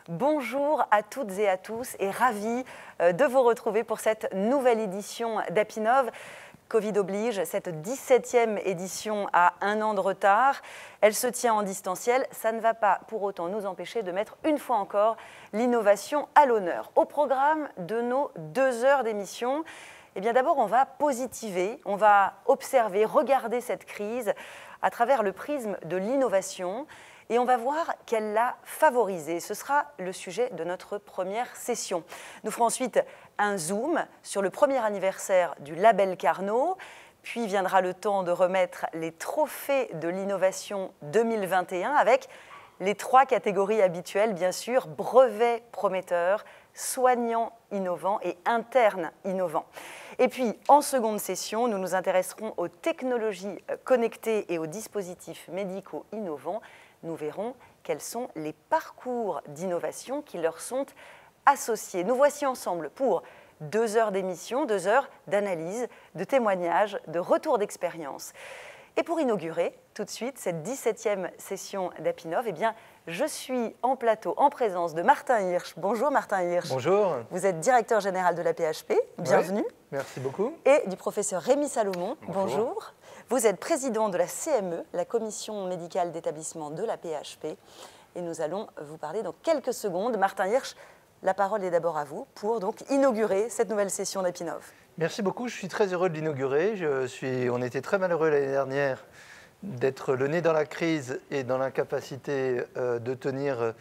Bonjour à toutes et à tous et ravi de vous retrouver pour cette nouvelle édition d'Apinov. Covid oblige, cette 17e édition a 1 an de retard. Elle se tient en distanciel. Ça ne va pas pour autant nous empêcher de mettre une fois encore l'innovation à l'honneur. Au programme de nos 2 heures d'émission, eh bien d'abord on va positiver, on va observer, regarder cette crise à travers le prisme de l'innovation. Et on va voir qu'elle l'a favorisée. Ce sera le sujet de notre première session. Nous ferons ensuite un zoom sur le premier anniversaire du label Carnot, puis viendra le temps de remettre les trophées de l'innovation 2021 avec les 3 catégories habituelles, bien sûr, brevets prometteurs, soignants innovants et internes innovants. Et puis, en seconde session, nous nous intéresserons aux technologies connectées et aux dispositifs médicaux innovants. Nous verrons quels sont les parcours d'innovation qui leur sont associés. Nous voici ensemble pour 2 heures d'émission, 2 heures d'analyse, de témoignages, de retour d'expérience. Et pour inaugurer tout de suite cette 17e session d'Apinov, eh bien, je suis en plateau en présence de Martin Hirsch. Bonjour Martin Hirsch. Bonjour. Vous êtes directeur général de la PHP, bienvenue. Oui, merci beaucoup. Et du professeur Rémi Salomon. Bonjour. Bonjour. Vous êtes président de la CME, la commission médicale d'établissement de la PHP. Et nous allons vous parler dans quelques secondes. Martin Hirsch, la parole est d'abord à vous pour donc inaugurer cette nouvelle session d'Apinov. Merci beaucoup, je suis très heureux de l'inaugurer. On était très malheureux l'année dernière d'être le nez dans la crise et dans l'incapacité de tenir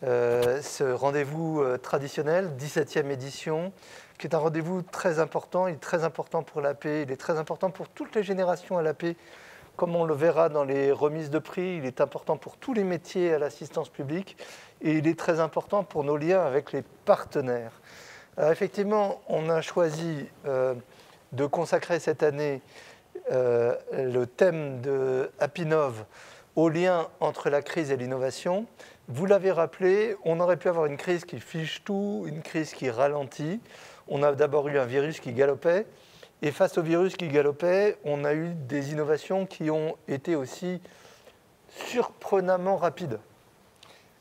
ce rendez-vous traditionnel, 17e édition, qui est un rendez-vous très important. Il est très important pour l'AP, il est très important pour toutes les générations à l'AP. Comme on le verra dans les remises de prix, il est important pour tous les métiers à l'assistance publique et il est très important pour nos liens avec les partenaires. Alors effectivement, on a choisi de consacrer cette année le thème de Apinov au lien entre la crise et l'innovation. Vous l'avez rappelé, on aurait pu avoir une crise qui fiche tout, une crise qui ralentit. On a d'abord eu un virus qui galopait, et face au virus qui galopait, on a eu des innovations qui ont été aussi surprenamment rapides.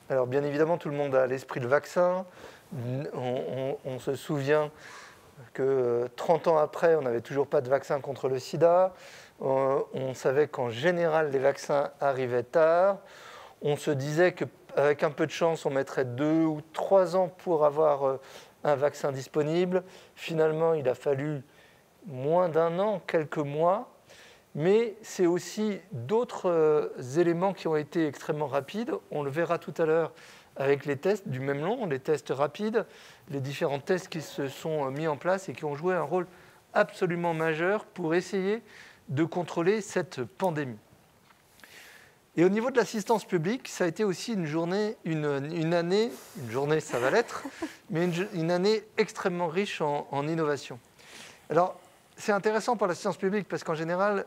Alors bien évidemment, tout le monde a à l'esprit le vaccin. On se souvient que 30 ans après, on n'avait toujours pas de vaccin contre le sida. On savait qu'en général, les vaccins arrivaient tard. On se disait qu'avec un peu de chance, on mettrait 2 ou 3 ans pour avoir un vaccin disponible. Finalement, il a fallu moins d'1 an, quelques mois. Mais c'est aussi d'autres éléments qui ont été extrêmement rapides. On le verra tout à l'heure avec les tests du même nom, les tests rapides, les différents tests qui se sont mis en place et qui ont joué un rôle absolument majeur pour essayer de contrôler cette pandémie. Et au niveau de l'assistance publique, ça a été aussi une année ça va l'être, mais une année extrêmement riche en innovation. Alors, c'est intéressant pour l'assistance publique parce qu'en général,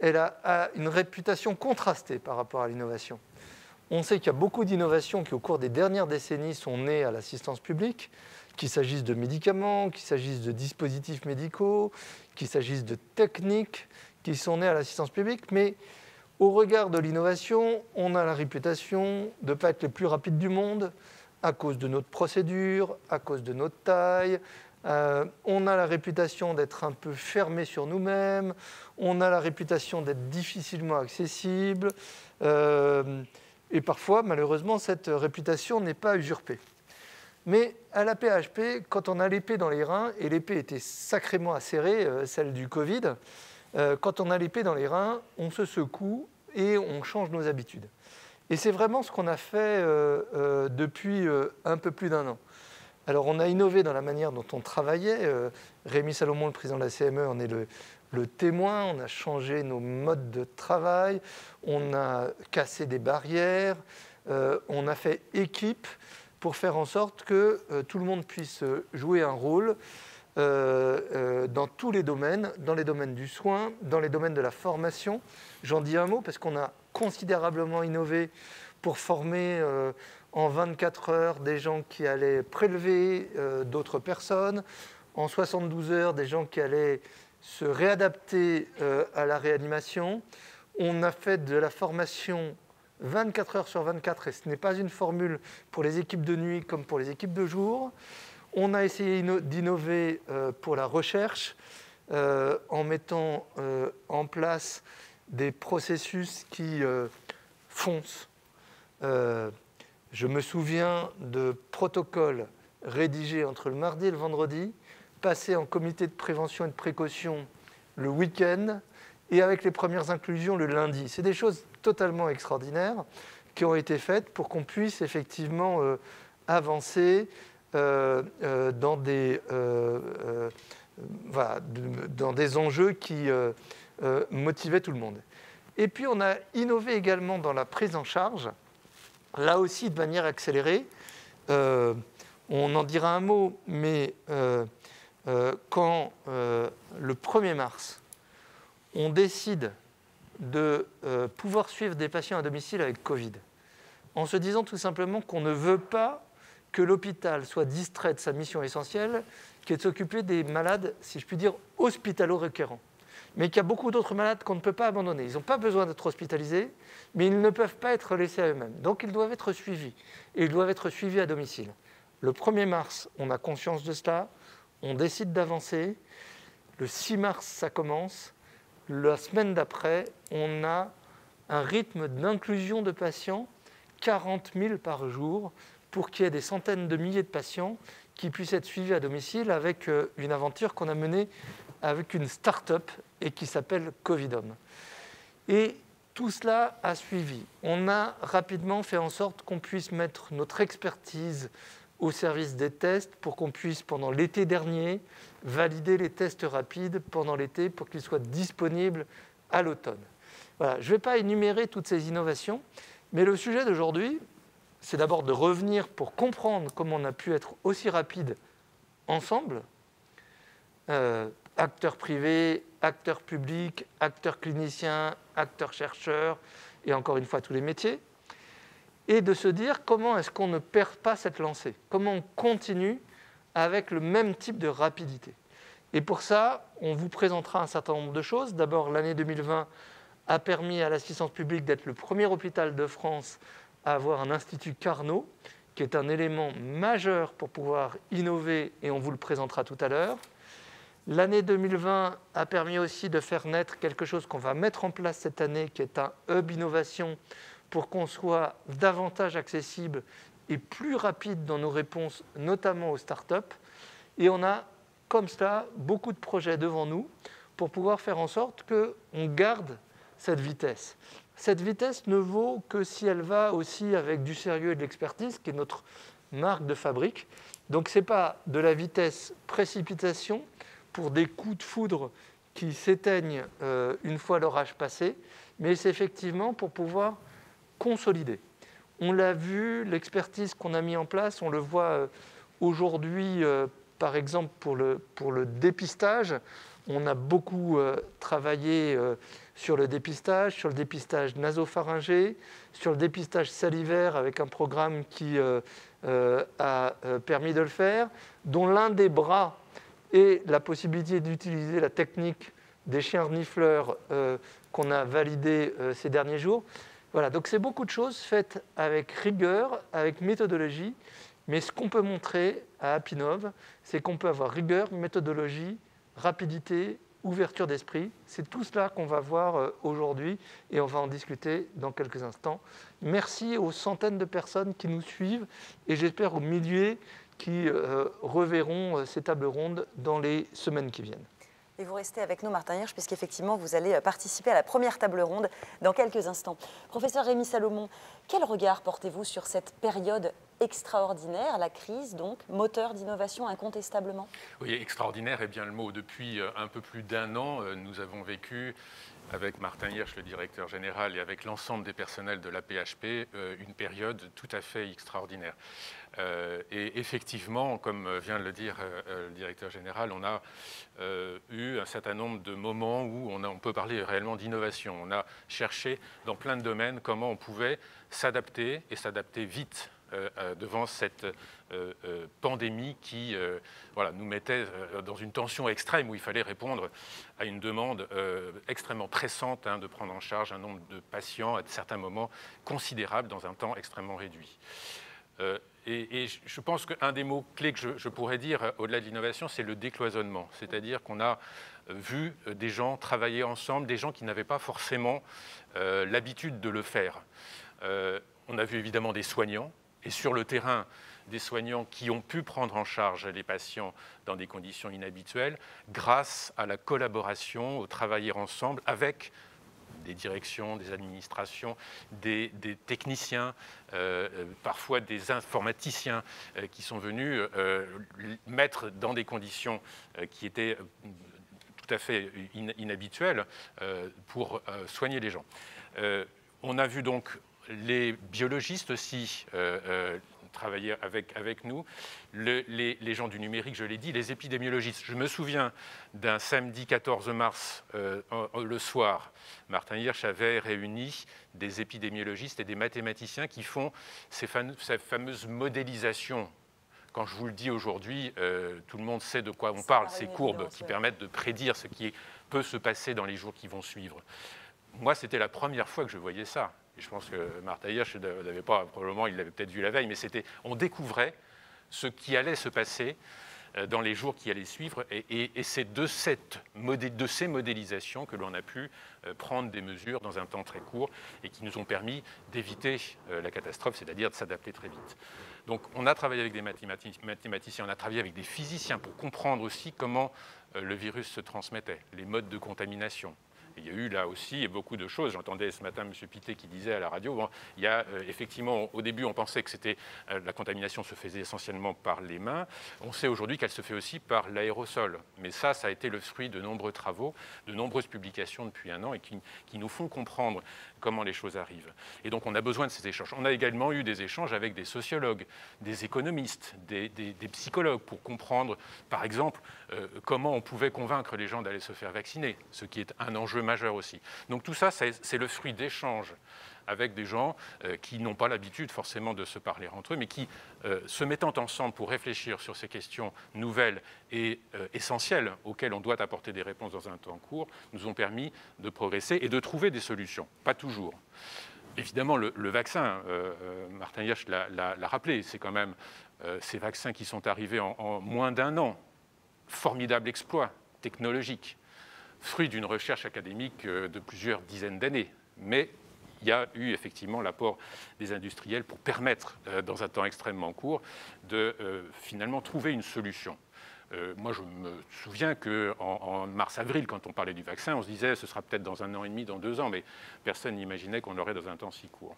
elle a une réputation contrastée par rapport à l'innovation. On sait qu'il y a beaucoup d'innovations qui, au cours des dernières décennies, sont nées à l'assistance publique, qu'il s'agisse de médicaments, qu'il s'agisse de dispositifs médicaux, qu'il s'agisse de techniques qui sont nées à l'assistance publique. Mais au regard de l'innovation, on a la réputation de ne pas être les plus rapides du monde à cause de notre procédure, à cause de notre taille. On a la réputation d'être un peu fermé sur nous-mêmes. On a la réputation d'être difficilement accessible. Et parfois, malheureusement, cette réputation n'est pas usurpée. Mais à la PHP, quand on a l'épée dans les reins, et l'épée était sacrément acérée, celle du Covid, quand on a l'épée dans les reins, on se secoue et on change nos habitudes. Et c'est vraiment ce qu'on a fait depuis un peu plus d'1 an. Alors on a innové dans la manière dont on travaillait. Rémi Salomon, le président de la CME, en est le témoin. On a changé nos modes de travail, on a cassé des barrières, on a fait équipe pour faire en sorte que tout le monde puisse jouer un rôle dans tous les domaines du soin, dans les domaines de la formation. J'en dis un mot parce qu'on a considérablement innové pour former en 24 heures des gens qui allaient prélever d'autres personnes, en 72 heures des gens qui allaient se réadapter à la réanimation. On a fait de la formation 24 heures sur 24, et ce n'est pas une formule pour les équipes de nuit comme pour les équipes de jour. On a essayé d'innover pour la recherche en mettant en place des processus qui foncent. Je me souviens de protocoles rédigés entre le mardi et le vendredi, passés en comité de prévention et de précaution le week-end, et avec les premières inclusions le lundi. C'est des choses totalement extraordinaires qui ont été faites pour qu'on puisse effectivement avancer dans des enjeux qui motivaient tout le monde. Et puis on a innové également dans la prise en charge, là aussi de manière accélérée. On en dira un mot, mais quand le 1er mars, on décide de pouvoir suivre des patients à domicile avec Covid, en se disant tout simplement qu'on ne veut pas que l'hôpital soit distrait de sa mission essentielle, qui est de s'occuper des malades, si je puis dire, hospitalo-requérants. Mais qu'il y a beaucoup d'autres malades qu'on ne peut pas abandonner. Ils n'ont pas besoin d'être hospitalisés, mais ils ne peuvent pas être laissés à eux-mêmes. Donc ils doivent être suivis, et ils doivent être suivis à domicile. Le 1er mars, on a conscience de cela, on décide d'avancer. Le 6 mars, ça commence. La semaine d'après, on a un rythme d'inclusion de patients, 40 000 par jour, pour qu'il y ait des centaines de milliers de patients qui puissent être suivis à domicile avec une aventure qu'on a menée avec une start-up et qui s'appelle Covidom. Et tout cela a suivi. On a rapidement fait en sorte qu'on puisse mettre notre expertise au service des tests pour qu'on puisse, pendant l'été dernier, valider les tests rapides pendant l'été pour qu'ils soient disponibles à l'automne. Voilà, je ne vais pas énumérer toutes ces innovations, mais le sujet d'aujourd'hui, c'est d'abord de revenir pour comprendre comment on a pu être aussi rapide ensemble, acteurs privés, acteurs publics, acteurs cliniciens, acteurs chercheurs, et encore une fois tous les métiers, et de se dire comment est-ce qu'on ne perd pas cette lancée, comment on continue avec le même type de rapidité. Et pour ça, on vous présentera un certain nombre de choses. D'abord, l'année 2020 a permis à l'assistance publique d'être le premier hôpital de France à avoir un institut Carnot, qui est un élément majeur pour pouvoir innover, et on vous le présentera tout à l'heure. L'année 2020 a permis aussi de faire naître quelque chose qu'on va mettre en place cette année, qui est un hub innovation, pour qu'on soit davantage accessible et plus rapide dans nos réponses, notamment aux startups. Et on a, comme cela, beaucoup de projets devant nous pour pouvoir faire en sorte qu'on garde cette vitesse. Cette vitesse ne vaut que si elle va aussi avec du sérieux et de l'expertise, qui est notre marque de fabrique. Donc ce n'est pas de la vitesse précipitation pour des coups de foudre qui s'éteignent une fois l'orage passé, mais c'est effectivement pour pouvoir consolider. On l'a vu, l'expertise qu'on a mis en place, on le voit aujourd'hui, par exemple pour le dépistage. On a beaucoup travaillé sur le dépistage nasopharyngé, sur le dépistage salivaire avec un programme qui a permis de le faire, dont l'un des bras est la possibilité d'utiliser la technique des chiens renifleurs qu'on a validé ces derniers jours. Voilà, donc c'est beaucoup de choses faites avec rigueur, avec méthodologie, mais ce qu'on peut montrer à Apinov, c'est qu'on peut avoir rigueur, méthodologie, rapidité, ouverture d'esprit. C'est tout cela qu'on va voir aujourd'hui et on va en discuter dans quelques instants. Merci aux centaines de personnes qui nous suivent et j'espère aux milliers qui reverront ces tables rondes dans les semaines qui viennent. Et vous restez avec nous, Martin Hirsch, puisqu'effectivement, vous allez participer à la première table ronde dans quelques instants. Professeur Rémi Salomon, quel regard portez-vous sur cette période extraordinaire, la crise, donc, moteur d'innovation incontestablement? Oui, extraordinaire est bien le mot. Depuis un peu plus d'1 an, nous avons vécu, avec Martin Hirsch, le directeur général, et avec l'ensemble des personnels de la PHP, une période tout à fait extraordinaire. Et effectivement, comme vient de le dire le directeur général, on a eu un certain nombre de moments où on peut parler réellement d'innovation. On a cherché dans plein de domaines comment on pouvait s'adapter et s'adapter vite devant cette pandémie qui voilà, nous mettait dans une tension extrême où il fallait répondre à une demande extrêmement pressante de prendre en charge un nombre de patients à certains moments considérables dans un temps extrêmement réduit. Et je pense qu'un des mots clés que je pourrais dire au-delà de l'innovation, c'est le décloisonnement. C'est-à-dire qu'on a vu des gens travailler ensemble, des gens qui n'avaient pas forcément l'habitude de le faire. On a vu évidemment des soignants, et sur le terrain, des soignants qui ont pu prendre en charge les patients dans des conditions inhabituelles grâce à la collaboration, au travailler ensemble avec des directions, des administrations, des techniciens, parfois des informaticiens qui sont venus mettre dans des conditions qui étaient tout à fait inhabituelles pour soigner les gens. On a vu donc les biologistes aussi travailler avec nous, les gens du numérique, je l'ai dit, les épidémiologistes. Je me souviens d'un samedi 14 mars, le soir, Martin Hirsch avait réuni des épidémiologistes et des mathématiciens qui font ces fameuses modélisations. Quand je vous le dis aujourd'hui, tout le monde sait de quoi on parle, ces courbes qui permettent de prédire ce qui peut se passer dans les jours qui vont suivre. Moi, c'était la première fois que je voyais ça. Et je pense que Martin Hirsch n'avait pas, probablement, il l'avait peut-être vu la veille, mais on découvrait ce qui allait se passer dans les jours qui allaient suivre. Et c'est de ces modélisations que l'on a pu prendre des mesures dans un temps très court et qui nous ont permis d'éviter la catastrophe, c'est-à-dire de s'adapter très vite. Donc on a travaillé avec des mathématiciens, on a travaillé avec des physiciens pour comprendre aussi comment le virus se transmettait, les modes de contamination. Il y a eu là aussi beaucoup de choses. J'entendais ce matin M. Pittet qui disait à la radio, bon, il y a effectivement, au début on pensait que la contamination se faisait essentiellement par les mains. On sait aujourd'hui qu'elle se fait aussi par l'aérosol. Mais ça a été le fruit de nombreux travaux, de nombreuses publications depuis un an et qui nous font comprendre comment les choses arrivent. Et donc on a besoin de ces échanges. On a également eu des échanges avec des sociologues, des économistes, des psychologues pour comprendre, par exemple, comment on pouvait convaincre les gens d'aller se faire vacciner, ce qui est un enjeu majeur aussi. Donc tout ça, c'est le fruit d'échanges avec des gens qui n'ont pas l'habitude forcément de se parler entre eux, mais qui, se mettant ensemble pour réfléchir sur ces questions nouvelles et essentielles auxquelles on doit apporter des réponses dans un temps court, nous ont permis de progresser et de trouver des solutions. Pas toujours. Évidemment, le vaccin, Martin Hirsch l'a rappelé, c'est quand même ces vaccins qui sont arrivés en moins d'un an. Formidable exploit technologique, fruit d'une recherche académique de plusieurs dizaines d'années. Mais il y a eu effectivement l'apport des industriels pour permettre, dans un temps extrêmement court, de finalement trouver une solution. Moi, je me souviens qu'en mars-avril, quand on parlait du vaccin, on se disait ce sera peut-être dans 1 an et demi, dans 2 ans, mais personne n'imaginait qu'on l'aurait dans un temps si court.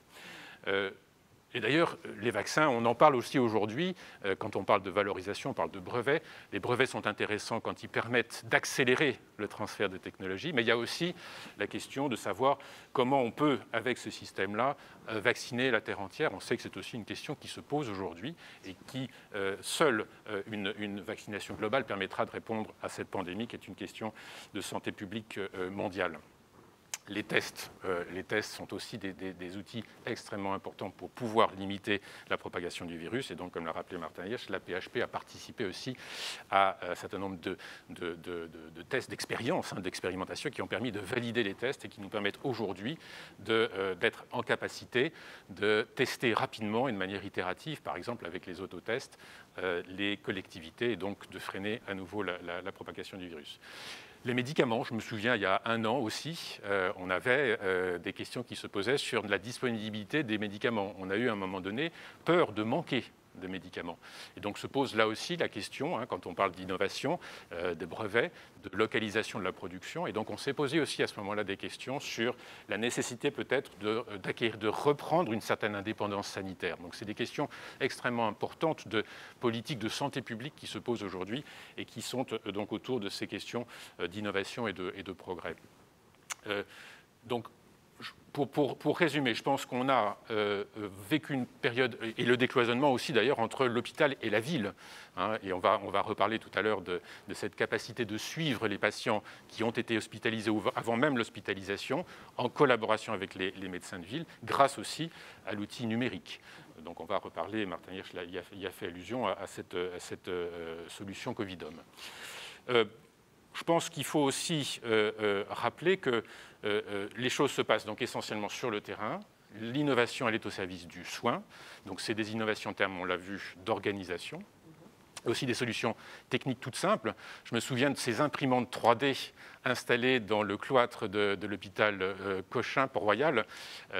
Et d'ailleurs, les vaccins, on en parle aussi aujourd'hui, quand on parle de valorisation, on parle de brevets. Les brevets sont intéressants quand ils permettent d'accélérer le transfert de technologies, mais il y a aussi la question de savoir comment on peut, avec ce système-là, vacciner la Terre entière. On sait que c'est aussi une question qui se pose aujourd'hui et qui, seule une vaccination globale permettra de répondre à cette pandémie qui est une question de santé publique mondiale. Les tests sont aussi des outils extrêmement importants pour pouvoir limiter la propagation du virus. Et donc, comme l'a rappelé Martin Hirsch, la PHP a participé aussi à un certain nombre de tests d'expérience, d'expérimentation qui ont permis de valider les tests et qui nous permettent aujourd'hui d'être en capacité de tester rapidement et de manière itérative, par exemple avec les autotests, les collectivités et donc de freiner à nouveau la propagation du virus. Les médicaments, je me souviens, il y a 1 an aussi, on avait des questions qui se posaient sur la disponibilité des médicaments. On a eu à un moment donné peur de manquer de médicaments. Et donc se pose là aussi la question, quand on parle d'innovation, de brevets, de localisation de la production. Et donc on s'est posé aussi à ce moment-là des questions sur la nécessité peut-être de reprendre une certaine indépendance sanitaire. Donc c'est des questions extrêmement importantes de politique de santé publique qui se posent aujourd'hui et qui sont donc autour de ces questions d'innovation et de progrès. Donc pour résumer, je pense qu'on a vécu une période, et le décloisonnement aussi d'ailleurs, entre l'hôpital et la ville. Et on va reparler tout à l'heure de cette capacité de suivre les patients qui ont été hospitalisés ou avant même l'hospitalisation, en collaboration avec les médecins de ville, grâce aussi à l'outil numérique. Donc on va reparler, Martin Hirsch y a fait allusion à cette solution Covidom. Je pense qu'il faut aussi rappeler que les choses se passent donc essentiellement sur le terrain. L'innovation, elle est au service du soin. Donc c'est des innovations en termes, on l'a vu, d'organisation. Aussi des solutions techniques toutes simples. Je me souviens de ces imprimantes 3D installées dans le cloître de l'hôpital Cochin, Port-Royal,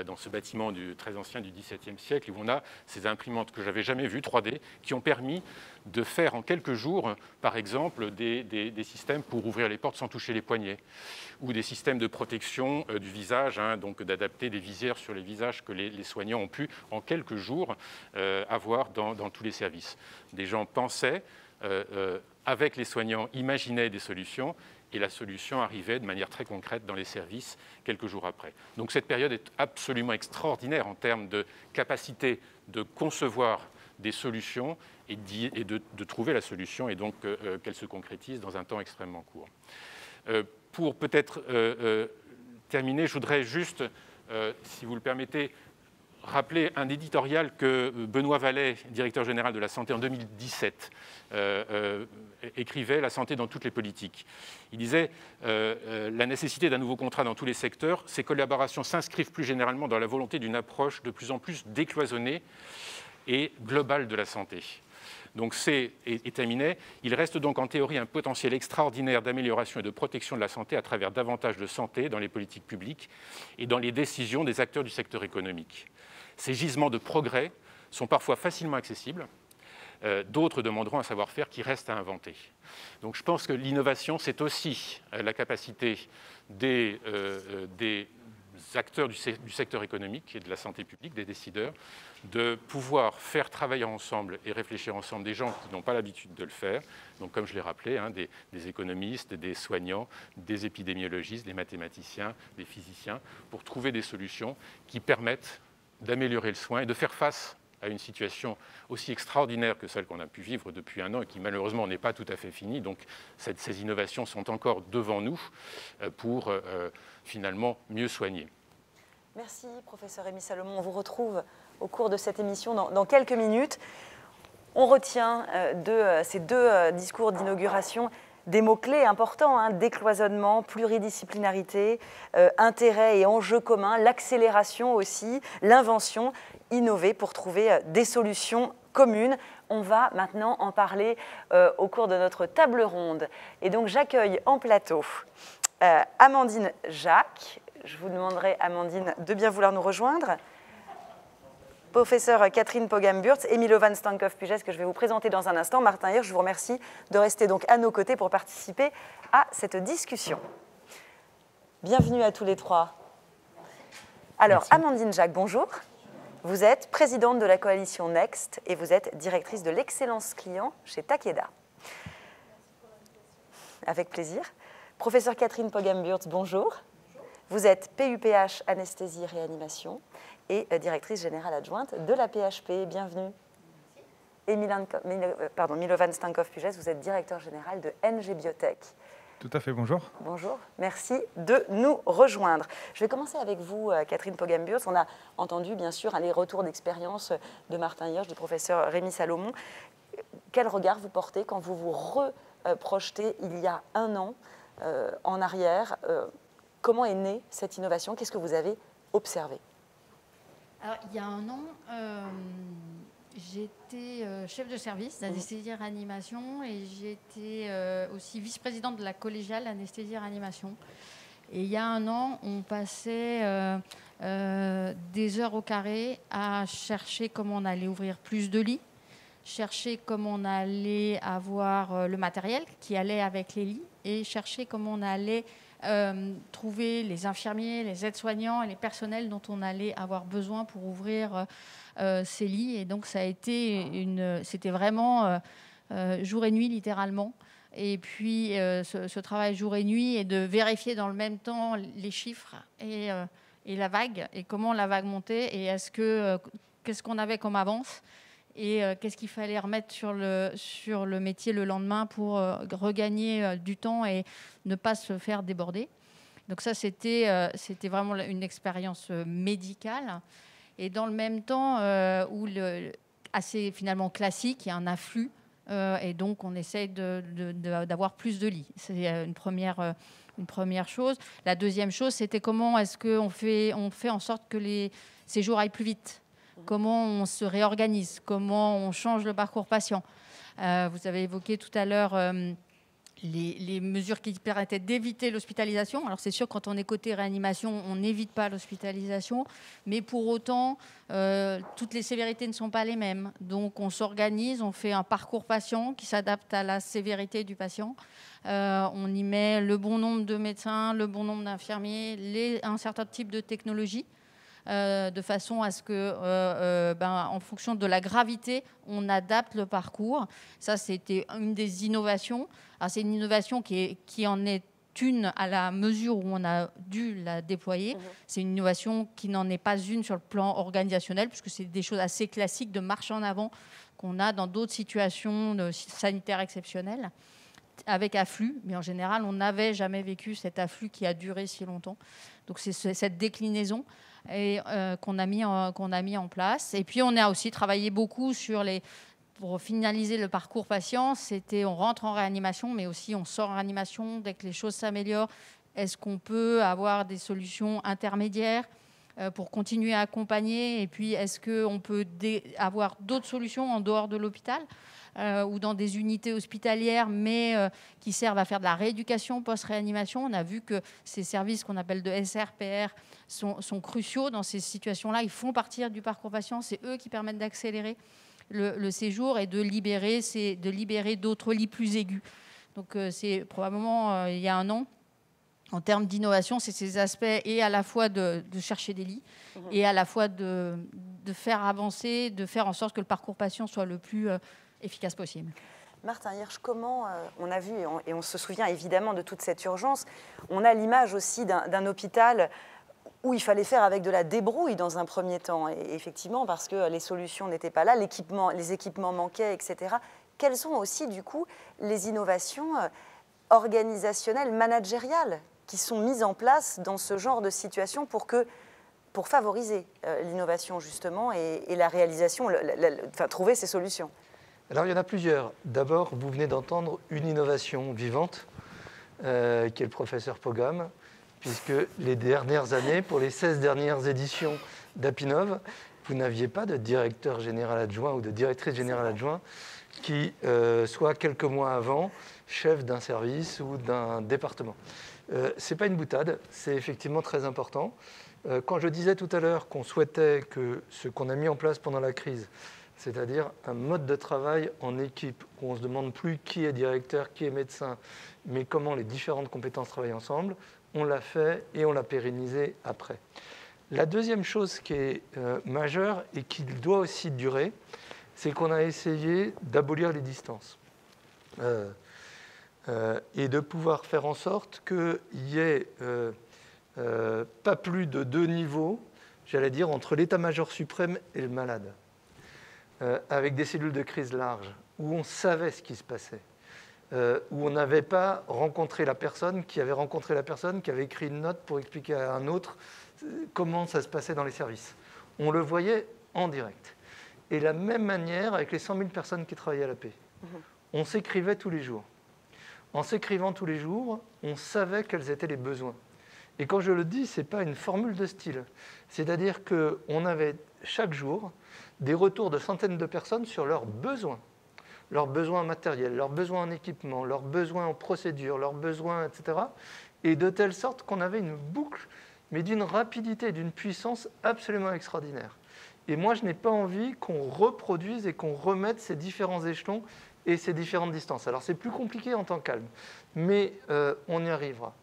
dans ce bâtiment très ancien du XVIIe siècle, où on a ces imprimantes que je n'avais jamais vues, 3D, qui ont permis de faire en quelques jours, par exemple, des systèmes pour ouvrir les portes sans toucher les poignets, ou des systèmes de protection du visage, donc d'adapter des visières sur les visages que les soignants ont pu, en quelques jours, avoir dans tous les services. Des gens pensaient, avec les soignants, imaginaient des solutions, et la solution arrivait de manière très concrète dans les services quelques jours après. Donc cette période est absolument extraordinaire en termes de capacité de concevoir des solutions et de trouver la solution, et donc qu'elle se concrétise dans un temps extrêmement court. Pour peut-être terminer, je voudrais juste, si vous le permettez, rappeler un éditorial que Benoît Vallet, directeur général de la santé en 2017, écrivait « La santé dans toutes les politiques ». Il disait la nécessité d'un nouveau contrat dans tous les secteurs, ces collaborations s'inscrivent plus généralement dans la volonté d'une approche de plus en plus décloisonnée et globale de la santé. Donc c'est terminé. Il reste donc en théorie un potentiel extraordinaire d'amélioration et de protection de la santé à travers davantage de santé dans les politiques publiques et dans les décisions des acteurs du secteur économique. Ces gisements de progrès sont parfois facilement accessibles. D'autres demanderont un savoir-faire qui reste à inventer. Donc je pense que l'innovation, c'est aussi la capacité des acteurs du secteur économique et de la santé publique, des décideurs, de pouvoir faire travailler ensemble et réfléchir ensemble des gens qui n'ont pas l'habitude de le faire. Donc comme je l'ai rappelé, des économistes, des soignants, des épidémiologistes, des mathématiciens, des physiciens, pour trouver des solutions qui permettent d'améliorer le soin et de faire face à une situation aussi extraordinaire que celle qu'on a pu vivre depuis un an et qui malheureusement n'est pas tout à fait finie. Donc ces innovations sont encore devant nous pour finalement mieux soigner. Merci professeur Rémi Salomon. On vous retrouve au cours de cette émission dans quelques minutes. On retient de ces deux discours d'inauguration des mots-clés importants, décloisonnement, pluridisciplinarité, intérêt et enjeux communs, l'accélération aussi, l'invention, innover pour trouver des solutions communes. On va maintenant en parler au cours de notre table ronde. Et donc j'accueille en plateau Amandine Jacques. Je vous demanderai, Amandine, de bien vouloir nous rejoindre. Professeure Catherine Pogam-Burtz et Milovan Stankov-Puges, que je vais vous présenter dans un instant. Martin Hirsch, je vous remercie de rester donc à nos côtés pour participer à cette discussion. Bienvenue à tous les trois. Alors, merci. Amandine Jacques, bonjour. Vous êtes présidente de la coalition Next et vous êtes directrice de l'excellence client chez Takeda. Avec plaisir. Professeure Catherine Pogam-Burtz, bonjour. Vous êtes PUPH Anesthésie Réanimation et directrice générale adjointe de la PHP. Bienvenue. Et Milovan Stankov-Puges, vous êtes directeur général de NG Biotech. Tout à fait, bonjour. Bonjour, merci de nous rejoindre. Je vais commencer avec vous, Catherine Pogam-Burtz. On a entendu, bien sûr, les retours d'expérience de Martin Hirsch, du professeur Rémi Salomon. Quel regard vous portez quand vous vous reprojetez il y a un an en arrière comment est née cette innovation? Qu'est-ce que vous avez observé? Alors, il y a un an, j'étais chef de service d'anesthésie réanimation et j'étais aussi vice-présidente de la collégiale anesthésie réanimation. Et il y a un an, on passait des heures au carré à chercher comment on allait ouvrir plus de lits, chercher comment on allait avoir le matériel qui allait avec les lits et chercher comment on allait trouver les infirmiers, les aides-soignants et les personnels dont on allait avoir besoin pour ouvrir ces lits. Et donc, ça a été c'était vraiment jour et nuit, littéralement. Et puis, ce travail jour et nuit et de vérifier dans le même temps les chiffres et la vague, et comment la vague montait, et qu'est-ce qu'on avait comme avance, et qu'est-ce qu'il fallait remettre sur le métier le lendemain pour regagner du temps et ne pas se faire déborder. Donc ça, c'était vraiment une expérience médicale. Et dans le même temps, assez finalement classique, il y a un afflux. Et donc, on essaye d'avoir plus de lits. C'est une première chose. La deuxième chose, c'était comment est-ce qu'on fait en sorte que les séjours aillent plus vite. Comment on se réorganise, comment on change le parcours patient. Vous avez évoqué tout à l'heure les mesures qui permettaient d'éviter l'hospitalisation. Alors c'est sûr, quand on est côté réanimation, on n'évite pas l'hospitalisation, mais pour autant, toutes les sévérités ne sont pas les mêmes. Donc on s'organise, on fait un parcours patient qui s'adapte à la sévérité du patient. On y met le bon nombre de médecins, le bon nombre d'infirmiers, un certain type de technologie. De façon à ce que, en fonction de la gravité, on adapte le parcours. Ça, c'était une des innovations. Alors, c'est une innovation qui en est une à la mesure où on a dû la déployer. C'est une innovation qui n'en est pas une sur le plan organisationnel, puisque c'est des choses assez classiques de marche en avant qu'on a dans d'autres situations sanitaires exceptionnelles, avec afflux. Mais en général, on n'avait jamais vécu cet afflux qui a duré si longtemps. Donc, c'est cette déclinaison qu'on a mis en place. Et puis, on a aussi travaillé beaucoup pour finaliser le parcours patient. On rentre en réanimation, mais aussi on sort en réanimation dès que les choses s'améliorent. Est-ce qu'on peut avoir des solutions intermédiaires pour continuer à accompagner? Et puis, est-ce qu'on peut avoir d'autres solutions en dehors de l'hôpital ou dans des unités hospitalières, mais qui servent à faire de la rééducation post-réanimation? On a vu que ces services qu'on appelle de SRPR sont cruciaux dans ces situations-là. Ils font partie du parcours patient. C'est eux qui permettent d'accélérer le séjour et de libérer d'autres lits plus aigus. Donc, c'est probablement il y a un an. En termes d'innovation, c'est ces aspects, et à la fois de chercher des lits, et à la fois de faire avancer, de faire en sorte que le parcours patient soit le plus efficace possible. Martin Hirsch, comment on a vu, et on se souvient évidemment de toute cette urgence, on a l'image aussi d'un hôpital où il fallait faire avec de la débrouille dans un premier temps, et effectivement parce que les solutions n'étaient pas là, les équipements manquaient, etc. Quelles sont aussi du coup les innovations organisationnelles, managériales qui sont mises en place dans ce genre de situation pour favoriser l'innovation justement et la réalisation, trouver ces solutions? Alors il y en a plusieurs. D'abord, vous venez d'entendre une innovation vivante qui est le professeur Pogam, puisque les dernières années, pour les 16 dernières éditions d'Apinov, vous n'aviez pas de directeur général adjoint ou de directrice générale adjoint qui soit quelques mois avant chef d'un service ou d'un département. Ce n'est pas une boutade, c'est effectivement très important. Quand je disais tout à l'heure qu'on souhaitait que ce qu'on a mis en place pendant la crise, c'est-à-dire un mode de travail en équipe où on ne se demande plus qui est directeur, qui est médecin, mais comment les différentes compétences travaillent ensemble, on l'a fait et on l'a pérennisé après. La deuxième chose qui est majeure et qui doit aussi durer, c'est qu'on a essayé d'abolir les distances et de pouvoir faire en sorte qu'il y ait pas plus de 2 niveaux, j'allais dire, entre l'état-major suprême et le malade, avec des cellules de crise larges, où on savait ce qui se passait, où on n'avait pas rencontré la personne qui avait rencontré la personne qui avait écrit une note pour expliquer à un autre comment ça se passait dans les services. On le voyait en direct. Et de la même manière avec les 100 000 personnes qui travaillaient à la paix. On s'écrivait tous les jours. En s'écrivant tous les jours, on savait quels étaient les besoins. Et quand je le dis, ce n'est pas une formule de style. C'est-à-dire qu'on avait chaque jour des retours de centaines de personnes sur leurs besoins matériels, leurs besoins en équipement, leurs besoins en procédure, leurs besoins, etc. Et de telle sorte qu'on avait une boucle, mais d'une rapidité, d'une puissance absolument extraordinaire. Et moi, je n'ai pas envie qu'on reproduise et qu'on remette ces différents échelons et ces différentes distances. Alors, c'est plus compliqué en temps calme, mais on y arrivera.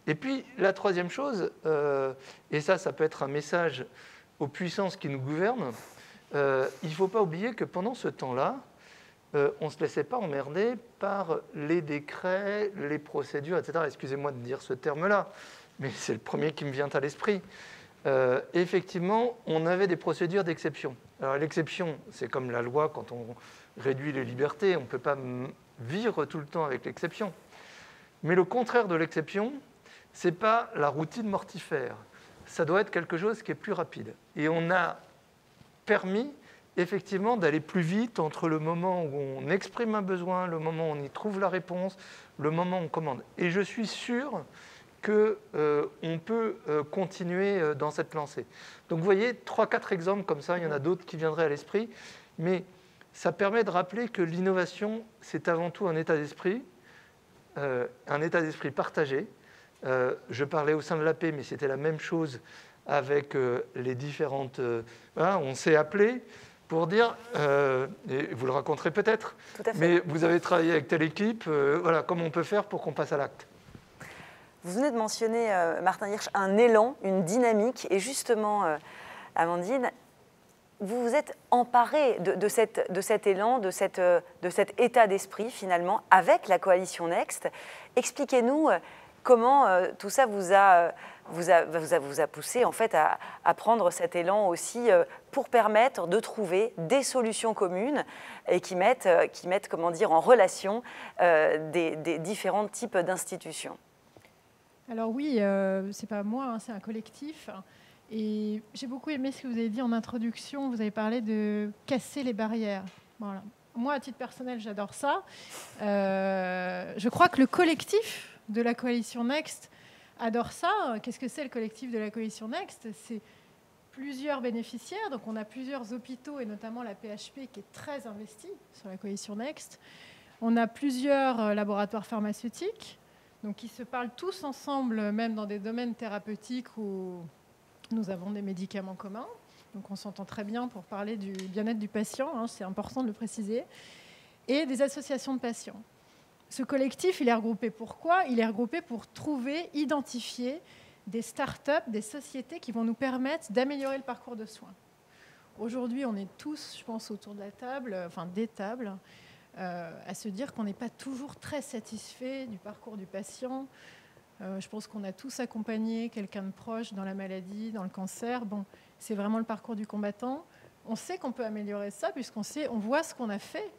Et puis, la troisième chose, et ça peut être un message aux puissances qui nous gouvernent, il ne faut pas oublier que pendant ce temps-là, on ne se laissait pas emmerder par les décrets, les procédures, etc. Excusez-moi de dire ce terme-là, mais c'est le premier qui me vient à l'esprit. Effectivement, on avait des procédures d'exception. Alors l'exception, c'est comme la loi quand on réduit les libertés, on ne peut pas vivre tout le temps avec l'exception. Mais le contraire de l'exception, ce n'est pas la routine mortifère. Ça doit être quelque chose qui est plus rapide. Et on a permis effectivement d'aller plus vite entre le moment où on exprime un besoin, le moment où on y trouve la réponse, le moment où on commande. Et je suis sûr qu'on peut continuer dans cette lancée. Donc vous voyez, 3-4 exemples comme ça, il y en a d'autres qui viendraient à l'esprit, mais ça permet de rappeler que l'innovation, c'est avant tout un état d'esprit partagé. Je parlais au sein de l'AP, mais c'était la même chose avec les différentes... voilà, on s'est appelé pour dire, et vous le raconterez peut-être, mais vous avez travaillé avec telle équipe, voilà, comment on peut faire pour qu'on passe à l'acte. Vous venez de mentionner, Martin Hirsch, un élan, une dynamique, et justement, Amandine, vous vous êtes emparé de cet élan, de cet état d'esprit, finalement, avec la coalition Next. Expliquez-nous comment tout ça vous a poussé en fait, à prendre cet élan aussi pour permettre de trouver des solutions communes et qui mettent comment dire, en relation des différents types d'institutions. Alors oui, c'est pas moi, hein, c'est un collectif. Et j'ai beaucoup aimé ce que vous avez dit en introduction. Vous avez parlé de casser les barrières. Voilà. Moi, à titre personnel, j'adore ça. Je crois que le collectif de la coalition Next adore ça. Qu'est-ce que c'est le collectif de la coalition Next? C'est plusieurs bénéficiaires. Donc on a plusieurs hôpitaux et notamment la PHP qui est très investie sur la coalition Next. On a plusieurs laboratoires pharmaceutiques donc qui se parlent tous ensemble, même dans des domaines thérapeutiques où nous avons des médicaments communs. Donc on s'entend très bien pour parler du bien-être du patient, hein, c'est important de le préciser, et des associations de patients. Ce collectif, il est regroupé pourquoi? Il est regroupé pour trouver, identifier des start-up, des sociétés qui vont nous permettre d'améliorer le parcours de soins. Aujourd'hui, on est tous, je pense, autour de la table, enfin des tables, à se dire qu'on n'est pas toujours très satisfait du parcours du patient. Je pense qu'on a tous accompagné quelqu'un de proche dans la maladie, dans le cancer. Bon, c'est vraiment le parcours du combattant. On sait qu'on peut améliorer ça on voit ce qu'on a fait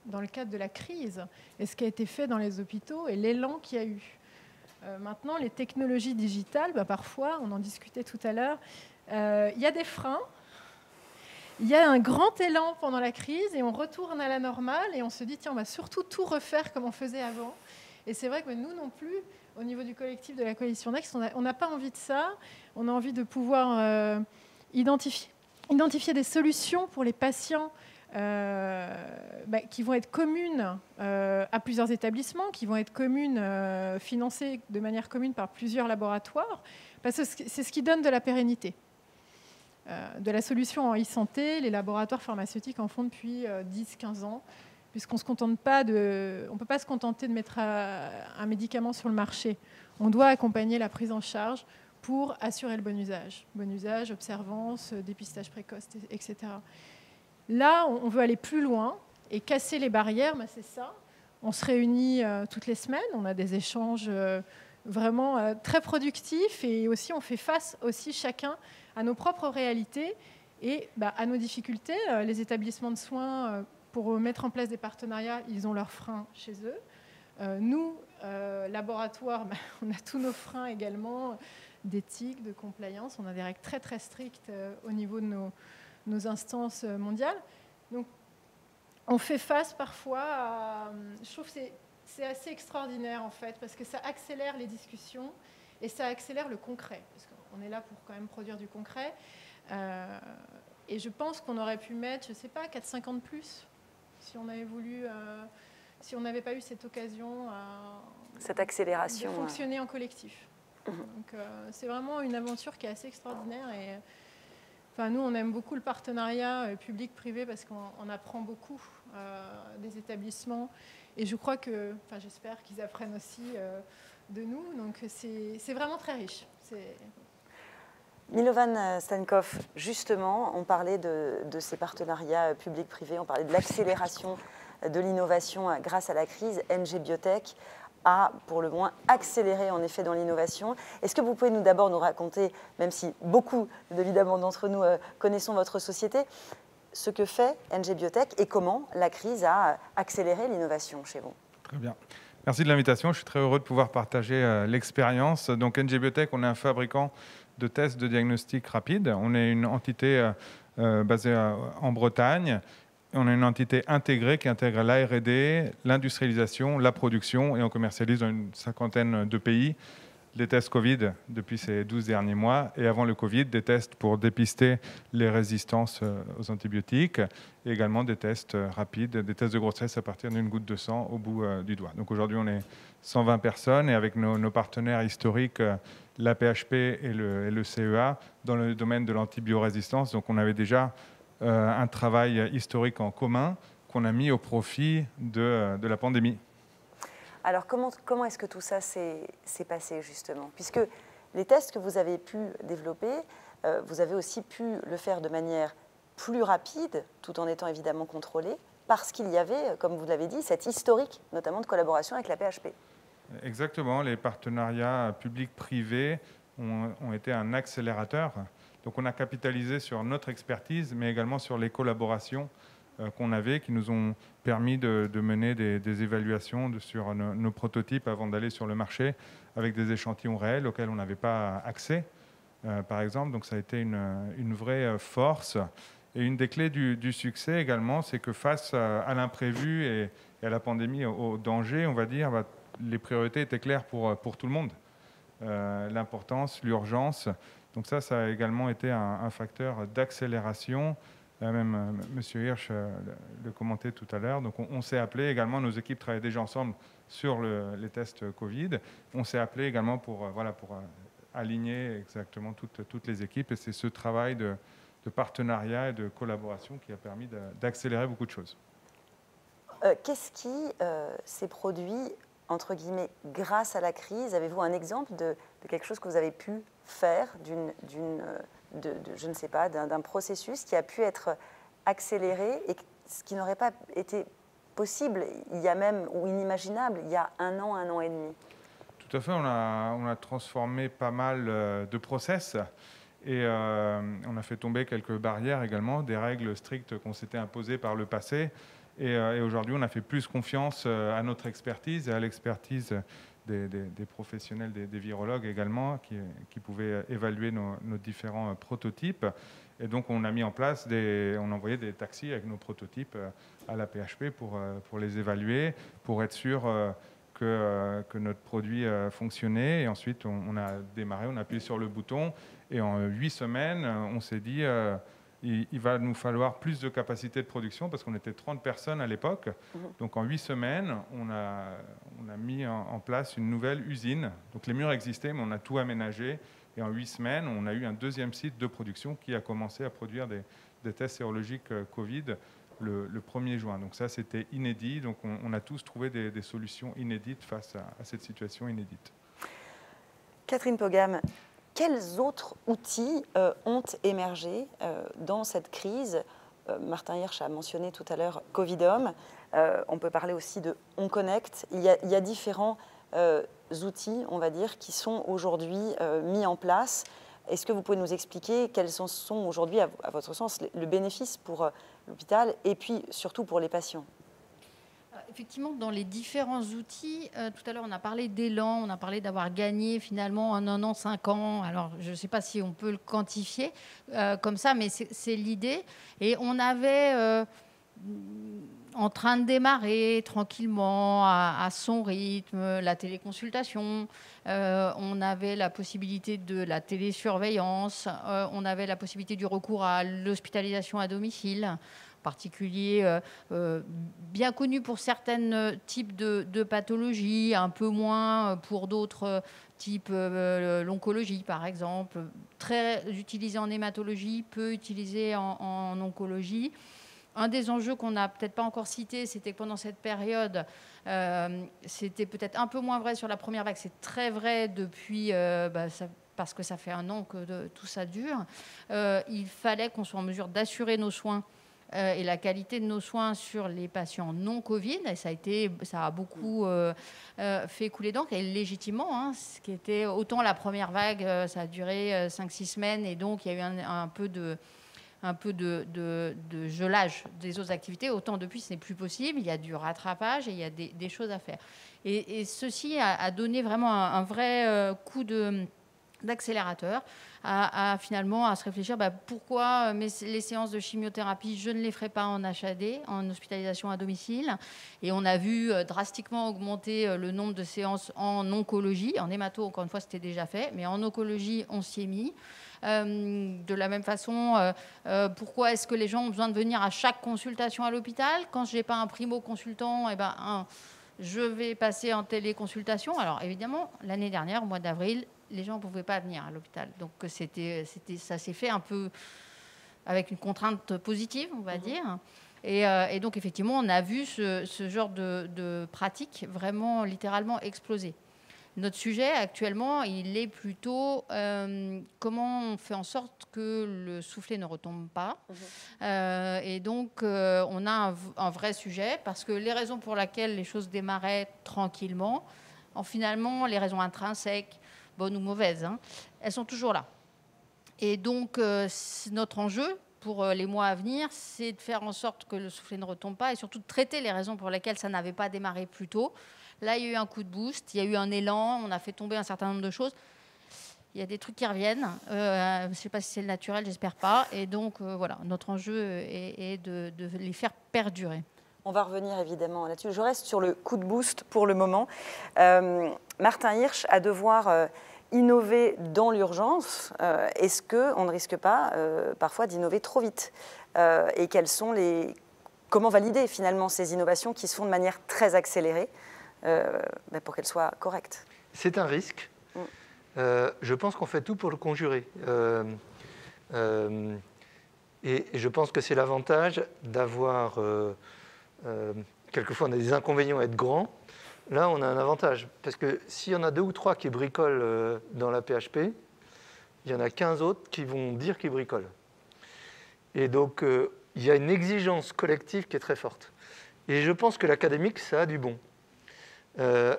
dans le cadre de la crise et ce qui a été fait dans les hôpitaux et l'élan qu'il y a eu. Maintenant, les technologies digitales, parfois, on en discutait tout à l'heure, il y a des freins. Il y a un grand élan pendant la crise et on retourne à la normale et on se dit, tiens, on va surtout tout refaire comme on faisait avant. Et c'est vrai que nous non plus, au niveau du collectif de la coalition Next, on n'a pas envie de ça. On a envie de pouvoir identifier des solutions pour les patients qui vont être communes à plusieurs établissements, qui vont être communes, financées de manière commune par plusieurs laboratoires, parce que c'est ce qui donne de la pérennité. De la solution en e-santé, les laboratoires pharmaceutiques en font depuis 10-15 ans, puisqu'on ne peut pas se contenter de mettre un médicament sur le marché. On doit accompagner la prise en charge pour assurer le bon usage, observance, dépistage précoce, etc. Là, on veut aller plus loin et casser les barrières, c'est ça. On se réunit toutes les semaines, on a des échanges vraiment très productifs et aussi on fait face aussi chacun à nos propres réalités et à nos difficultés. Les établissements de soins, pour mettre en place des partenariats, ils ont leurs freins chez eux. Nous, laboratoires, on a tous nos freins également, d'éthique, de compliance. On a des règles très très strictes au niveau de nos instances mondiales. Donc, on fait face parfois à... Je trouve que c'est assez extraordinaire en fait, parce que ça accélère les discussions et ça accélère le concret. Parce qu'on est là pour quand même produire du concret. Et je pense qu'on aurait pu mettre, je ne sais pas, 4-5 ans de plus, si on avait voulu... si on n'avait pas eu cette occasion cette accélération, de fonctionner en collectif. Donc, c'est vraiment une aventure qui est assez extraordinaire. Et, nous, on aime beaucoup le partenariat public-privé parce qu'on apprend beaucoup des établissements. Et je crois que, j'espère qu'ils apprennent aussi de nous. Donc, c'est vraiment très riche. Milovan Stankov, justement, on parlait de ces partenariats public-privé, on parlait de l'accélération de l'innovation grâce à la crise. NG Biotech a, pour le moins, accéléré en effet dans l'innovation. Est-ce que vous pouvez d'abord nous raconter, même si beaucoup évidemment d'entre nous connaissons votre société, ce que fait NG Biotech et comment la crise a accéléré l'innovation chez vous? Très bien. Merci de l'invitation. Je suis très heureux de pouvoir partager l'expérience. Donc NG Biotech, on est un fabricant de tests de diagnostic rapide. On est une entité basée en Bretagne. On a une entité intégrée qui intègre la R&D, l'industrialisation, la production, et on commercialise dans une 50aine de pays les tests Covid depuis ces 12 derniers mois, et avant le Covid, des tests pour dépister les résistances aux antibiotiques, et également des tests rapides, des tests de grossesse à partir d'une goutte de sang au bout du doigt. Donc aujourd'hui, on est 120 personnes, et avec nos partenaires historiques, la PHP et le CEA, dans le domaine de l'antibiorésistance. Donc on avait déjà un travail historique en commun qu'on a mis au profit de la pandémie. Alors, comment est-ce que tout ça s'est passé, justement? Puisque les tests que vous avez pu développer, vous avez aussi pu le faire de manière plus rapide, tout en étant évidemment contrôlé, parce qu'il y avait, comme vous l'avez dit, cette historique, notamment de collaboration avec la PHP. Exactement, les partenariats publics-privés ont été un accélérateur. Donc on a capitalisé sur notre expertise, mais également sur les collaborations qu'on avait, qui nous ont permis de mener des évaluations sur nos prototypes avant d'aller sur le marché, avec des échantillons réels auxquels on n'avait pas accès, par exemple. Donc ça a été une vraie force. Et une des clés du succès également, c'est que face à l'imprévu et à la pandémie, au danger, on va dire, les priorités étaient claires pour tout le monde. L'importance, l'urgence. Donc ça a également été un facteur d'accélération. Même M. Hirsch le commentait tout à l'heure. Donc on s'est appelé également, nos équipes travaillaient déjà ensemble sur les tests Covid. On s'est appelé également pour aligner exactement toutes les équipes. Et c'est ce travail de partenariat et de collaboration qui a permis d'accélérer beaucoup de choses. Qu'est-ce qui s'est produit, entre guillemets, grâce à la crise? Avez-vous un exemple de quelque chose que vous avez pu faire, je ne sais pas, d'un processus qui a pu être accéléré et ce qui n'aurait pas été possible il y a même, ou inimaginable, il y a un an et demi? Tout à fait, on a transformé pas mal de process et on a fait tomber quelques barrières également, des règles strictes qu'on s'était imposées par le passé. Et aujourd'hui, on a fait plus confiance à notre expertise et à l'expertise des professionnels, des virologues également, qui pouvaient évaluer nos différents prototypes. Et donc, on a mis en place on a envoyé des taxis avec nos prototypes à la PHP pour les évaluer, pour être sûr que notre produit fonctionnait. Et ensuite, on a démarré, on a appuyé sur le bouton. Et en 8 semaines, on s'est dit... il va nous falloir plus de capacité de production parce qu'on était 30 personnes à l'époque. Donc en 8 semaines, on a mis en place une nouvelle usine. Donc les murs existaient, mais on a tout aménagé. Et en 8 semaines, on a eu un deuxième site de production qui a commencé à produire des tests sérologiques Covid le 1er juin. Donc ça, c'était inédit. Donc on a tous trouvé des solutions inédites face à cette situation inédite. Catherine Pogam, quels autres outils ont émergé dans cette crise? Martin Hirsch a mentionné tout à l'heure Covidom. On peut parler aussi de OnConnect. Il y a différents outils, on va dire, qui sont aujourd'hui mis en place. Est-ce que vous pouvez nous expliquer quels sont aujourd'hui, à votre sens, le bénéfice pour l'hôpital et puis surtout pour les patients? Effectivement, dans les différents outils, tout à l'heure on a parlé d'élan, on a parlé d'avoir gagné finalement en 1 an, 5 ans. Alors je ne sais pas si on peut le quantifier comme ça, mais c'est l'idée. Et on avait en train de démarrer tranquillement, à son rythme, la téléconsultation. On avait la possibilité de la télésurveillance. On avait la possibilité du recours à l'hospitalisation à domicile. Particulier bien connu pour certains types de pathologies, un peu moins pour d'autres types, l'oncologie par exemple, très utilisé en hématologie, peu utilisé en oncologie. Un des enjeux qu'on n'a peut-être pas encore cité, c'était que pendant cette période, c'était peut-être un peu moins vrai sur la première vague, c'est très vrai depuis... parce que ça fait 1 an que tout ça dure, il fallait qu'on soit en mesure d'assurer nos soins et la qualité de nos soins sur les patients non Covid. Et ça a beaucoup fait couler d'encre, et légitimement, ce qui était autant la première vague, ça a duré 5-6 semaines, et donc il y a eu un peu de gelage des autres activités. Autant depuis, ce n'est plus possible. Il y a du rattrapage et il y a des choses à faire. Et ceci a donné vraiment un vrai coup de d'accélérateur, finalement à se réfléchir pourquoi les séances de chimiothérapie, je ne les ferai pas en HAD, en hospitalisation à domicile. Et on a vu drastiquement augmenter le nombre de séances en oncologie. En hémato, encore une fois, c'était déjà fait, mais en oncologie, on s'y est mis. De la même façon, pourquoi est-ce que les gens ont besoin de venir à chaque consultation à l'hôpital? Quand je n'ai pas un primo-consultant, je vais passer en téléconsultation. Alors évidemment, l'année dernière, au mois d'avril, les gens ne pouvaient pas venir à l'hôpital. Donc ça s'est fait un peu avec une contrainte positive, on va dire. Et donc effectivement, on a vu ce genre de pratique vraiment littéralement exploser. Notre sujet actuellement, il est plutôt comment on fait en sorte que le soufflet ne retombe pas. Et donc, on a un vrai sujet parce que les raisons pour lesquelles les choses démarraient tranquillement, finalement, les raisons intrinsèques, bonnes ou mauvaises, elles sont toujours là. Et donc, notre enjeu pour les mois à venir, c'est de faire en sorte que le soufflet ne retombe pas et surtout de traiter les raisons pour lesquelles ça n'avait pas démarré plus tôt. Là, il y a eu un coup de boost, il y a eu un élan, on a fait tomber un certain nombre de choses. Il y a des trucs qui reviennent. Je ne sais pas si c'est le naturel, j'espère pas. Et donc, voilà, notre enjeu est de les faire perdurer. On va revenir évidemment là-dessus. Je reste sur le coup de boost pour le moment. Martin Hirsch, à devoir innover dans l'urgence, est-ce qu'on ne risque pas parfois d'innover trop vite? Et comment valider finalement ces innovations qui se font de manière très accélérée pour qu'elles soient correctes? C'est un risque. Je pense qu'on fait tout pour le conjurer. Et je pense que c'est l'avantage d'avoir... quelquefois, on a des inconvénients à être grand. Là, on a un avantage. Parce que s'il y en a 2 ou 3 qui bricolent dans la PHP, il y en a 15 autres qui vont dire qu'ils bricolent. Et donc, il y a une exigence collective qui est très forte. Et je pense que l'académique, ça a du bon.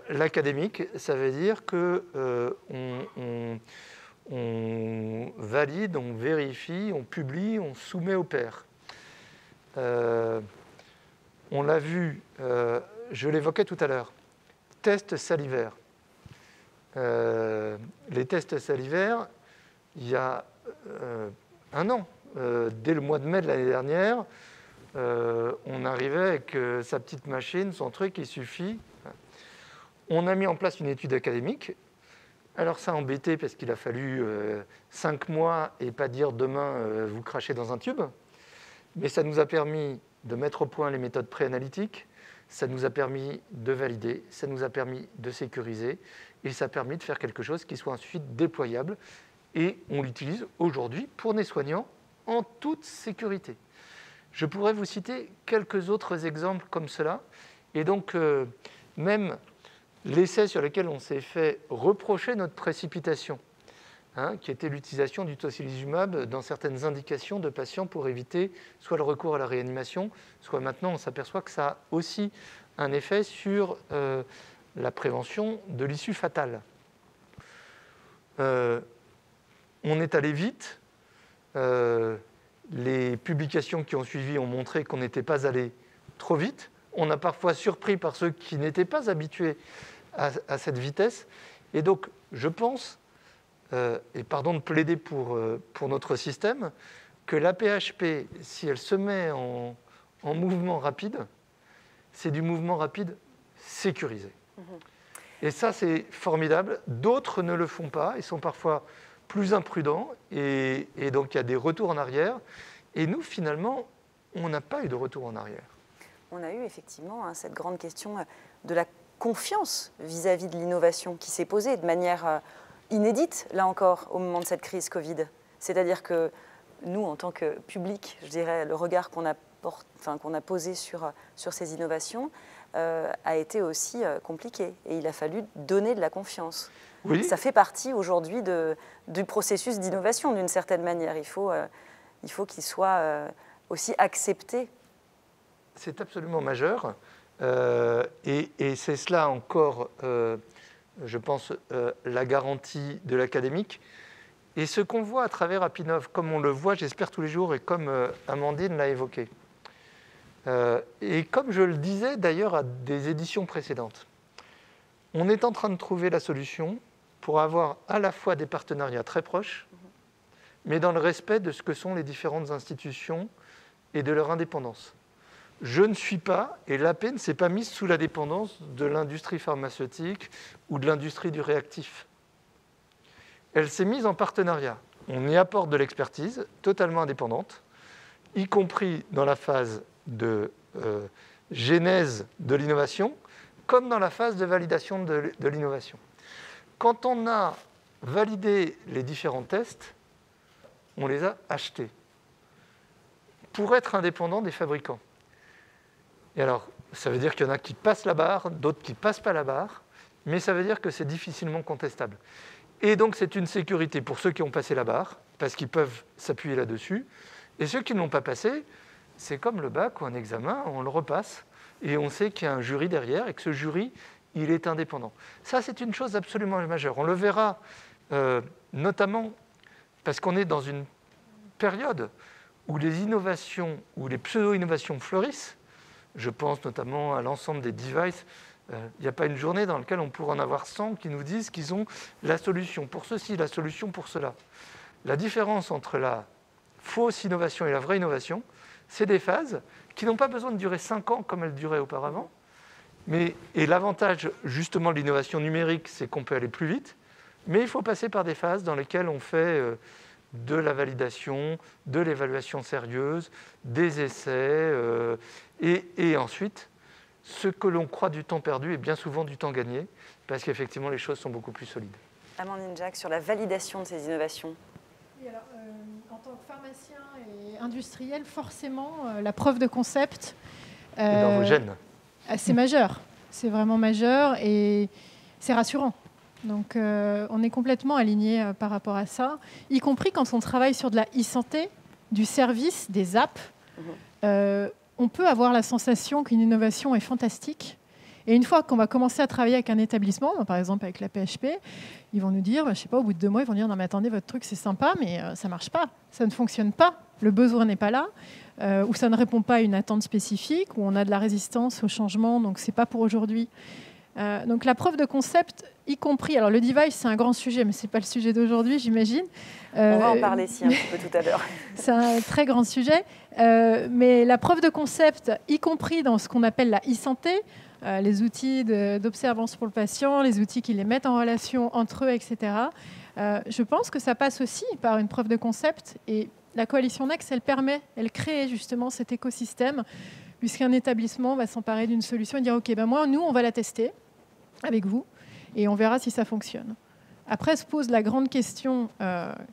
L'académique, ça veut dire qu'on valide, on vérifie, on publie, on soumet aux pairs. On l'a vu, je l'évoquais tout à l'heure, tests salivaires. Les tests salivaires, il y a 1 an, dès le mois de mai de l'année dernière, on arrivait avec sa petite machine, son truc, il suffit. On a mis en place une étude académique. Alors ça a embêté parce qu'il a fallu 5 mois et pas dire demain vous crachez dans un tube. Mais ça nous a permis de mettre au point les méthodes préanalytiques, ça nous a permis de valider, ça nous a permis de sécuriser et ça a permis de faire quelque chose qui soit ensuite déployable. Et on l'utilise aujourd'hui pour les soignants en toute sécurité. Je pourrais vous citer quelques autres exemples comme cela. Et donc, même l'essai sur lequel on s'est fait reprocher notre précipitation, qui était l'utilisation du tocilizumab dans certaines indications de patients pour éviter soit le recours à la réanimation, soit maintenant on s'aperçoit que ça a aussi un effet sur la prévention de l'issue fatale. On est allé vite. Les publications qui ont suivi ont montré qu'on n'était pas allé trop vite. On a parfois surpris par ceux qui n'étaient pas habitués à cette vitesse. Et donc, je pense, et pardon de plaider pour notre système, que la PHP, si elle se met en mouvement rapide, c'est du mouvement rapide sécurisé. Et ça, c'est formidable. D'autres ne le font pas. Ils sont parfois plus imprudents. Et donc, il y a des retours en arrière. Et nous, finalement, on n'a pas eu de retour en arrière. On a eu effectivement cette grande question de la confiance vis-à-vis de l'innovation qui s'est posée de manière inédite, là encore, au moment de cette crise Covid. C'est-à-dire que nous, en tant que public, je dirais, le regard qu'on a posé sur ces innovations a été aussi compliqué. Et il a fallu donner de la confiance. Oui. Ça fait partie aujourd'hui du processus d'innovation, d'une certaine manière. Il faut qu'il soit aussi accepté. C'est absolument majeur. Et c'est cela encore, je pense, la garantie de l'académique. Et ce qu'on voit à travers Apinov, comme on le voit, j'espère, tous les jours, et comme Amandine l'a évoqué, et comme je le disais d'ailleurs à des éditions précédentes, on est en train de trouver la solution pour avoir à la fois des partenariats très proches, mais dans le respect de ce que sont les différentes institutions et de leur indépendance. Je ne suis pas, et l'AP ne s'est pas mise sous la dépendance de l'industrie pharmaceutique ou de l'industrie du réactif. Elle s'est mise en partenariat. On y apporte de l'expertise totalement indépendante, y compris dans la phase de genèse de l'innovation, comme dans la phase de validation de l'innovation. Quand on a validé les différents tests, on les a achetés pour être indépendants des fabricants. Et alors, ça veut dire qu'il y en a qui passent la barre, d'autres qui ne passent pas la barre, mais ça veut dire que c'est difficilement contestable. Et donc, c'est une sécurité pour ceux qui ont passé la barre, parce qu'ils peuvent s'appuyer là-dessus, et ceux qui ne l'ont pas passé, c'est comme le bac ou un examen, on le repasse, et on sait qu'il y a un jury derrière, et que ce jury, il est indépendant. Ça, c'est une chose absolument majeure. On le verra notamment parce qu'on est dans une période où les innovations, où les pseudo-innovations fleurissent. Je pense notamment à l'ensemble des devices. Il n'y a pas une journée dans laquelle on pourrait en avoir 100 qui nous disent qu'ils ont la solution pour ceci, la solution pour cela. La différence entre la fausse innovation et la vraie innovation, c'est des phases qui n'ont pas besoin de durer 5 ans comme elles duraient auparavant. Et l'avantage justement de l'innovation numérique, c'est qu'on peut aller plus vite, mais il faut passer par des phases dans lesquelles on fait de la validation, de l'évaluation sérieuse, des essais, et ensuite, ce que l'on croit du temps perdu est bien souvent du temps gagné, parce qu'effectivement, les choses sont beaucoup plus solides. Amandine Jacques, sur la validation de ces innovations. Oui, alors, en tant que pharmacien et industriel, forcément, la preuve de concept... dans vos gènes. C'est majeur, c'est vraiment majeur et c'est rassurant. Donc on est complètement aligné par rapport à ça, y compris quand on travaille sur de la e-santé, du service, des apps. On peut avoir la sensation qu'une innovation est fantastique. Et une fois qu'on va commencer à travailler avec un établissement, par exemple avec la PHP, ils vont nous dire, je ne sais pas, au bout de 2 mois, ils vont dire, non mais attendez, votre truc c'est sympa, mais ça ne marche pas, ça ne fonctionne pas, le besoin n'est pas là. Où ça ne répond pas à une attente spécifique, où on a de la résistance au changement, donc ce n'est pas pour aujourd'hui. Donc la preuve de concept, y compris... Alors le device, c'est un grand sujet, mais ce n'est pas le sujet d'aujourd'hui, j'imagine. On va en parler un petit peu tout à l'heure. C'est un très grand sujet. Mais la preuve de concept, y compris dans ce qu'on appelle la e-santé, les outils d'observance pour le patient, les outils qui les mettent en relation entre eux, etc. Je pense que ça passe aussi par une preuve de concept et la coalition Next, elle crée justement cet écosystème, puisqu'un établissement va s'emparer d'une solution et dire « Ok, nous, on va la tester avec vous et on verra si ça fonctionne. » Après se pose la grande question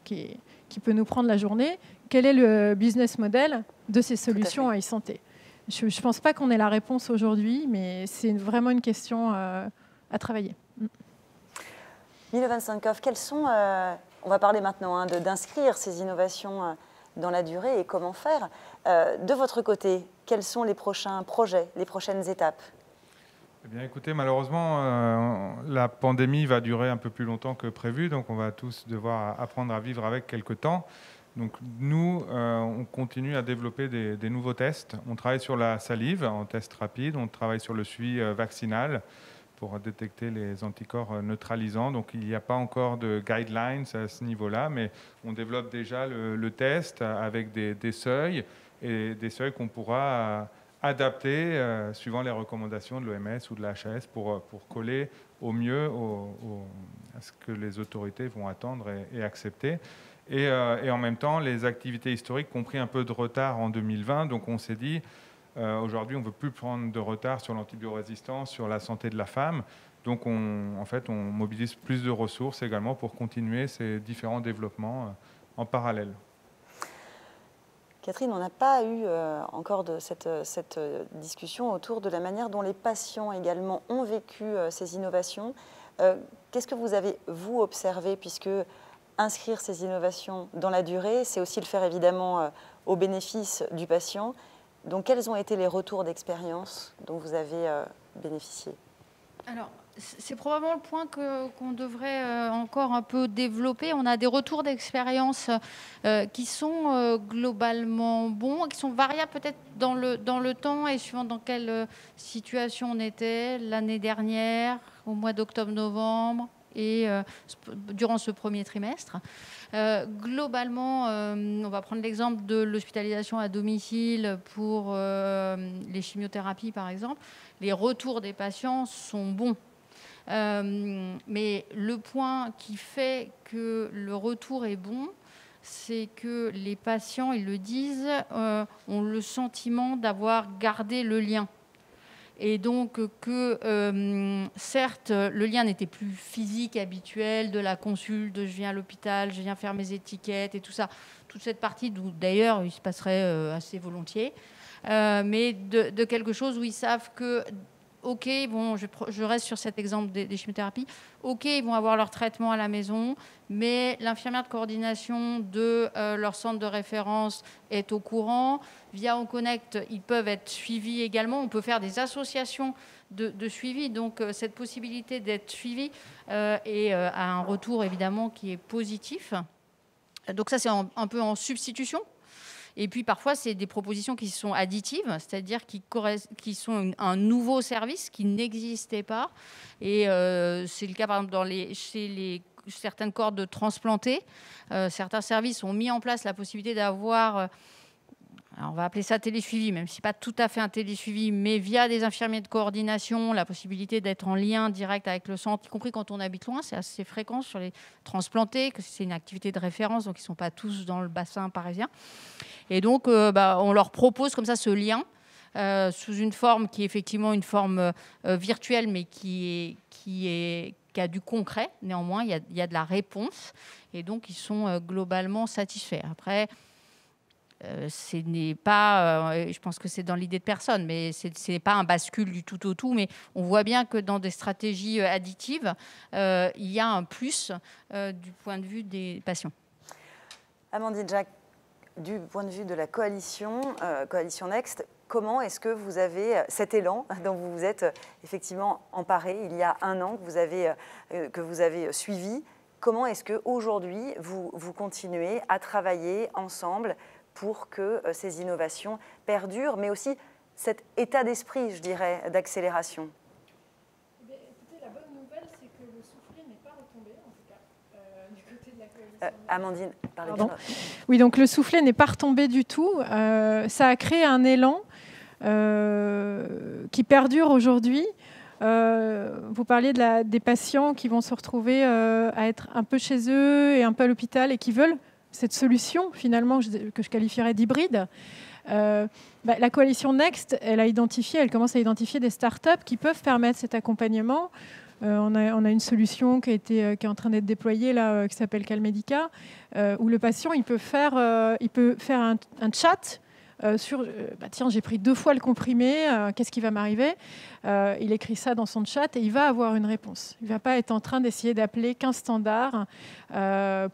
qui peut nous prendre la journée, quel est le business model de ces solutions à e-santé ? Je ne pense pas qu'on ait la réponse aujourd'hui, mais c'est vraiment une question à travailler. Milo Vansankov, quels sont... on va parler maintenant d'inscrire ces innovations dans la durée et comment faire. De votre côté, quels sont les prochains projets, les prochaines étapes ? Eh bien, écoutez, malheureusement, la pandémie va durer un peu plus longtemps que prévu, donc on va tous devoir apprendre à vivre avec quelque temps. Donc nous, on continue à développer des nouveaux tests. On travaille sur la salive en test rapide, on travaille sur le suivi vaccinal pour détecter les anticorps neutralisants. Donc il n'y a pas encore de guidelines à ce niveau-là, mais on développe déjà le test avec des seuils, et des seuils qu'on pourra adapter suivant les recommandations de l'OMS ou de la HAS pour coller au mieux à ce que les autorités vont attendre et accepter. Et en même temps, les activités historiques ont pris un peu de retard en 2020, donc on s'est dit, aujourd'hui, on ne veut plus prendre de retard sur l'antibiorésistance, sur la santé de la femme. Donc, on mobilise plus de ressources également pour continuer ces différents développements en parallèle. Catherine, on n'a pas eu encore de cette discussion autour de la manière dont les patients également ont vécu ces innovations. Qu'est-ce que vous avez, vous, observé, puisque inscrire ces innovations dans la durée, c'est aussi le faire évidemment au bénéfice du patient. Donc, quels ont été les retours d'expérience dont vous avez bénéficié ? Alors, c'est probablement le point qu'on devrait encore un peu développer. On a des retours d'expérience qui sont globalement bons, qui sont variables peut-être dans le temps et suivant dans quelle situation on était l'année dernière, au mois d'octobre-novembre, et durant ce premier trimestre. Globalement, on va prendre l'exemple de l'hospitalisation à domicile pour les chimiothérapies, par exemple. Les retours des patients sont bons. Mais le point qui fait que le retour est bon, c'est que les patients, ils le disent, ont le sentiment d'avoir gardé le lien. Et donc que, certes, le lien n'était plus physique, habituel, de la consulte, de je viens à l'hôpital, je viens faire mes étiquettes et tout ça. Toute cette partie d'où, d'ailleurs, il se passerait assez volontiers. Mais de quelque chose où ils savent que, OK, bon, je reste sur cet exemple des chimiothérapies. OK, ils vont avoir leur traitement à la maison, mais l'infirmière de coordination de leur centre de référence est au courant. Via OnConnect, ils peuvent être suivis également. On peut faire des associations de suivi. Donc, cette possibilité d'être suivi et à un retour, évidemment, qui est positif. Donc, ça, c'est un peu en substitution. Et puis parfois, c'est des propositions qui sont additives, c'est-à-dire qui sont un nouveau service qui n'existait pas. Et c'est le cas, par exemple, chez certaines cohortes de transplantés. Certains services ont mis en place la possibilité d'avoir, on va appeler ça télésuivi, même si ce n'est pas tout à fait un télésuivi, mais via des infirmiers de coordination, la possibilité d'être en lien direct avec le centre, y compris quand on habite loin. C'est assez fréquent sur les transplantés, que c'est une activité de référence, donc ils ne sont pas tous dans le bassin parisien. Et donc, on leur propose comme ça ce lien sous une forme qui est effectivement une forme virtuelle, mais qui a du concret. Néanmoins, il y a de la réponse. Et donc, ils sont globalement satisfaits. Après, ce n'est pas, je pense que c'est dans l'idée de personne, mais ce n'est pas un bascule du tout au tout. Mais on voit bien que dans des stratégies additives, il y a un plus du point de vue des patients. Amandine Jacques, du point de vue de la coalition Next, comment est-ce que vous avez cet élan dont vous vous êtes effectivement emparé il y a un an, que vous avez suivi? Comment est-ce qu'aujourd'hui, vous continuez à travailler ensemble pour que ces innovations perdurent, mais aussi cet état d'esprit, je dirais, d'accélération? Écoutez, la bonne nouvelle, c'est que le soufflet n'est pas retombé, en tout cas, du côté de la coalition. Amandine, parlez bien. Oui, donc le soufflet n'est pas retombé du tout. Ça a créé un élan qui perdure aujourd'hui. Vous parliez des patients qui vont se retrouver à être un peu chez eux et un peu à l'hôpital et qui veulent cette solution, finalement, que je qualifierais d'hybride. La coalition Next, elle commence à identifier des startups qui peuvent permettre cet accompagnement. On a une solution qui est en train d'être déployée, là, qui s'appelle Calmedica, où le patient il peut faire un chat sur tiens, j'ai pris 2 fois le comprimé, qu'est-ce qui va m'arriver? Il écrit ça dans son chat et il va avoir une réponse. Il ne va pas être en train d'essayer d'appeler 15 standards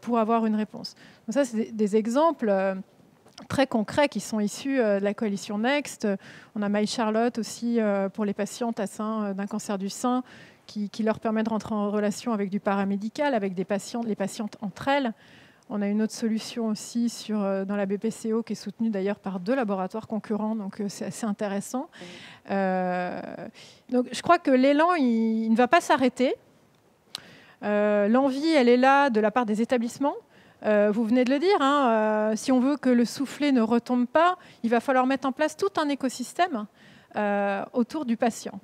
pour avoir une réponse. Donc ça, c'est des exemples très concrets qui sont issus de la coalition Next. On a My Charlotte aussi pour les patientes atteintes d'un cancer du sein qui leur permet de rentrer en relation avec du paramédical, avec les patientes entre elles. On a une autre solution aussi dans la BPCO qui est soutenue d'ailleurs par 2 laboratoires concurrents, donc c'est assez intéressant. Donc je crois que l'élan, il ne va pas s'arrêter. L'envie, elle est là de la part des établissements. Vous venez de le dire, si on veut que le soufflet ne retombe pas, il va falloir mettre en place tout un écosystème autour du patient.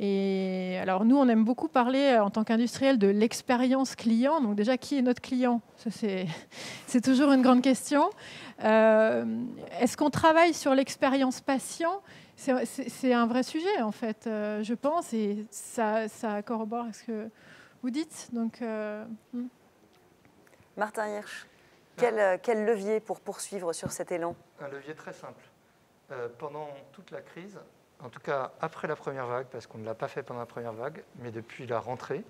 Et alors nous, on aime beaucoup parler en tant qu'industriel de l'expérience client. Donc déjà, qui est notre client? Ça, c'est toujours une grande question. Est-ce qu'on travaille sur l'expérience patient? C'est un vrai sujet, en fait, je pense, et ça corrobore à ce que vous dites. Donc, Martin Hirsch, quel levier pour poursuivre sur cet élan? Un levier très simple. Pendant toute la crise, en tout cas après la première vague, parce qu'on ne l'a pas fait pendant la première vague, mais depuis la rentrée,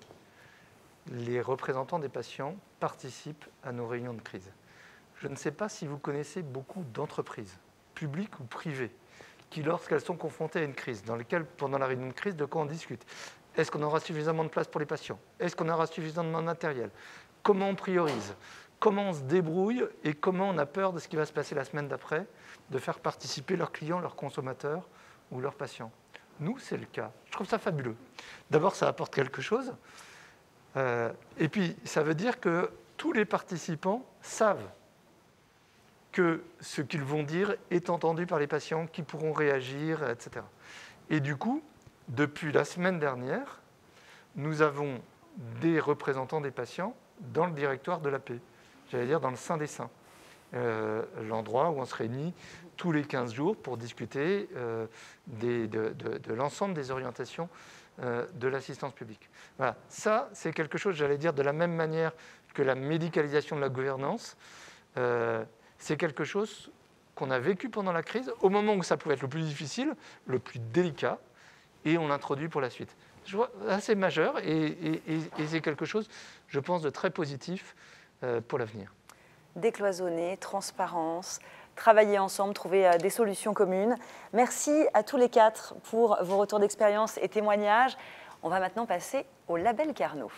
les représentants des patients participent à nos réunions de crise. Je ne sais pas si vous connaissez beaucoup d'entreprises, publiques ou privées, qui, lorsqu'elles sont confrontées à une crise, dans lesquelles, pendant la réunion de crise, de quoi on discute? Est-ce qu'on aura suffisamment de place pour les patients? Est-ce qu'on aura suffisamment de matériel? Comment on priorise? Comment on se débrouille? Et comment on a peur de ce qui va se passer la semaine d'après, de faire participer leurs clients, leurs consommateurs ou leurs patients? Nous, c'est le cas. Je trouve ça fabuleux. D'abord, ça apporte quelque chose. Et puis, ça veut dire que tous les participants savent que ce qu'ils vont dire est entendu par les patients, qui pourront réagir, etc. Et du coup, depuis la semaine dernière, nous avons des représentants des patients dans le directoire de l'AP, j'allais dire dans le sein des saints, l'endroit où on se réunit tous les 15 jours pour discuter de l'ensemble des orientations de l'assistance publique. Voilà. Ça, c'est quelque chose, j'allais dire, de la même manière que la médicalisation de la gouvernance, c'est quelque chose qu'on a vécu pendant la crise, au moment où ça pouvait être le plus difficile, le plus délicat, et on l'introduit pour la suite. Je vois assez majeur, et c'est quelque chose, je pense, de très positif pour l'avenir. Décloisonner, transparence, travailler ensemble, trouver des solutions communes. Merci à tous les 4 pour vos retours d'expérience et témoignages. On va maintenant passer au label Carnot.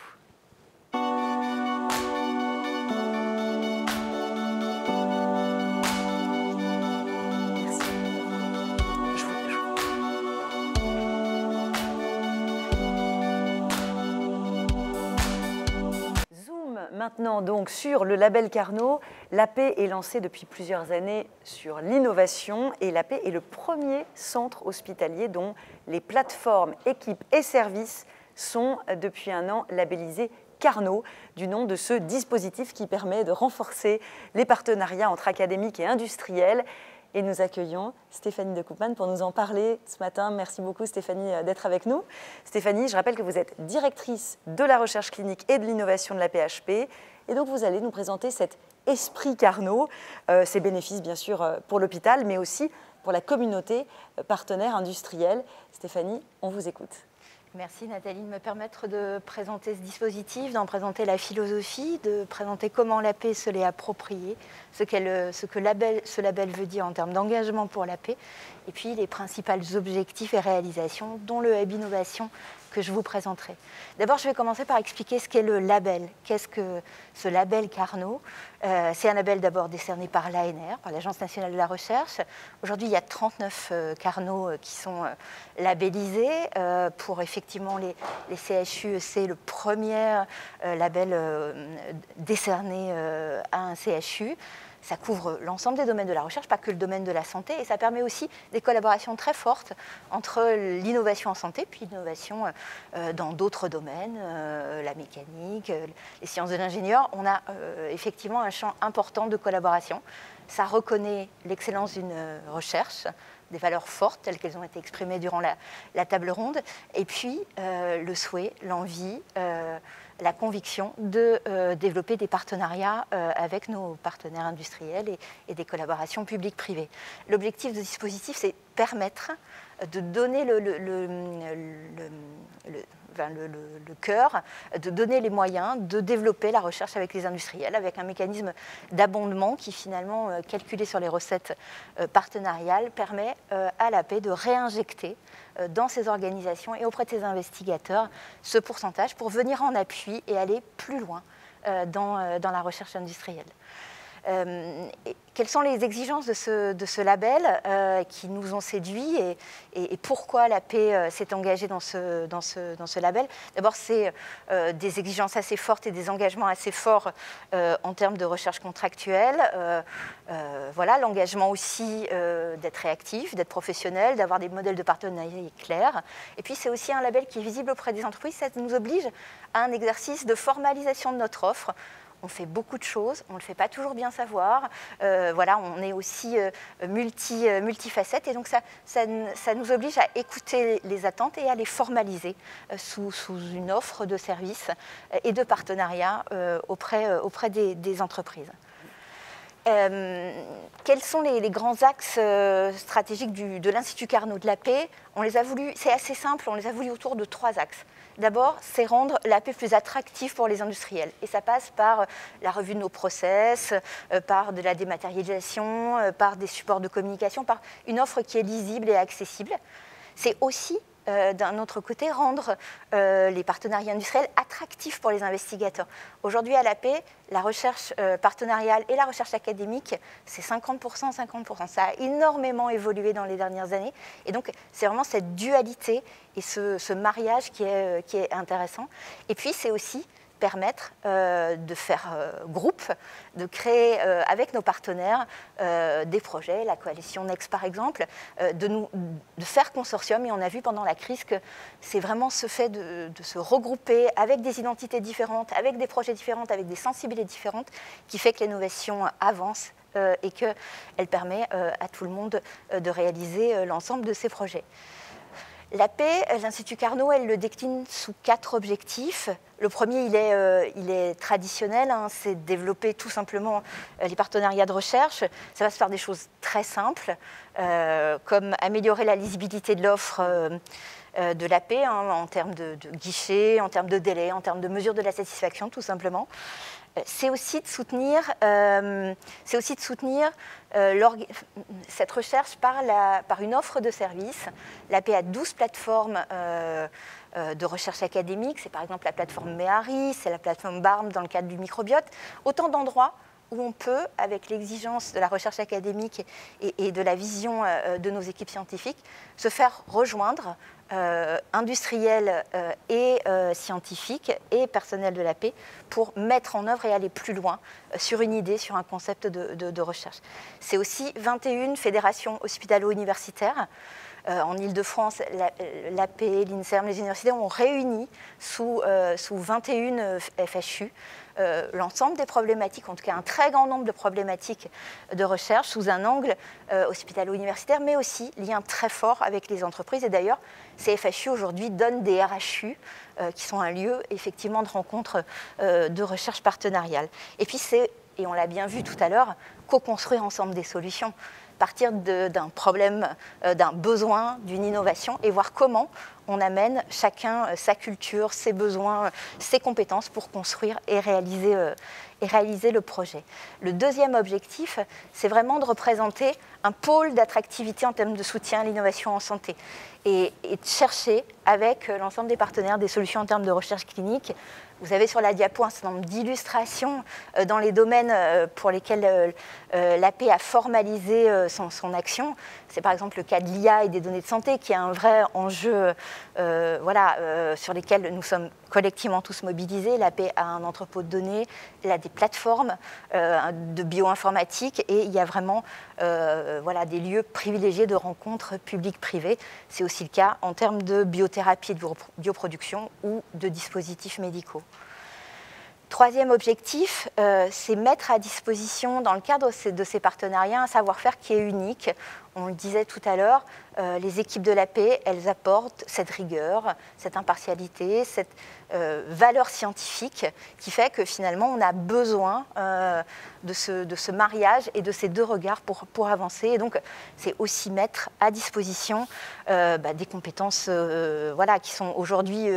Maintenant donc sur le label Carnot, l'AP est lancé depuis plusieurs années sur l'innovation et l'AP est le premier centre hospitalier dont les plateformes, équipes et services sont depuis un an labellisés Carnot, du nom de ce dispositif qui permet de renforcer les partenariats entre académiques et industriels. Et nous accueillons Stéphanie de Koopman pour nous en parler ce matin. Merci beaucoup Stéphanie d'être avec nous. Stéphanie, je rappelle que vous êtes directrice de la recherche clinique et de l'innovation de la PHP. Et donc vous allez nous présenter cet esprit Carnot, ses bénéfices bien sûr pour l'hôpital, mais aussi pour la communauté partenaire industrielle. Stéphanie, on vous écoute. Merci Nathalie de me permettre de présenter ce dispositif, d'en présenter la philosophie, de présenter comment l'AP se l'est approprié, ce que ce label veut dire en termes d'engagement pour l'AP, et puis les principaux objectifs et réalisations, dont le Hub Innovation que je vous présenterai. D'abord, je vais commencer par expliquer ce qu'est le label. Qu'est-ce que ce label Carnot ? C'est un label d'abord décerné par l'ANR, par l'Agence nationale de la recherche. Aujourd'hui, il y a 39 Carnot qui sont labellisés. Pour effectivement les CHU, c'est le premier label décerné à un CHU. Ça couvre l'ensemble des domaines de la recherche, pas que le domaine de la santé, et ça permet aussi des collaborations très fortes entre l'innovation en santé, puis l'innovation dans d'autres domaines, la mécanique, les sciences de l'ingénieur. On a effectivement un champ important de collaboration. Ça reconnaît l'excellence d'une recherche, des valeurs fortes telles qu'elles ont été exprimées durant la table ronde, et puis le souhait, l'envie, la conviction de développer des partenariats avec nos partenaires industriels et des collaborations publiques-privées. L'objectif de ce dispositif, c'est permettre de donner le cœur, de donner les moyens de développer la recherche avec les industriels, avec un mécanisme d'abondement qui finalement, calculé sur les recettes partenariales, permet à l'AP de réinjecter dans ces organisations et auprès de ces investigateurs ce pourcentage pour venir en appui et aller plus loin dans la recherche industrielle. Quelles sont les exigences de ce label qui nous ont séduits et pourquoi l'AP s'est engagée dans ce label? D'abord, c'est des exigences assez fortes et des engagements assez forts en termes de recherche contractuelle. Voilà, l'engagement aussi d'être réactif, d'être professionnel, d'avoir des modèles de partenariat clairs. Et puis, c'est aussi un label qui est visible auprès des entreprises. Ça nous oblige à un exercice de formalisation de notre offre. On fait beaucoup de choses, on ne le fait pas toujours bien savoir. Voilà, on est aussi multifacette et donc ça nous oblige à écouter les attentes et à les formaliser sous une offre de services et de partenariats auprès des entreprises. Quels sont les grands axes stratégiques de l'Institut Carnot de l'AP? On les a voulu, c'est assez simple, on les a voulu autour de 3 axes. D'abord, c'est rendre l'AP plus attractif pour les industriels. Et ça passe par la revue de nos process, par de la dématérialisation, par des supports de communication, par une offre qui est lisible et accessible. C'est aussi, d'un autre côté, rendre les partenariats industriels attractifs pour les investigateurs. Aujourd'hui, à l'AP, la recherche partenariale et la recherche académique, c'est 50%, 50%. Ça a énormément évolué dans les dernières années. Et donc, c'est vraiment cette dualité et ce mariage qui est intéressant. Et puis, c'est aussi permettre de faire groupe, de créer avec nos partenaires des projets, la coalition Next par exemple, de faire consortium. Et on a vu pendant la crise que c'est vraiment ce fait de se regrouper avec des identités différentes, avec des projets différents, avec des sensibilités différentes, qui fait que l'innovation avance et qu'elle permet à tout le monde de réaliser l'ensemble de ces projets. L'AP, l'Institut Carnot, elle le décline sous 4 objectifs. Le premier, il est traditionnel, hein, c'est de développer tout simplement les partenariats de recherche. Ça va se faire des choses très simples, comme améliorer la lisibilité de l'offre de l'AP, hein, en termes de guichets, en termes de délai, en termes de mesure de la satisfaction, tout simplement. C'est aussi de soutenir, cette recherche par une offre de services. L'AP a 12 plateformes de recherche académique. C'est par exemple la plateforme MEHARI, c'est la plateforme BARM dans le cadre du microbiote. Autant d'endroits où on peut, avec l'exigence de la recherche académique et de la vision de nos équipes scientifiques, se faire rejoindre industriels et scientifiques et personnels de l'AP pour mettre en œuvre et aller plus loin sur une idée, sur un concept de recherche. C'est aussi 21 fédérations hospitalo-universitaires. En Ile-de-France, l'AP, l'INSERM, les universités ont réuni sous 21 FHU l'ensemble des problématiques, en tout cas un très grand nombre de problématiques de recherche sous un angle hospitalo-universitaire, mais aussi lien très fort avec les entreprises. Et d'ailleurs, ces FHU aujourd'hui donnent des RHU qui sont un lieu effectivement de rencontre de recherche partenariale. Et puis c'est, et on l'a bien vu tout à l'heure, co-construire ensemble des solutions. Partir d'un problème, d'un besoin, d'une innovation et voir comment on amène chacun sa culture, ses besoins, ses compétences pour construire et réaliser le projet. Le deuxième objectif, c'est vraiment de représenter un pôle d'attractivité en termes de soutien à l'innovation en santé et de chercher avec l'ensemble des partenaires des solutions en termes de recherche clinique. Vous avez sur la diapo un certain nombre d'illustrations dans les domaines pour lesquels l'AP a formalisé son action. C'est par exemple le cas de l'IA et des données de santé qui est un vrai enjeu sur lesquels nous sommes collectivement tous mobilisés. L'AP a un entrepôt de données, elle a des plateformes de bioinformatique et il y a vraiment des lieux privilégiés de rencontres publiques-privées. C'est aussi le cas en termes de biothérapie et de bioproduction ou de dispositifs médicaux. Troisième objectif, c'est mettre à disposition, dans le cadre de ces partenariats, un savoir-faire qui est unique. On le disait tout à l'heure, les équipes de l'AP, elles apportent cette rigueur, cette impartialité, cette valeur scientifique qui fait que finalement, on a besoin de ce mariage et de ces deux regards pour avancer. Et donc, c'est aussi mettre à disposition des compétences qui sont aujourd'hui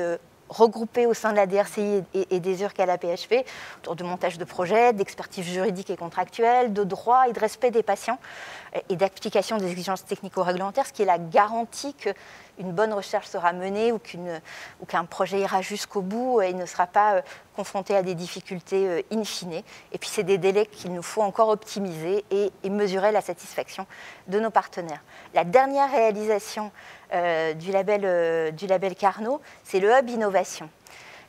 regroupés au sein de la DRCI et des URC à la PHP, autour de montage de projets, d'expertise juridique et contractuelle, de droit et de respect des patients et d'application des exigences technico-réglementaires, ce qui est la garantie qu'une bonne recherche sera menée ou qu'un projet ira jusqu'au bout et ne sera pas confronté à des difficultés in fine. Et puis c'est des délais qu'il nous faut encore optimiser et mesurer la satisfaction de nos partenaires. La dernière réalisation du label Carnot, c'est le Hub Innovation.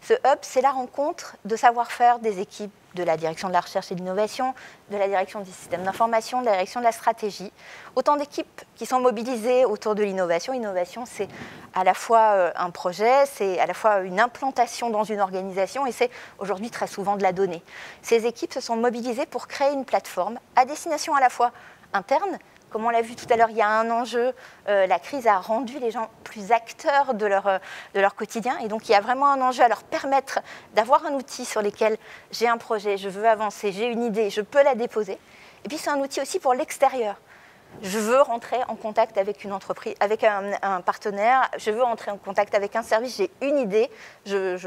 Ce hub, c'est la rencontre de savoir-faire des équipes de la direction de la recherche et de l'innovation, de la direction des systèmes d'information, de la direction de la stratégie. Autant d'équipes qui sont mobilisées autour de l'innovation. L'innovation, c'est à la fois un projet, c'est à la fois une implantation dans une organisation et c'est aujourd'hui très souvent de la donnée. Ces équipes se sont mobilisées pour créer une plateforme à destination à la fois interne. Comme on l'a vu tout à l'heure, il y a un enjeu. La crise a rendu les gens plus acteurs de leur quotidien. Et donc, il y a vraiment un enjeu à leur permettre d'avoir un outil sur lequel j'ai un projet, je veux avancer, j'ai une idée, je peux la déposer. Et puis, c'est un outil aussi pour l'extérieur. Je veux rentrer en contact avec une entreprise, avec un partenaire. Je veux rentrer en contact avec un service. J'ai une idée. Je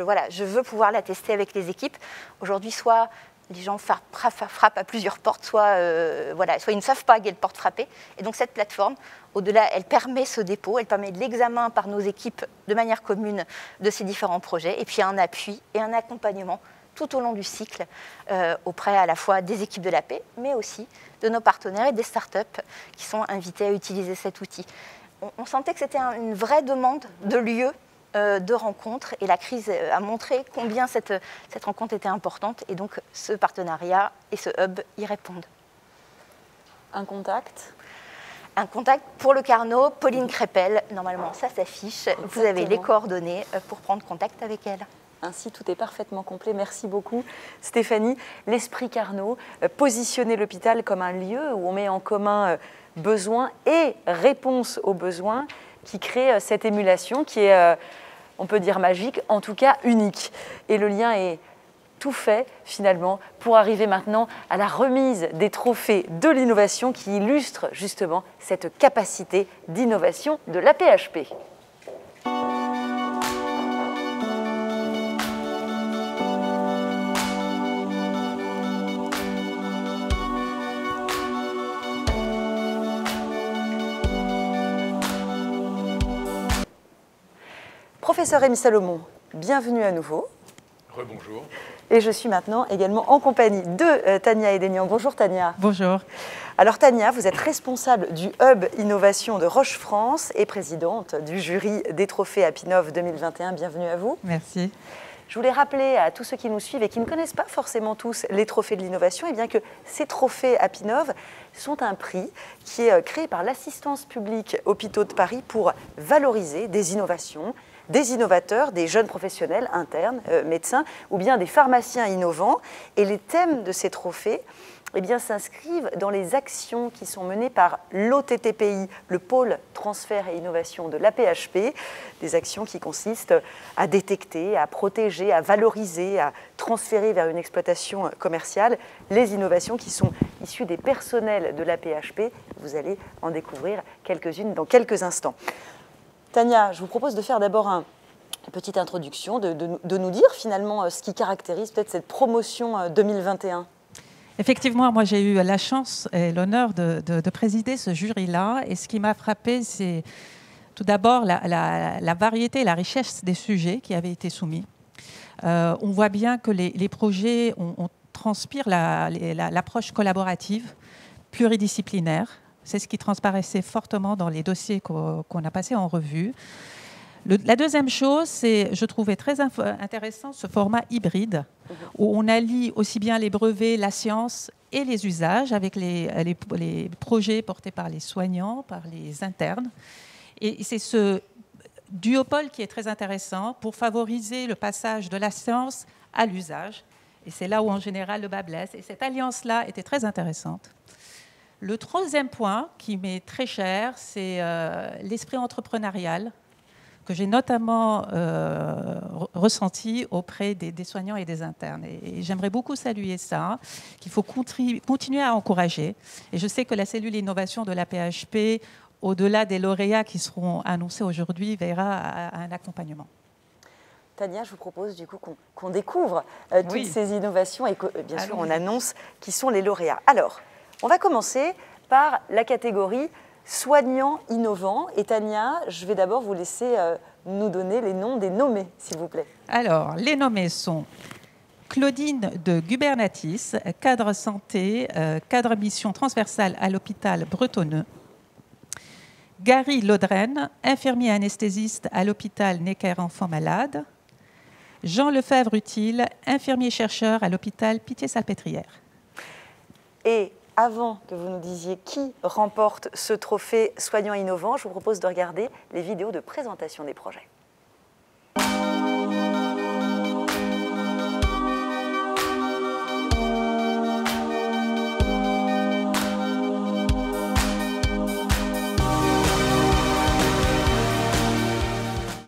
veux pouvoir la tester avec les équipes. Aujourd'hui, soit les gens frappent à plusieurs portes, soit ils ne savent pas quelle porte frapper. Et donc cette plateforme, au-delà, elle permet ce dépôt, elle permet l'examen par nos équipes de manière commune de ces différents projets, et puis un appui et un accompagnement tout au long du cycle auprès à la fois des équipes de l'AP, mais aussi de nos partenaires et des startups qui sont invités à utiliser cet outil. On sentait que c'était une vraie demande de lieu de rencontres et la crise a montré combien cette rencontre était importante et donc ce partenariat et ce hub y répondent. Un contact pour le Carnot, Pauline Crépel, normalement ça s'affiche, vous avez les coordonnées pour prendre contact avec elle. Ainsi, tout est parfaitement complet. Merci beaucoup, Stéphanie. L'Esprit Carnot, positionner l'hôpital comme un lieu où on met en commun besoins et réponses aux besoins qui crée cette émulation qui est, on peut dire magique, en tout cas unique. Et le lien est tout fait, finalement, pour arriver maintenant à la remise des trophées de l'innovation qui illustrent justement cette capacité d'innovation de l'AP-HP. Professeur Rémi Salomon, bienvenue à nouveau. Rebonjour. Et je suis maintenant également en compagnie de Tania Edenian. Bonjour Tania. Bonjour. Alors Tania, vous êtes responsable du Hub Innovation de Roche-France et présidente du jury des trophées Apinov 2021. Bienvenue à vous. Merci. Je voulais rappeler à tous ceux qui nous suivent et qui ne connaissent pas forcément tous les trophées de l'innovation, eh bien que ces trophées Apinov sont un prix qui est créé par l'Assistance publique Hôpitaux de Paris pour valoriser des innovations, des innovateurs, des jeunes professionnels internes, médecins, ou bien des pharmaciens innovants. Et les thèmes de ces trophées eh bien, s'inscrivent dans les actions qui sont menées par l'OTTPI, le pôle transfert et innovation de l'AP-HP, des actions qui consistent à détecter, à protéger, à valoriser, à transférer vers une exploitation commerciale les innovations qui sont issues des personnels de l'AP-HP. Vous allez en découvrir quelques-unes dans quelques instants. Tania, je vous propose de faire d'abord une petite introduction, de nous dire finalement ce qui caractérise peut-être cette promotion 2021. Effectivement, moi j'ai eu la chance et l'honneur de présider ce jury-là. Et ce qui m'a frappé, c'est tout d'abord la variété et la richesse des sujets qui avaient été soumis. On voit bien que les projets transpirent l'approche collaborative, pluridisciplinaire. C'est ce qui transparaissait fortement dans les dossiers qu'on a passés en revue. La deuxième chose, c'est, je trouvais très intéressant ce format hybride, où on allie aussi bien les brevets, la science et les usages, avec les projets portés par les soignants, par les internes. Et c'est ce duopole qui est très intéressant pour favoriser le passage de la science à l'usage. Et c'est là où, en général, le bas blesse. Et cette alliance-là était très intéressante. Le troisième point qui m'est très cher, c'est l'esprit entrepreneurial que j'ai notamment ressenti auprès des soignants et des internes. Et j'aimerais beaucoup saluer ça, qu'il faut continuer à encourager. Et je sais que la cellule innovation de l'AP-HP, au-delà des lauréats qui seront annoncés aujourd'hui, veillera à un accompagnement. Tania, je vous propose du coup qu'on découvre toutes ces innovations et que, bien sûr, on annonce qui sont les lauréats. Alors, on va commencer par la catégorie soignants innovants. Et Tania, je vais d'abord vous laisser nous donner les noms des nommés, s'il vous plaît. Alors, les nommés sont Claudine de Gubernatis, cadre santé, cadre mission transversale à l'hôpital bretonneux. Gary Laudren, infirmier anesthésiste à l'hôpital Necker-Enfants Malades. Jean Lefebvre-Utile, infirmier-chercheur à l'hôpital Pitié-Salpêtrière. Et avant que vous nous disiez qui remporte ce trophée soignant innovant, je vous propose de regarder les vidéos de présentation des projets.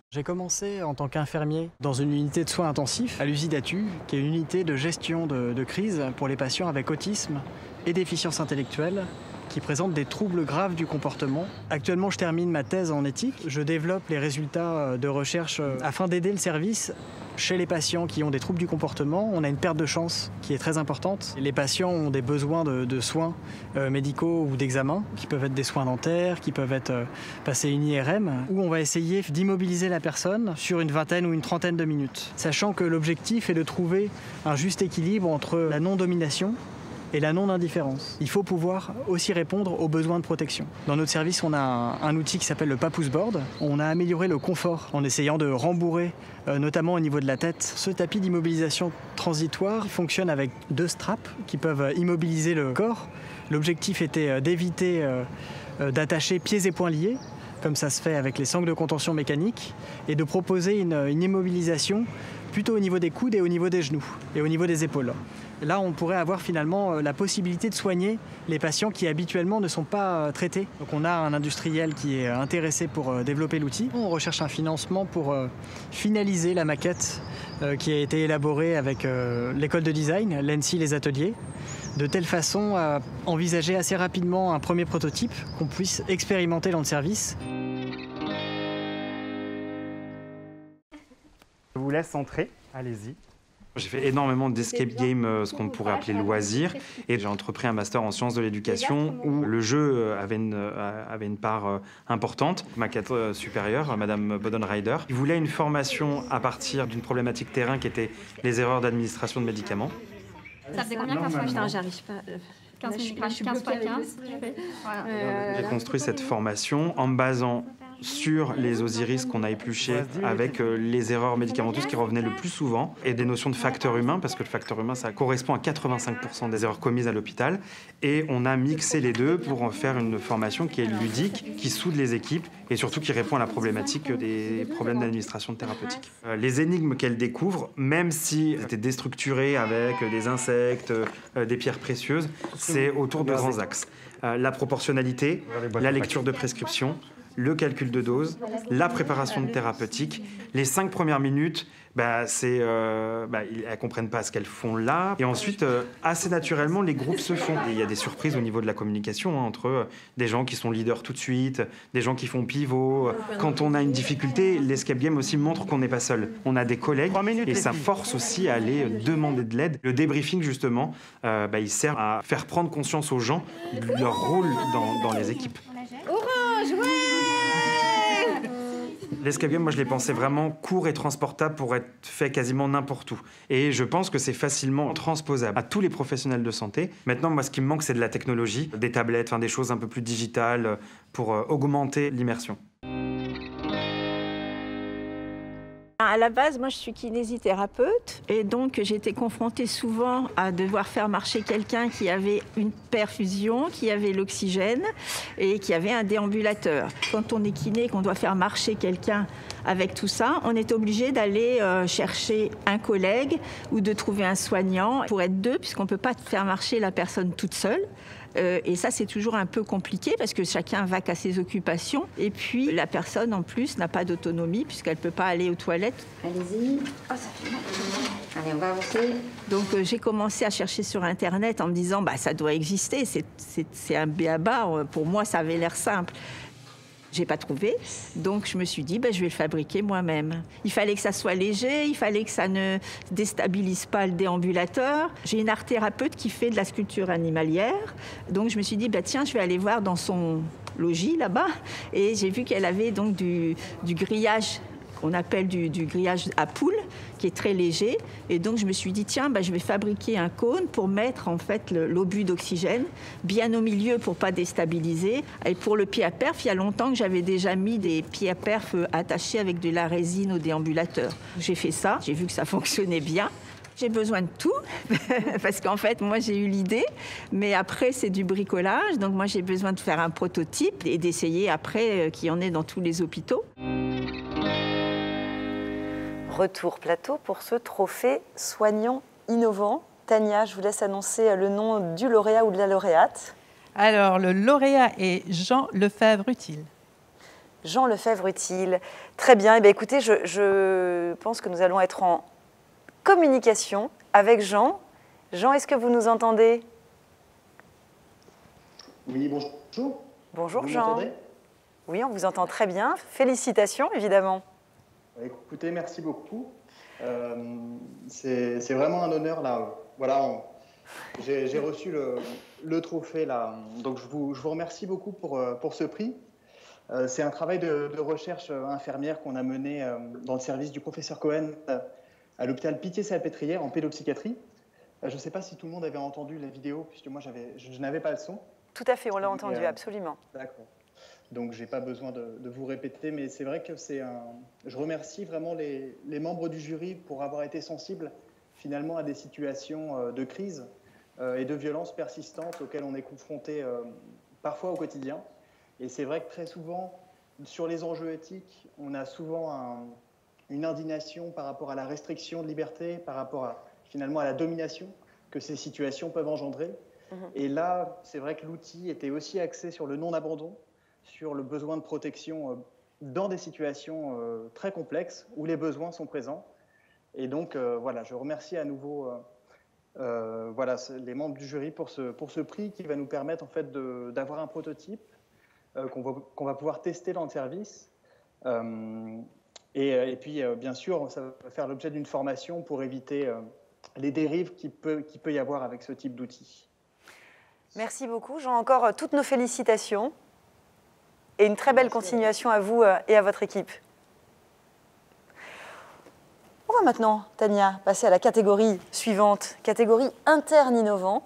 J'ai commencé en tant qu'infirmier dans une unité de soins intensifs à l'USIDATU, qui est une unité de gestion de crise pour les patients avec autisme et déficience intellectuelle qui présentent des troubles graves du comportement. Actuellement, je termine ma thèse en éthique. Je développe les résultats de recherche afin d'aider le service chez les patients qui ont des troubles du comportement. On a une perte de chance qui est très importante. Les patients ont des besoins de soins médicaux ou d'examens, qui peuvent être des soins dentaires, qui peuvent être passer une IRM, où on va essayer d'immobiliser la personne sur une vingtaine ou une trentaine de minutes. Sachant que l'objectif est de trouver un juste équilibre entre la non-domination et la non-indifférence. Il faut pouvoir aussi répondre aux besoins de protection. Dans notre service, on a un outil qui s'appelle le Papoose Board. On a amélioré le confort en essayant de rembourrer, notamment au niveau de la tête. Ce tapis d'immobilisation transitoire fonctionne avec 2 straps qui peuvent immobiliser le corps. L'objectif était d'éviter d'attacher pieds et poings liés, comme ça se fait avec les sangles de contention mécanique, et de proposer une immobilisation plutôt au niveau des coudes et au niveau des genoux et au niveau des épaules. Là, on pourrait avoir finalement la possibilité de soigner les patients qui habituellement ne sont pas traités. Donc on a un industriel qui est intéressé pour développer l'outil. On recherche un financement pour finaliser la maquette qui a été élaborée avec l'école de design, l'ENSI, les ateliers, de telle façon à envisager assez rapidement un premier prototype qu'on puisse expérimenter dans le service. Je vous laisse entrer, allez-y. J'ai fait énormément d'escape games, ce qu'on pourrait appeler loisirs, et j'ai entrepris un master en sciences de l'éducation où le jeu avait une part importante. Ma cadre supérieure, Madame Bodenreider, qui voulait une formation à partir d'une problématique terrain qui était les erreurs d'administration de médicaments. Ça faisait combien 15 fois? Putain, j'arrive pas. 15 fois 15. J'ai construit cette formation en me basant sur les Osiris qu'on a épluchés avec les erreurs médicamenteuses qui revenaient le plus souvent et des notions de facteur humain, parce que le facteur humain, ça correspond à 85% des erreurs commises à l'hôpital. Et on a mixé les deux pour en faire une formation qui est ludique, qui soude les équipes et surtout qui répond à la problématique des problèmes d'administration thérapeutique. Les énigmes qu'elle découvre, même si c'était déstructuré avec des insectes, des pierres précieuses, c'est autour de grands axes. La proportionnalité, la lecture de prescription, le calcul de dose, la préparation de thérapeutique. Les 5 premières minutes, elles ne comprennent pas ce qu'elles font là. Et ensuite, assez naturellement, les groupes se font. Et il y a des surprises au niveau de la communication entre des gens qui sont leaders tout de suite, des gens qui font pivot. Quand on a une difficulté, l'escape game aussi montre qu'on n'est pas seul. On a des collègues et ça force aussi à aller demander de l'aide. Le débriefing, justement, il sert à faire prendre conscience aux gens de leur rôle dans les équipes. Orange, ouais! L'escape game, moi, je l'ai pensé vraiment court et transportable pour être fait quasiment n'importe où. Et je pense que c'est facilement transposable à tous les professionnels de santé. Maintenant, moi, ce qui me manque, c'est de la technologie, des tablettes, des choses un peu plus digitales pour augmenter l'immersion. À la base, moi, je suis kinésithérapeute et donc j'ai été confrontée souvent à devoir faire marcher quelqu'un qui avait une perfusion, qui avait l'oxygène et qui avait un déambulateur. Quand on est kiné et qu'on doit faire marcher quelqu'un avec tout ça, on est obligé d'aller chercher un collègue ou de trouver un soignant pour être 2, puisqu'on ne peut pas faire marcher la personne toute seule. Et ça, c'est toujours un peu compliqué parce que chacun va qu'à ses occupations. Et puis, la personne, en plus, n'a pas d'autonomie puisqu'elle ne peut pas aller aux toilettes. Allez-y. Oh, ça fait mal. Allez, on va avancer. Donc, j'ai commencé à chercher sur Internet en me disant, ça doit exister, c'est un b.a.-ba. Pour moi, ça avait l'air simple. J'ai pas trouvé, donc je me suis dit, je vais le fabriquer moi-même. Il fallait que ça soit léger, il fallait que ça ne déstabilise pas le déambulateur. J'ai une art thérapeute qui fait de la sculpture animalière, donc je me suis dit, tiens, je vais aller voir dans son logis là-bas, et j'ai vu qu'elle avait donc du grillage, qu'on appelle du grillage à poules, qui est très léger. Et donc, je me suis dit, tiens, je vais fabriquer un cône pour mettre, en fait, l'obus d'oxygène bien au milieu pour pas déstabiliser. Et pour le pied à perf, il y a longtemps que j'avais déjà mis des pieds à perf attachés avec de la résine au déambulateur. J'ai fait ça, j'ai vu que ça fonctionnait bien. J'ai besoin de tout, parce qu'en fait, moi, j'ai eu l'idée, mais après, c'est du bricolage. Donc, moi, j'ai besoin de faire un prototype et d'essayer après qu'il y en ait dans tous les hôpitaux. Retour plateau pour ce trophée soignant innovant. Tania, je vous laisse annoncer le nom du lauréat ou de la lauréate. Alors, le lauréat est Jean Lefebvre-Utile. Jean Lefebvre-Utile. Très bien. Écoutez, je pense que nous allons être en communication avec Jean. Jean, est-ce que vous nous entendez? Oui, bonjour. Bonjour Jean. Oui, on vous entend très bien. Félicitations, évidemment. Écoutez, merci beaucoup. C'est vraiment un honneur là. Voilà, j'ai reçu le trophée là. Donc je vous remercie beaucoup pour ce prix. C'est un travail de recherche infirmière qu'on a mené dans le service du professeur Cohen à l'hôpital Pitié-Salpêtrière en pédopsychiatrie. Je ne sais pas si tout le monde avait entendu la vidéo, puisque moi, je n'avais pas le son. Tout à fait, on l'a entendu, absolument. D'accord. Donc, je n'ai pas besoin de vous répéter, mais c'est vrai que je remercie vraiment les membres du jury pour avoir été sensibles, finalement, à des situations de crise et de violence persistantes auxquelles on est confronté parfois au quotidien. Et c'est vrai que très souvent, sur les enjeux éthiques, on a souvent une indignation par rapport à la restriction de liberté, par rapport finalement à la domination que ces situations peuvent engendrer. Et là, c'est vrai que l'outil était aussi axé sur le non-abandon, sur le besoin de protection dans des situations très complexes où les besoins sont présents. Et donc, voilà, je remercie à nouveau les membres du jury pour ce prix qui va nous permettre en fait, d'avoir un prototype qu'on va pouvoir tester dans le service. Et puis, bien sûr, ça va faire l'objet d'une formation pour éviter les dérives qu'il peut y avoir avec ce type d'outils. Merci beaucoup. Jean, encore toutes nos félicitations et une très belle continuation à vous et à votre équipe. On va maintenant, Tania, passer à la catégorie suivante, catégorie interne innovant.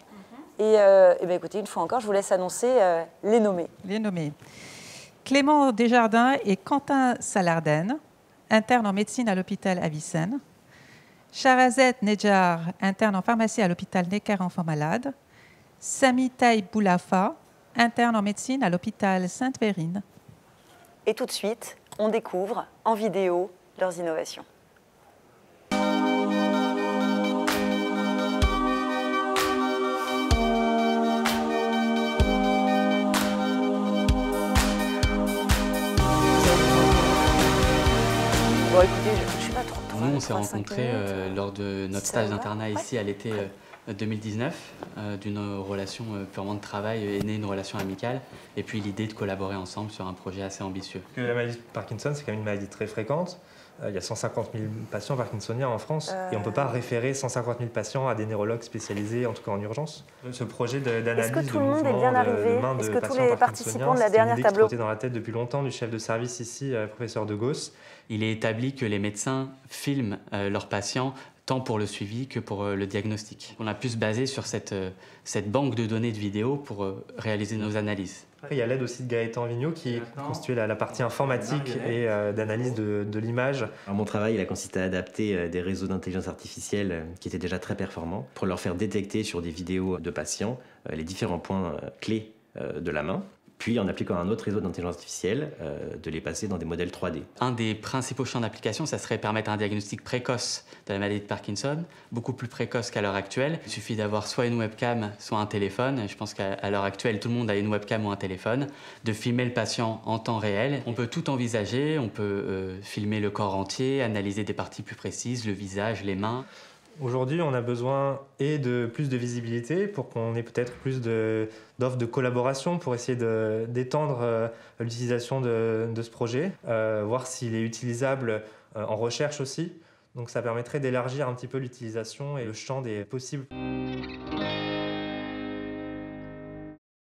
Et bien, écoutez, une fois encore, je vous laisse annoncer les nommés. Les nommés. Clément Desjardins et Quentin Salarden, interne en médecine à l'hôpital Avicenne. Charazet Nedjar, interne en pharmacie à l'hôpital Necker Enfants Malades. Sami Taï Boulafa, interne en médecine à l'hôpital Sainte-Vérine. Et tout de suite, on découvre en vidéo leurs innovations. Bon, écoutez, je ne suis pas trop... Nous, on s'est rencontrés lors de notre stage d'internat ici à l'été 2019. D'une relation purement de travail est née une relation amicale et puis l'idée de collaborer ensemble sur un projet assez ambitieux. La maladie de Parkinson, c'est quand même une maladie très fréquente. Il y a 150 000 patients parkinsoniens en France et on ne peut pas référer 150 000 patients à des neurologues spécialisés, en tout cas en urgence. Ce projet d'analyse de mouvement de main de patients parkinsoniens, c'est une idée qui trottait dans la tête depuis longtemps du chef de service ici, professeur De Gauss. Il est établi que les médecins filment leurs patients tant pour le suivi que pour le diagnostic. On a pu se baser sur cette banque de données de vidéos pour réaliser nos analyses. Après, il y a l'aide aussi de Gaëtan Vigneault qui constituait la partie informatique et d'analyse de l'image. Mon travail il a consisté à adapter des réseaux d'intelligence artificielle qui étaient déjà très performants pour leur faire détecter sur des vidéos de patients les différents points clés de la main. Puis, en appliquant un autre réseau d'intelligence artificielle, de les passer dans des modèles 3D. Un des principaux champs d'application, ça serait permettre un diagnostic précoce de la maladie de Parkinson, beaucoup plus précoce qu'à l'heure actuelle. Il suffit d'avoir soit une webcam, soit un téléphone. Je pense qu'à l'heure actuelle, tout le monde a une webcam ou un téléphone. De filmer le patient en temps réel. On peut tout envisager, on peut filmer le corps entier, analyser des parties plus précises, le visage, les mains. Aujourd'hui, on a besoin de plus de visibilité pour qu'on ait peut-être plus d'offres de collaboration pour essayer d'étendre l'utilisation de ce projet, voir s'il est utilisable en recherche aussi. Donc ça permettrait d'élargir un petit peu l'utilisation et le champ des possibles.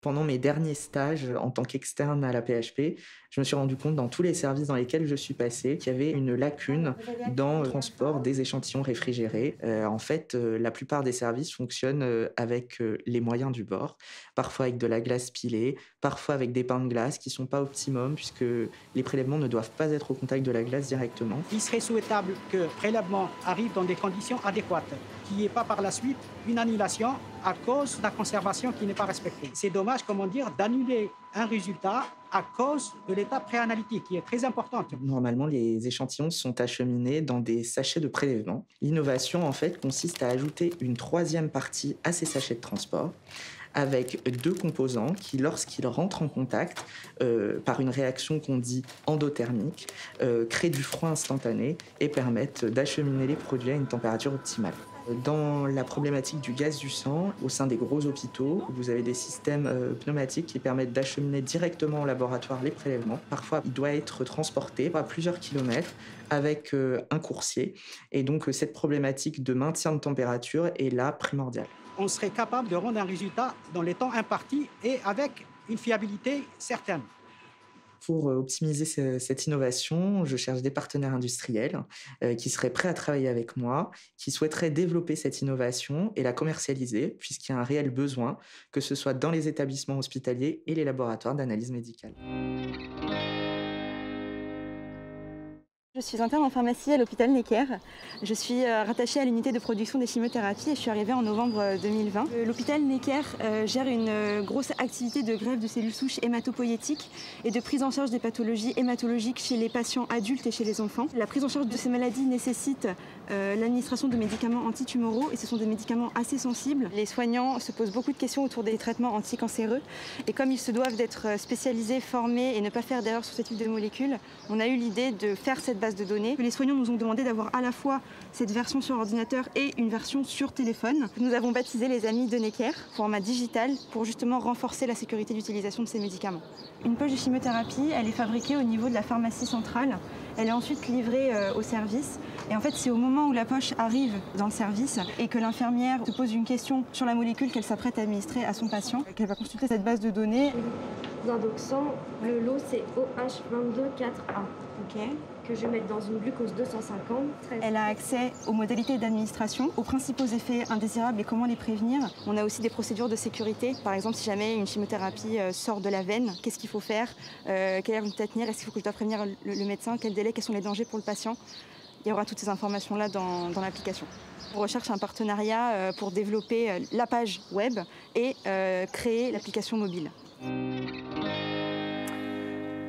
Pendant mes derniers stages en tant qu'externe à la PHP, je me suis rendu compte dans tous les services dans lesquels je suis passé qu'il y avait une lacune dans le transport des échantillons réfrigérés. En fait, la plupart des services fonctionnent avec les moyens du bord, parfois avec de la glace pilée, parfois avec des pains de glace qui ne sont pas optimum puisque les prélèvements ne doivent pas être au contact de la glace directement. Il serait souhaitable que le prélèvement arrive dans des conditions adéquates, qu'il n'y ait pas par la suite une annulation à cause de la conservation qui n'est pas respectée. C'est dommage, d'annuler un résultat à cause de l'étape préanalytique qui est très importante. Normalement, les échantillons sont acheminés dans des sachets de prélèvement. L'innovation, en fait, consiste à ajouter une troisième partie à ces sachets de transport avec deux composants qui, lorsqu'ils rentrent en contact, par une réaction qu'on dit endothermique, créent du froid instantané et permettent d'acheminer les produits à une température optimale. Dans la problématique du gaz du sang, au sein des gros hôpitaux, vous avez des systèmes pneumatiques qui permettent d'acheminer directement au laboratoire les prélèvements. Parfois, il doit être transporté à plusieurs kilomètres avec un coursier. Et donc, cette problématique de maintien de température est là primordiale. On serait capable de rendre un résultat dans les temps impartis et avec une fiabilité certaine. Pour optimiser cette innovation, je cherche des partenaires industriels qui seraient prêts à travailler avec moi, qui souhaiteraient développer cette innovation et la commercialiser, puisqu'il y a un réel besoin, que ce soit dans les établissements hospitaliers et les laboratoires d'analyse médicale. Je suis interne en pharmacie à l'hôpital Necker. Je suis rattachée à l'unité de production des chimiothérapies et je suis arrivée en novembre 2020. L'hôpital Necker gère une grosse activité de greffe de cellules souches hématopoïétiques et de prise en charge des pathologies hématologiques chez les patients adultes et chez les enfants. La prise en charge de ces maladies nécessite l'administration de médicaments antitumoraux et ce sont des médicaments assez sensibles. Les soignants se posent beaucoup de questions autour des traitements anticancéreux et comme ils se doivent d'être spécialisés, formés et ne pas faire d'erreurs sur ce type de molécules, on a eu l'idée de faire cette base de données. Les soignants nous ont demandé d'avoir à la fois cette version sur ordinateur et une version sur téléphone. Nous avons baptisé les Amis de Necker, format digital, pour justement renforcer la sécurité d'utilisation de ces médicaments. Une poche de chimiothérapie, elle est fabriquée au niveau de la pharmacie centrale. Elle est ensuite livrée au service. Et en fait, c'est au moment où la poche arrive dans le service et que l'infirmière se pose une question sur la molécule qu'elle s'apprête à administrer à son patient, qu'elle va consulter cette base de données. Zindoxan, le lot c'est OH224A. Ok. Que je vais mettre dans une glucose 250. Elle a accès aux modalités d'administration, aux principaux effets indésirables et comment les prévenir. On a aussi des procédures de sécurité. Par exemple, si jamais une chimiothérapie sort de la veine, qu'est-ce qu'il faut faire, quelle heure doit tenir, est-ce qu'il faut que je dois prévenir le médecin, quel délai, quels sont les dangers pour le patient. Il y aura toutes ces informations-là dans l'application. On recherche un partenariat pour développer la page web et créer l'application mobile.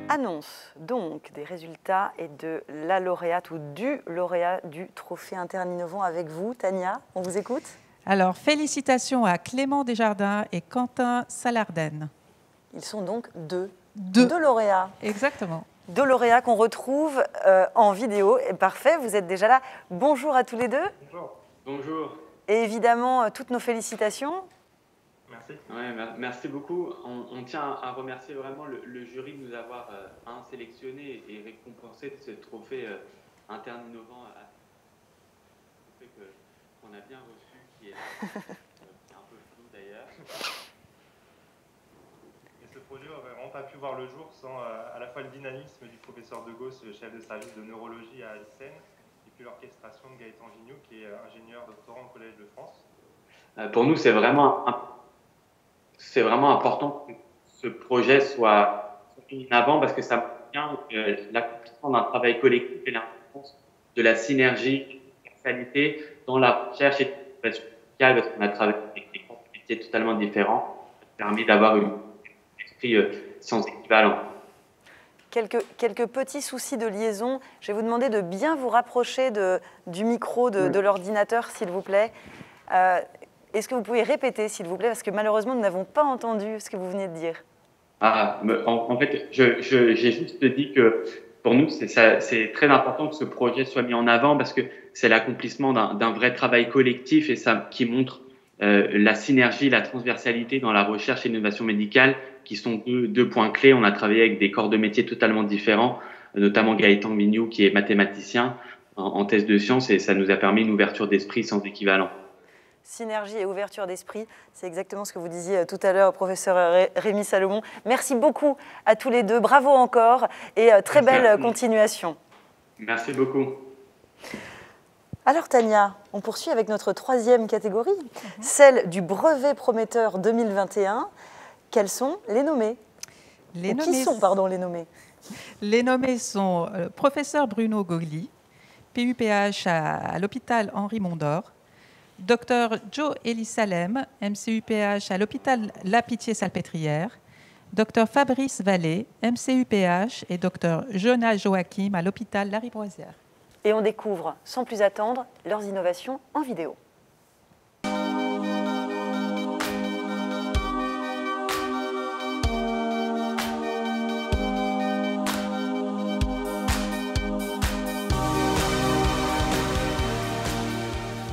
Annonce donc des résultats et de la lauréate ou du lauréat du Trophée Interne-Innovant avec vous. Tania, on vous écoute? Alors, félicitations à Clément Desjardins et Quentin Salarden. Ils sont donc deux lauréats. Exactement. Deux lauréats qu'on retrouve en vidéo. Et parfait, vous êtes déjà là. Bonjour à tous les deux. Bonjour. Bonjour. Et évidemment, toutes nos félicitations. Merci. Ouais, merci beaucoup. On tient à remercier vraiment le jury de nous avoir sélectionné et récompensé de ce trophée interne innovant qu'on a bien reçu, qui est un peu flou d'ailleurs. Et ce projet n'aurait vraiment pas pu voir le jour sans à la fois le dynamisme du professeur De Gauss, chef de service de neurologie à Alcen, et puis l'orchestration de Gaëtan Vignoux, qui est ingénieur doctorant au Collège de France. Pour nous, c'est vraiment important que ce projet soit mis en avant parce que ça montre bien l'accomplissement d'un travail collectif et l'importance de la synergie, de la qualité dans la recherche et l'innovation médicale parce qu'on a travaillé avec des métiers totalement différents. Ça permet d'avoir un esprit sans équivalent. Quelques petits soucis de liaison. Je vais vous demander de bien vous rapprocher du micro de l'ordinateur, s'il vous plaît. Est-ce que vous pouvez répéter, s'il vous plaît, parce que malheureusement, nous n'avons pas entendu ce que vous venez de dire. En fait, j'ai juste dit que pour nous, c'est très important que ce projet soit mis en avant parce que c'est l'accomplissement d'un vrai travail collectif et ça qui montre la synergie, la transversalité dans la recherche et l'innovation médicale qui sont deux points clés. On a travaillé avec des corps de métiers totalement différents, notamment Gaëtan Vignoux qui est mathématicien en thèse de sciences et ça nous a permis une ouverture d'esprit sans équivalent. Synergie et ouverture d'esprit, c'est exactement ce que vous disiez tout à l'heure, professeur Rémi Salomon. Merci beaucoup à tous les deux, bravo encore et très belle continuation. Merci beaucoup. Alors Tania, on poursuit avec notre troisième catégorie, celle du brevet prometteur 2021. Quels sont les nommés? Qui sont les nommés? Les nommés sont professeur Bruno Gogli, PUPH à l'hôpital Henri Mondor, Dr Joe Elie Salem, MCUPH à l'hôpital La Pitié-Salpêtrière, Dr Fabrice Vallée, MCUPH et Dr Jonas Joachim à l'hôpital Lariboisière. Et on découvre, sans plus attendre, leurs innovations en vidéo.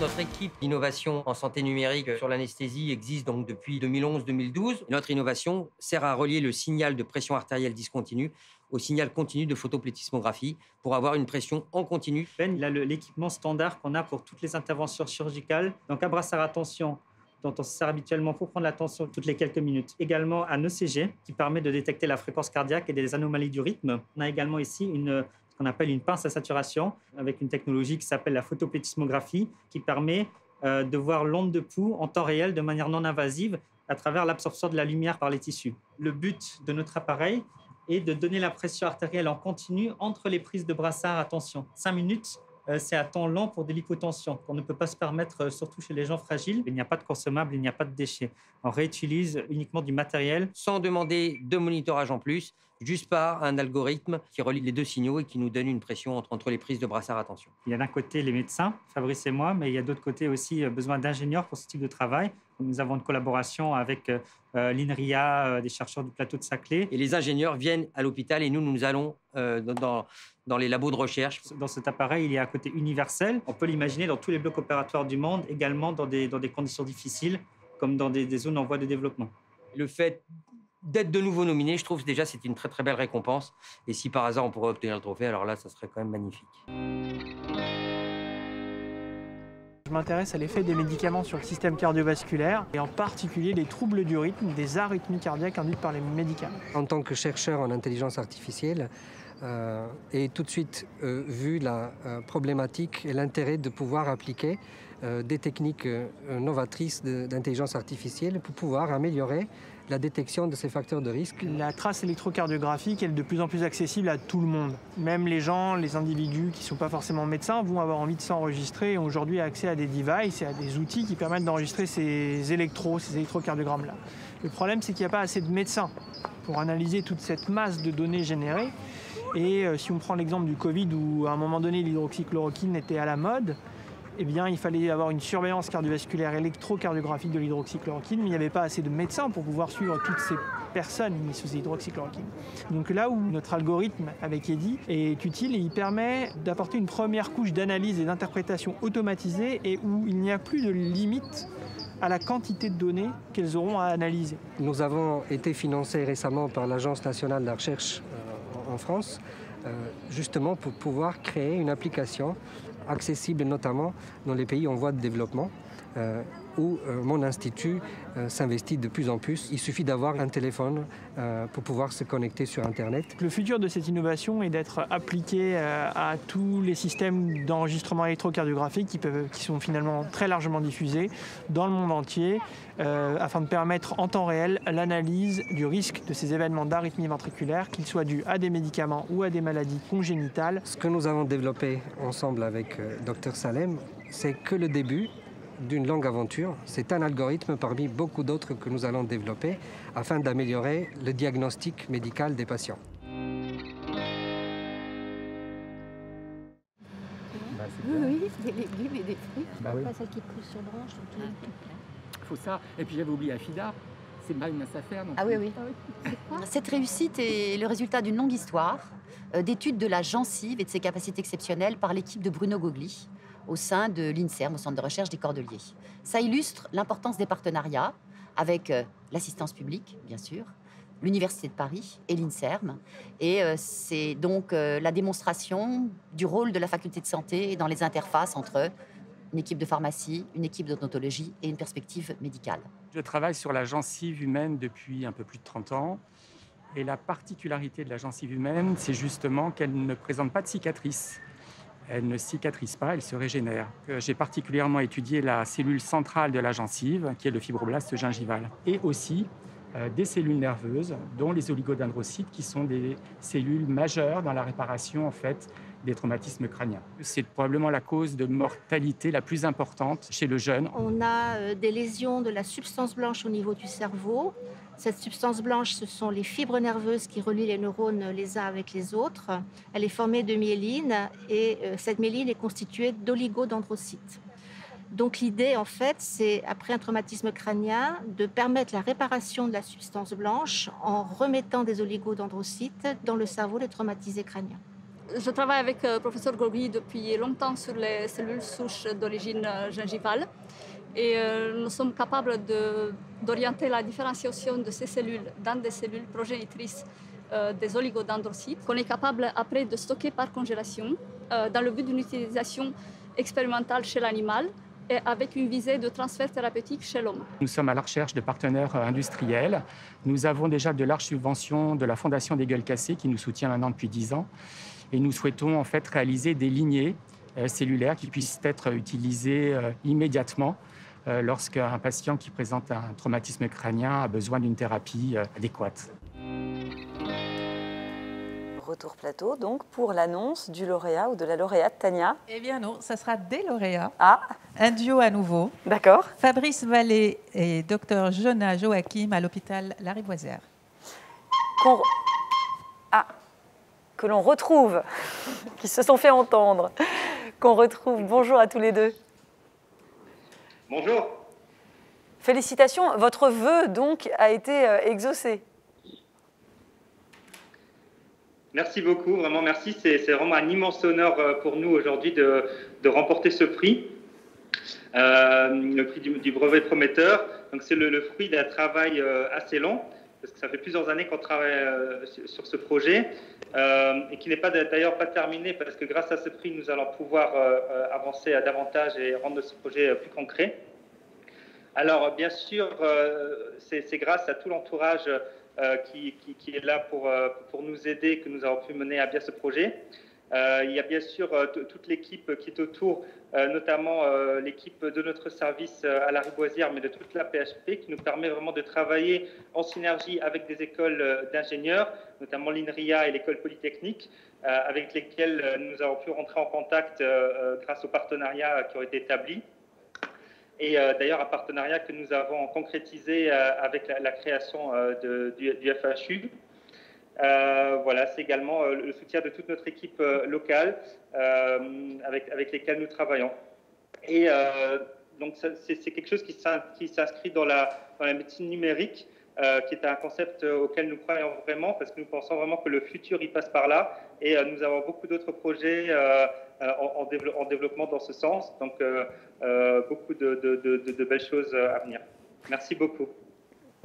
Notre équipe d'innovation en santé numérique sur l'anesthésie existe donc depuis 2011-2012. Notre innovation sert à relier le signal de pression artérielle discontinue au signal continu de photoplétismographie pour avoir une pression en continu. Il a l'équipement standard qu'on a pour toutes les interventions chirurgicales. Donc un brassard à tension dont on se sert habituellement pour prendre la tension toutes les quelques minutes. Également un ECG qui permet de détecter la fréquence cardiaque et des anomalies du rythme. On a également ici ce qu'on appelle une pince à saturation avec une technologie qui s'appelle la photoplétismographie qui permet de voir l'onde de pouls en temps réel de manière non invasive à travers l'absorption de la lumière par les tissus. Le but de notre appareil est de donner la pression artérielle en continu entre les prises de brassard à tension. 5 minutes, c'est à temps lent pour de l'hypotension, qu'on ne peut pas se permettre, surtout chez les gens fragiles. Il n'y a pas de consommables, il n'y a pas de déchets. On réutilise uniquement du matériel. Sans demander de monitorage en plus, juste par un algorithme qui relie les deux signaux et qui nous donne une pression entre les prises de brassard à tension. Il y a d'un côté les médecins, Fabrice et moi, mais il y a d'autre côté aussi besoin d'ingénieurs pour ce type de travail. Nous avons une collaboration avec l'INRIA, des chercheurs du plateau de Saclay. Et les ingénieurs viennent à l'hôpital et nous allons dans les labos de recherche. Dans cet appareil, il y a un côté universel. On peut l'imaginer dans tous les blocs opératoires du monde, également dans des conditions difficiles, comme dans des zones en voie de développement. Le fait d'être de nouveau nominé, je trouve déjà c'est une très très belle récompense. Et si par hasard on pourrait obtenir le trophée, alors là, ça serait quand même magnifique. Je m'intéresse à l'effet des médicaments sur le système cardiovasculaire et en particulier les troubles du rythme, des arythmies cardiaques induites par les médicaments. En tant que chercheur en intelligence artificielle, et tout de suite vu la problématique et l'intérêt de pouvoir appliquer des techniques novatrices d'intelligence artificielle pour pouvoir améliorer la détection de ces facteurs de risque. La trace électrocardiographique est de plus en plus accessible à tout le monde. Même les gens, les individus qui ne sont pas forcément médecins vont avoir envie de s'enregistrer et ont aujourd'hui accès à des devices et à des outils qui permettent d'enregistrer ces électrocardiogrammes-là. Le problème, c'est qu'il n'y a pas assez de médecins pour analyser toute cette masse de données générées. Et si on prend l'exemple du Covid où à un moment donné l'hydroxychloroquine était à la mode, eh bien, il fallait avoir une surveillance cardiovasculaire électrocardiographique de l'hydroxychloroquine, mais il n'y avait pas assez de médecins pour pouvoir suivre toutes ces personnes mises sous hydroxychloroquine. Donc là où notre algorithme avec Eddy est utile, et il permet d'apporter une première couche d'analyse et d'interprétation automatisée et où il n'y a plus de limite à la quantité de données qu'elles auront à analyser. Nous avons été financés récemment par l'Agence nationale de la recherche en France, justement pour pouvoir créer une application accessible notamment dans les pays en voie de développement, où mon institut s'investit de plus en plus. Il suffit d'avoir un téléphone pour pouvoir se connecter sur Internet. Le futur de cette innovation est d'être appliqué à tous les systèmes d'enregistrement électrocardiographique qui sont finalement très largement diffusés dans le monde entier, afin de permettre en temps réel l'analyse du risque de ces événements d'arythmie ventriculaire, qu'ils soient dus à des médicaments ou à des maladies congénitales. Ce que nous avons développé ensemble avec Dr Salem, c'est que le début d'une longue aventure. C'est un algorithme parmi beaucoup d'autres que nous allons développer afin d'améliorer le diagnostic médical des patients. Oui, des légumes et des fruits. Bah oui. Pas celles qui poussent sur branche. Il faut ça. Et puis j'avais oublié Afida. C'est pas une mince affaire. Ah oui, oui. Cette réussite est le résultat d'une longue histoire d'études de la gencive et de ses capacités exceptionnelles par l'équipe de Bruno Gogli au sein de l'INSERM, au Centre de recherche des Cordeliers. Ça illustre l'importance des partenariats avec l'assistance publique, bien sûr, l'Université de Paris et l'INSERM. Et c'est donc la démonstration du rôle de la faculté de santé dans les interfaces entre une équipe de pharmacie, une équipe d'odontologie et une perspective médicale. Je travaille sur la gencive humaine depuis un peu plus de 30 ans. Et la particularité de la gencive humaine, c'est justement qu'elle ne présente pas de cicatrices. Elle ne cicatrise pas, elle se régénère. J'ai particulièrement étudié la cellule centrale de la gencive, qui est le fibroblaste gingival, et aussi des cellules nerveuses, dont les oligodendrocytes, qui sont des cellules majeures dans la réparation en fait, des traumatismes crâniens. C'est probablement la cause de mortalité la plus importante chez le jeune. On a des lésions de la substance blanche au niveau du cerveau. Cette substance blanche, ce sont les fibres nerveuses qui relient les neurones les uns avec les autres. Elle est formée de myéline et cette myéline est constituée d'oligodendrocytes. Donc l'idée, en fait, c'est, après un traumatisme crânien, de permettre la réparation de la substance blanche en remettant des oligodendrocytes dans le cerveau des traumatisés crâniens. Je travaille avec le professeur Gogli depuis longtemps sur les cellules souches d'origine gingivale. Et nous sommes capables d'orienter la différenciation de ces cellules dans des cellules progénitrices des oligodendrocytes, qu'on est capable après de stocker par congélation dans le but d'une utilisation expérimentale chez l'animal et avec une visée de transfert thérapeutique chez l'homme. Nous sommes à la recherche de partenaires industriels. Nous avons déjà de larges subventions de la Fondation des Gueules Cassées qui nous soutient maintenant depuis 10 ans. Et nous souhaitons en fait réaliser des lignées cellulaires qui puissent être utilisées immédiatement lorsqu'un patient qui présente un traumatisme crânien a besoin d'une thérapie adéquate. Retour plateau, donc, pour l'annonce du lauréat ou de la lauréate, Tania. Eh bien non, ça sera des lauréats. Ah. Un duo à nouveau. D'accord. Fabrice Vallée et Dr Jonas Joachim à l'hôpital Lariboisière. Que l'on retrouve, qui se sont fait entendre, qu'on retrouve. Bonjour à tous les deux. Bonjour. Félicitations, votre vœu donc a été exaucé. Merci beaucoup, vraiment merci. C'est vraiment un immense honneur pour nous aujourd'hui de remporter ce prix, le prix du brevet prometteur. Donc c'est le fruit d'un travail assez long, parce que ça fait plusieurs années qu'on travaille sur ce projet et qui n'est d'ailleurs pas terminé, parce que grâce à ce prix, nous allons pouvoir avancer davantage et rendre ce projet plus concret. Alors bien sûr, c'est grâce à tout l'entourage qui est là pour nous aider, que nous avons pu mener à bien ce projet. Il y a bien sûr toute l'équipe qui est autour, notamment l'équipe de notre service à Lariboisière, mais de toute la PHP, qui nous permet vraiment de travailler en synergie avec des écoles d'ingénieurs, notamment l'INRIA et l'école polytechnique, avec lesquelles nous avons pu rentrer en contact grâce aux partenariats qui ont été établis. Et d'ailleurs, un partenariat que nous avons concrétisé avec la création du FHU. Voilà, c'est également le soutien de toute notre équipe locale avec lesquelles nous travaillons. Et donc, c'est quelque chose qui s'inscrit dans la médecine numérique, qui est un concept auquel nous croyons vraiment, parce que nous pensons vraiment que le futur, il passe par là. Et nous avons beaucoup d'autres projets en développement dans ce sens. Donc, beaucoup de belles choses à venir. Merci beaucoup.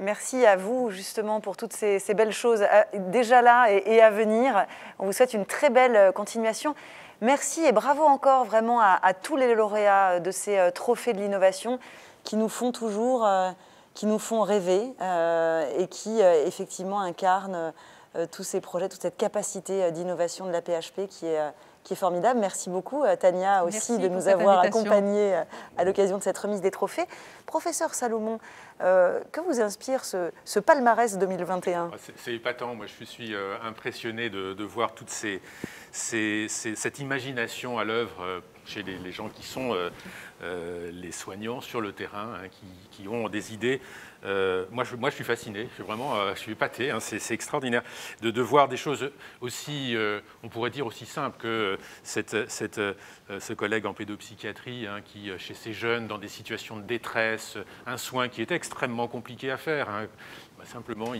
Merci à vous, justement, pour toutes ces belles choses déjà là et à venir. On vous souhaite une très belle continuation. Merci et bravo encore vraiment à tous les lauréats de ces trophées de l'innovation qui nous font toujours, qui nous font rêver et qui, effectivement, incarnent tous ces projets, toute cette capacité d'innovation de la PHP qui est formidable. Merci beaucoup, Tania, aussi, de nous avoir accompagnés à l'occasion de cette remise des trophées. Professeur Salomon, que vous inspire ce palmarès 2021 ? C'est épatant. Moi, je suis impressionné de voir toute cette imagination à l'œuvre chez les gens qui sont les soignants sur le terrain, hein, qui ont des idées. Moi, je suis fasciné, je suis épaté, hein, c'est extraordinaire de voir des choses aussi, on pourrait dire aussi simples que ce collègue en pédopsychiatrie, hein, qui, chez ces jeunes, dans des situations de détresse, un soin qui est extrêmement compliqué à faire, hein, simplement,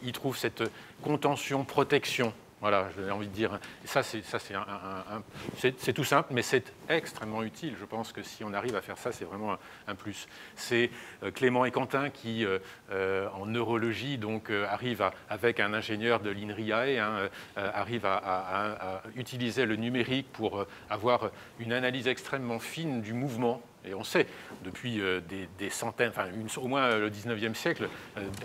il trouve cette contention, protection. Voilà, j'ai envie de dire. Et ça, c'est tout simple, mais c'est extrêmement utile. Je pense que si on arrive à faire ça, c'est vraiment un plus. C'est Clément et Quentin qui, en neurologie, donc, arrivent avec un ingénieur de l'INRIAE, hein, arrivent à utiliser le numérique pour avoir une analyse extrêmement fine du mouvement. Et on sait, depuis des centaines, enfin au moins le 19e siècle,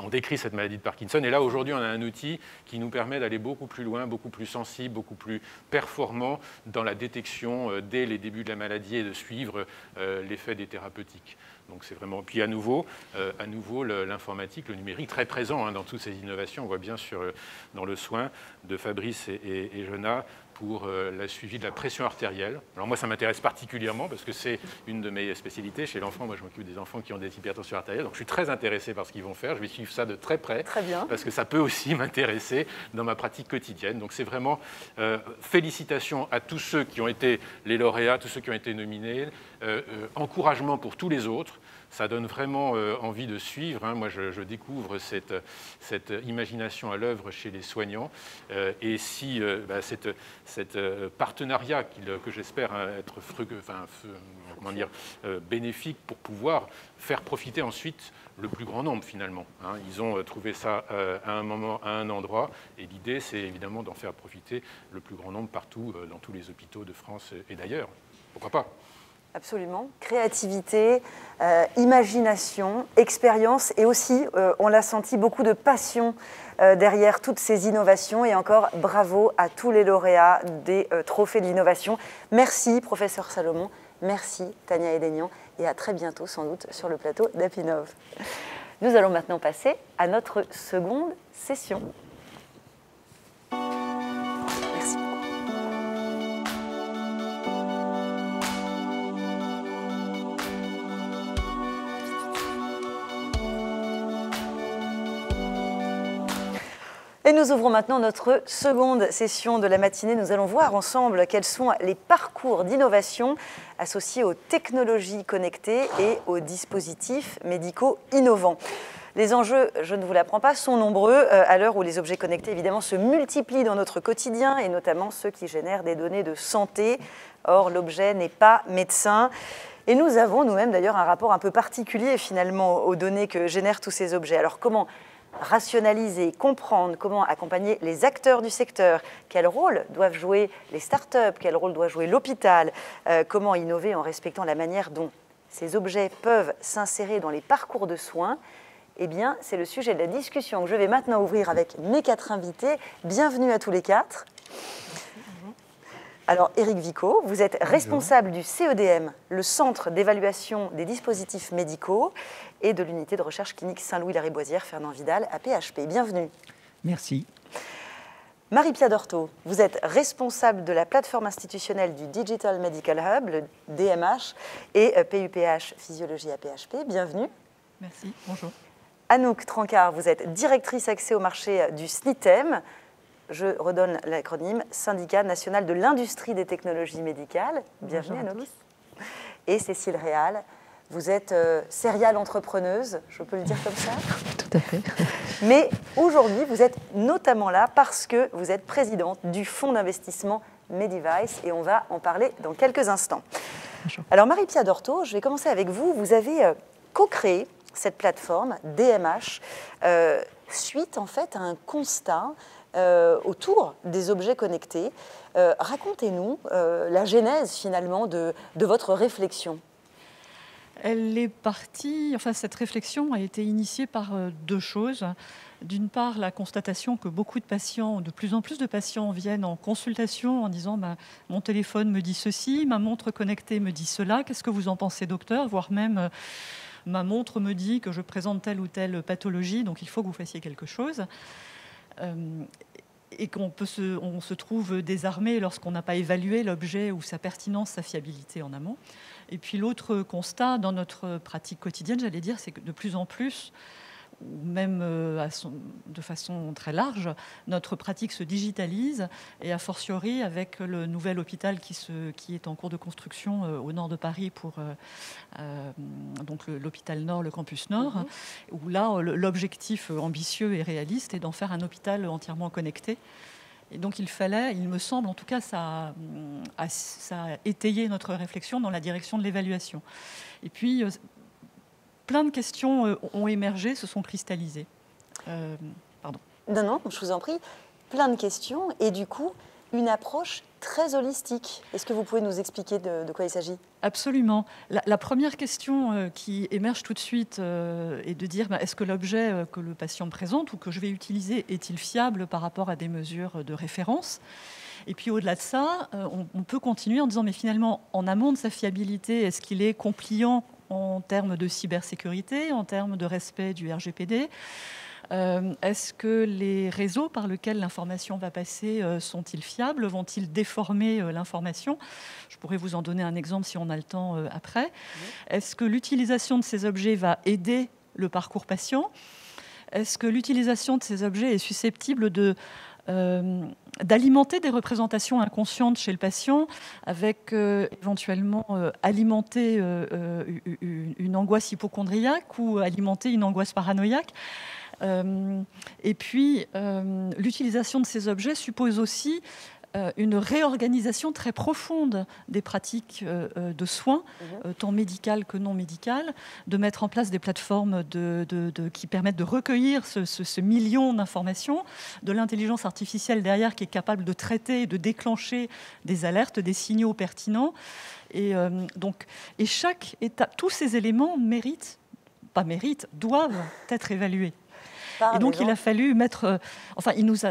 on décrit cette maladie de Parkinson. Et là, aujourd'hui, on a un outil qui nous permet d'aller beaucoup plus loin, beaucoup plus sensible, beaucoup plus performant dans la détection dès les débuts de la maladie et de suivre l'effet des thérapeutiques. Donc c'est vraiment... Puis à nouveau l'informatique, le numérique, très présent, hein, dans toutes ces innovations. On voit bien dans le soin de Fabrice et Jonas, pour la suivi de la pression artérielle. Alors moi, ça m'intéresse particulièrement parce que c'est une de mes spécialités. Chez l'enfant, moi, je m'occupe des enfants qui ont des hypertensions artérielles. Donc je suis très intéressé par ce qu'ils vont faire. Je vais suivre ça de très près. Très bien. Parce que ça peut aussi m'intéresser dans ma pratique quotidienne. Donc c'est vraiment félicitations à tous ceux qui ont été les lauréats, tous ceux qui ont été nominés. Encouragement pour tous les autres. Ça donne vraiment envie de suivre. Hein. Moi, je découvre cette imagination à l'œuvre chez les soignants. Et si cet partenariat que j'espère être bénéfique pour pouvoir faire profiter ensuite le plus grand nombre, finalement. Hein. Ils ont trouvé ça à un moment, à un endroit. Et l'idée, c'est évidemment d'en faire profiter le plus grand nombre partout, dans tous les hôpitaux de France et d'ailleurs. Pourquoi pas ? Absolument. Créativité, imagination, expérience et aussi, on l'a senti, beaucoup de passion derrière toutes ces innovations. Et encore, bravo à tous les lauréats des trophées de l'innovation. Merci, professeur Salomon. Merci, Tania Edenian. Et à très bientôt, sans doute, sur le plateau d'Apinov. Nous allons maintenant passer à notre seconde session. Merci. Et nous ouvrons maintenant notre seconde session de la matinée. Nous allons voir ensemble quels sont les parcours d'innovation associés aux technologies connectées et aux dispositifs médicaux innovants. Les enjeux, je ne vous l'apprends pas, sont nombreux à l'heure où les objets connectés, évidemment, se multiplient dans notre quotidien et notamment ceux qui génèrent des données de santé. Or, l'objet n'est pas médecin. Et nous avons nous-mêmes d'ailleurs un rapport un peu particulier finalement aux données que génèrent tous ces objets. Alors, comment rationaliser, comprendre, comment accompagner les acteurs du secteur, quel rôle doivent jouer les startups, quel rôle doit jouer l'hôpital, comment innover en respectant la manière dont ces objets peuvent s'insérer dans les parcours de soins. Eh bien, c'est le sujet de la discussion que je vais maintenant ouvrir avec mes 4 invités. Bienvenue à tous les 4. Alors, Éric Vico, vous êtes responsable du CEDM, le Centre d'évaluation des dispositifs médicaux, et de l'unité de recherche clinique Saint-Louis-la-Riboisière, Fernand Vidal, à PHP. Bienvenue. Merci. Marie-Pia Dorto, vous êtes responsable de la plateforme institutionnelle du Digital Medical Hub, le DMH, et PUPH Physiologie à PHP. Bienvenue. Merci, bonjour. Anouk Trancard, vous êtes directrice accès au marché du SNITEM. Je redonne l'acronyme, Syndicat national de l'industrie des technologies médicales. Bienvenue Anouk. Et Cécile Réal, vous êtes serial entrepreneuse, je peux le dire comme ça? Tout à fait. Mais aujourd'hui, vous êtes notamment là parce que vous êtes présidente du fonds d'investissement Medivice et on va en parler dans quelques instants. Bonjour. Alors Marie-Pia Dorto, je vais commencer avec vous. Vous avez co-créé cette plateforme DMH suite en fait à un constat autour des objets connectés. Racontez-nous la genèse finalement de votre réflexion. Elle est partie, enfin cette réflexion a été initiée par 2 choses. D'une part, la constatation que beaucoup de patients, de plus en plus de patients viennent en consultation en disant mon téléphone me dit ceci, ma montre connectée me dit cela, qu'est-ce que vous en pensez docteur, voire même ma montre me dit que je présente telle ou telle pathologie, donc il faut que vous fassiez quelque chose. Et on se trouve désarmé lorsqu'on n'a pas évalué l'objet ou sa pertinence, sa fiabilité en amont. Et puis l'autre constat dans notre pratique quotidienne, j'allais dire, c'est que de plus en plus, ou même de façon très large, notre pratique se digitalise et a fortiori avec le nouvel hôpital qui est en cours de construction au nord de Paris pour donc l'hôpital Nord, le campus Nord, où là l'objectif ambitieux et réaliste est d'en faire un hôpital entièrement connecté. Et donc il me semble, en tout cas, ça a étayé notre réflexion dans la direction de l'évaluation. Et puis, plein de questions ont émergé, se sont cristallisées. Pardon. Non, je vous en prie. Plein de questions et du coup, une approche très holistique. Est-ce que vous pouvez nous expliquer de quoi il s'agit? Absolument. La première question qui émerge tout de suite est de dire est-ce que l'objet que le patient me présente ou que je vais utiliser est-il fiable par rapport à des mesures de référence? Et puis au-delà de ça, on peut continuer en disant mais finalement, en amont de sa fiabilité, est-ce qu'il est compliant en termes de cybersécurité, en termes de respect du RGPD? Est-ce que les réseaux par lesquels l'information va passer sont-ils fiables? Vont-ils déformer l'information? Je pourrais vous en donner un exemple si on a le temps après. Oui. Est-ce que l'utilisation de ces objets va aider le parcours patient? Est-ce que l'utilisation de ces objets est susceptible d'alimenter des représentations inconscientes chez le patient, avec éventuellement alimenter une angoisse hypocondriaque ou alimenter une angoisse paranoïaque? Et puis, l'utilisation de ces objets suppose aussi une réorganisation très profonde des pratiques de soins, tant médicales que non médicales, de mettre en place des plateformes qui permettent de recueillir ce million d'informations, de l'intelligence artificielle derrière qui est capable de traiter et de déclencher des alertes, des signaux pertinents. Et chaque étape, tous ces éléments doivent être évalués. Et donc, il a fallu mettre...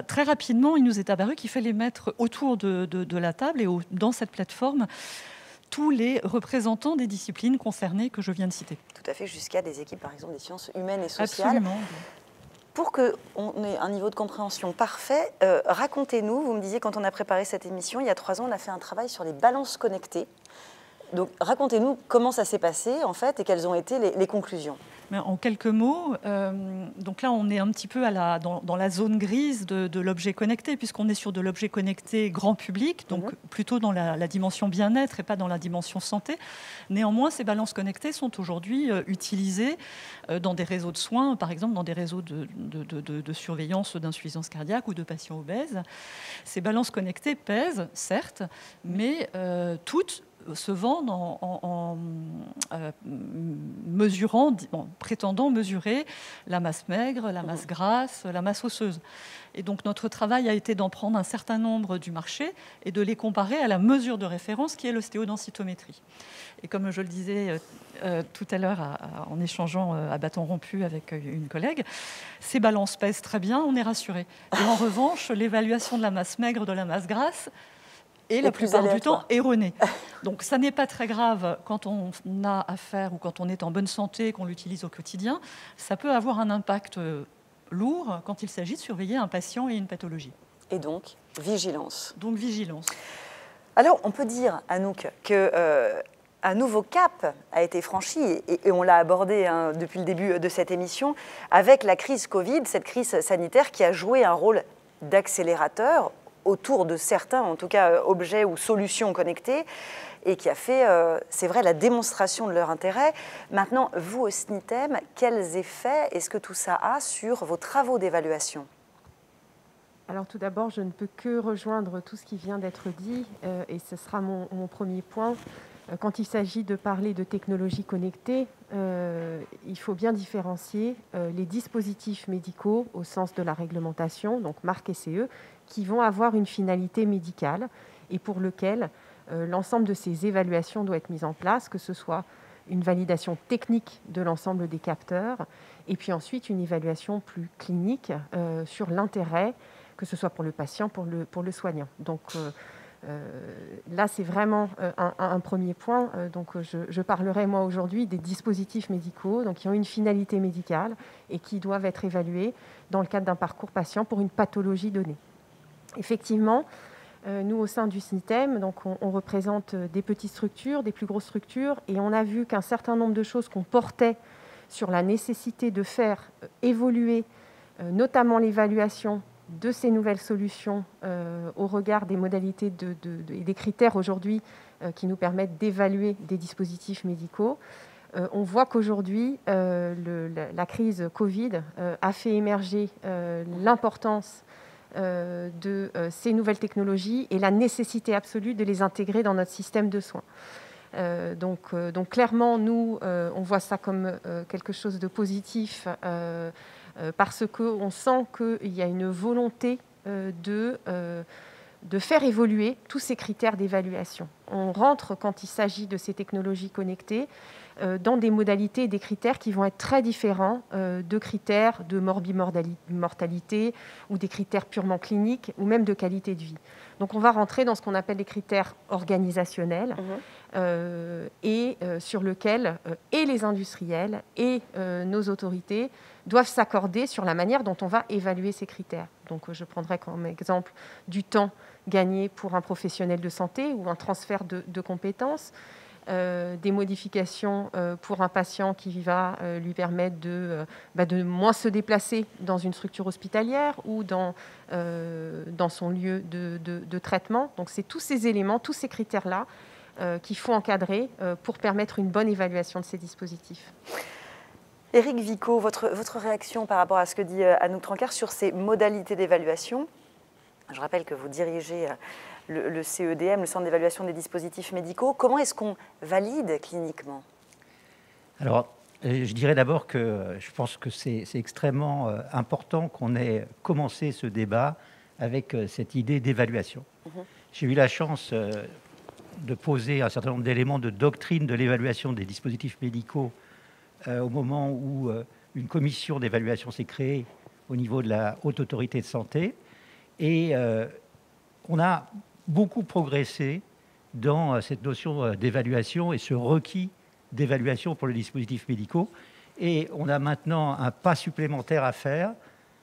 très rapidement, il nous est apparu qu'il fallait mettre autour de la table et dans cette plateforme tous les représentants des disciplines concernées que je viens de citer. Tout à fait, jusqu'à des équipes, par exemple, des sciences humaines et sociales. Absolument. Pour qu'on ait un niveau de compréhension parfait, racontez-nous, vous me disiez quand on a préparé cette émission, il y a 3 ans, on a fait un travail sur les balances connectées. Donc, racontez-nous comment ça s'est passé, en fait, et quelles ont été les conclusions. Mais en quelques mots, donc là, on est un petit peu dans la zone grise de l'objet connecté, puisqu'on est sur de l'objet connecté grand public, donc plutôt dans la dimension bien-être et pas dans la dimension santé. Néanmoins, ces balances connectées sont aujourd'hui utilisées dans des réseaux de soins, par exemple dans des réseaux de surveillance d'insuffisance cardiaque ou de patients obèses. Ces balances connectées pèsent, certes, mais toutes se vendent en mesurant, prétendant mesurer la masse maigre, la masse grasse, la masse osseuse. Et donc notre travail a été d'en prendre un certain nombre du marché et de les comparer à la mesure de référence qui est l'ostéodensitométrie. Et comme je le disais tout à l'heure en échangeant à bâton rompu avec une collègue, ces balances pèsent très bien, on est rassuré. Et en revanche, l'évaluation de la masse maigre, de la masse grasse, et la plupart du temps erronée. Donc ça n'est pas très grave quand on a affaire ou quand on est en bonne santé, qu'on l'utilise au quotidien. Ça peut avoir un impact lourd quand il s'agit de surveiller un patient et une pathologie. Et donc, vigilance. Donc vigilance. Alors, on peut dire, Anouk, qu'un nouveau cap a été franchi, et on l'a abordé depuis le début de cette émission, avec la crise Covid, cette crise sanitaire qui a joué un rôle d'accélérateur autour de certains, en tout cas, objets ou solutions connectées, et qui a fait, c'est vrai, la démonstration de leur intérêt. Maintenant, vous, au SNITEM, quels effets est-ce que tout ça a sur vos travaux d'évaluation ? Alors tout d'abord, je ne peux que rejoindre tout ce qui vient d'être dit, et ce sera mon premier point. Quand il s'agit de parler de technologies connectées, il faut bien différencier les dispositifs médicaux au sens de la réglementation, donc marque CE, qui vont avoir une finalité médicale et pour lequel l'ensemble de ces évaluations doit être mis en place, que ce soit une validation technique de l'ensemble des capteurs et puis ensuite une évaluation plus clinique sur l'intérêt, que ce soit pour le patient, pour le soignant. Donc là, c'est vraiment un premier point. Donc je parlerai moi aujourd'hui des dispositifs médicaux donc, qui ont une finalité médicale et qui doivent être évalués dans le cadre d'un parcours patient pour une pathologie donnée. Effectivement, nous, au sein du SNITEM, donc on représente des petites structures, des plus grosses structures, et on a vu qu'un certain nombre de choses qu'on portait sur la nécessité de faire évoluer, notamment l'évaluation de ces nouvelles solutions au regard des modalités et des critères aujourd'hui qui nous permettent d'évaluer des dispositifs médicaux. On voit qu'aujourd'hui, la crise Covid a fait émerger l'importance de ces nouvelles technologies et la nécessité absolue de les intégrer dans notre système de soins. Donc clairement, nous, on voit ça comme quelque chose de positif parce qu'on sent qu'il y a une volonté de faire évoluer tous ces critères d'évaluation. On rentre, quand il s'agit de ces technologies connectées, dans des modalités et des critères qui vont être très différents de critères de morbimortalité ou des critères purement cliniques ou même de qualité de vie. Donc on va rentrer dans ce qu'on appelle les critères organisationnels et sur lesquels et les industriels et nos autorités doivent s'accorder sur la manière dont on va évaluer ces critères. Donc je prendrai comme exemple du temps gagné pour un professionnel de santé ou un transfert de compétences, des modifications pour un patient qui va lui permettre de moins se déplacer dans une structure hospitalière ou dans son lieu de traitement. Donc c'est tous ces éléments, tous ces critères-là qu'il faut encadrer pour permettre une bonne évaluation de ces dispositifs. Éric Vico, votre réaction par rapport à ce que dit Anouk Trancard sur ces modalités d'évaluation ? Je rappelle que vous dirigez le CEDM, le Centre d'évaluation des dispositifs médicaux. Comment est-ce qu'on valide cliniquement? Alors, je dirais d'abord que je pense que c'est extrêmement important qu'on ait commencé ce débat avec cette idée d'évaluation. J'ai eu la chance de poser un certain nombre d'éléments de doctrine de l'évaluation des dispositifs médicaux au moment où une commission d'évaluation s'est créée au niveau de la Haute Autorité de Santé. Et on a beaucoup progressé dans cette notion d'évaluation et ce requis d'évaluation pour les dispositifs médicaux. Et on a maintenant un pas supplémentaire à faire,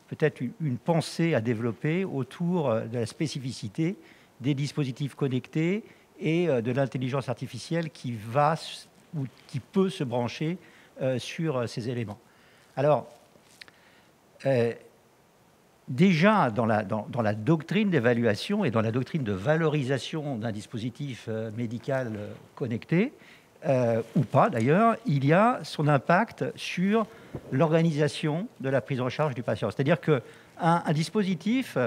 peut-être une pensée à développer autour de la spécificité des dispositifs connectés et de l'intelligence artificielle qui va ou qui peut se brancher sur ces éléments. Alors, déjà dans la doctrine d'évaluation et dans la doctrine de valorisation d'un dispositif médical connecté, ou pas d'ailleurs, il y a son impact sur l'organisation de la prise en charge du patient. C'est-à-dire qu'un dispositif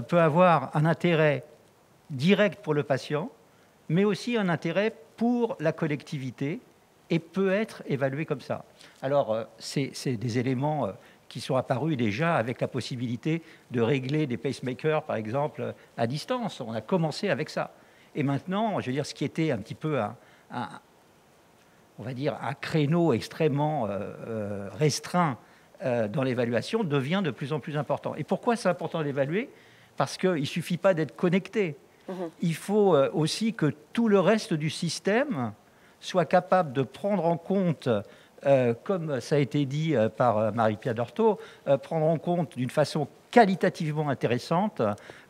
peut avoir un intérêt direct pour le patient, mais aussi un intérêt pour la collectivité et peut être évalué comme ça. Alors, c'est des éléments qui sont apparus déjà avec la possibilité de régler des pacemakers, par exemple, à distance. On a commencé avec ça. Et maintenant, je veux dire, ce qui était un petit peu on va dire, un créneau extrêmement restreint dans l'évaluation devient de plus en plus important. Et pourquoi c'est important d'évaluer? Parce qu'il ne suffit pas d'être connecté. Il faut aussi que tout le reste du système soit capable de prendre en compte, comme ça a été dit par Marie-Pierre Dorto, prendre en compte d'une façon qualitativement intéressante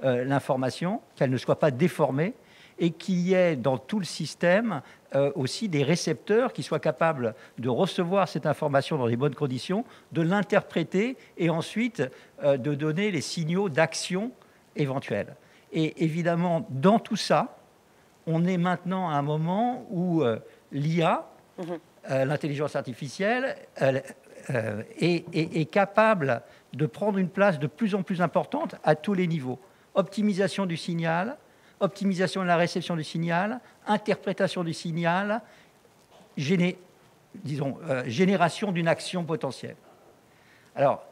l'information, qu'elle ne soit pas déformée, et qu'il y ait dans tout le système aussi des récepteurs qui soient capables de recevoir cette information dans les bonnes conditions, de l'interpréter et ensuite de donner les signaux d'action éventuels. Et évidemment, dans tout ça, on est maintenant à un moment où l'IA, l'intelligence artificielle, est capable de prendre une place de plus en plus importante à tous les niveaux. Optimisation du signal, optimisation de la réception du signal, interprétation du signal, génération d'une action potentielle. Alors,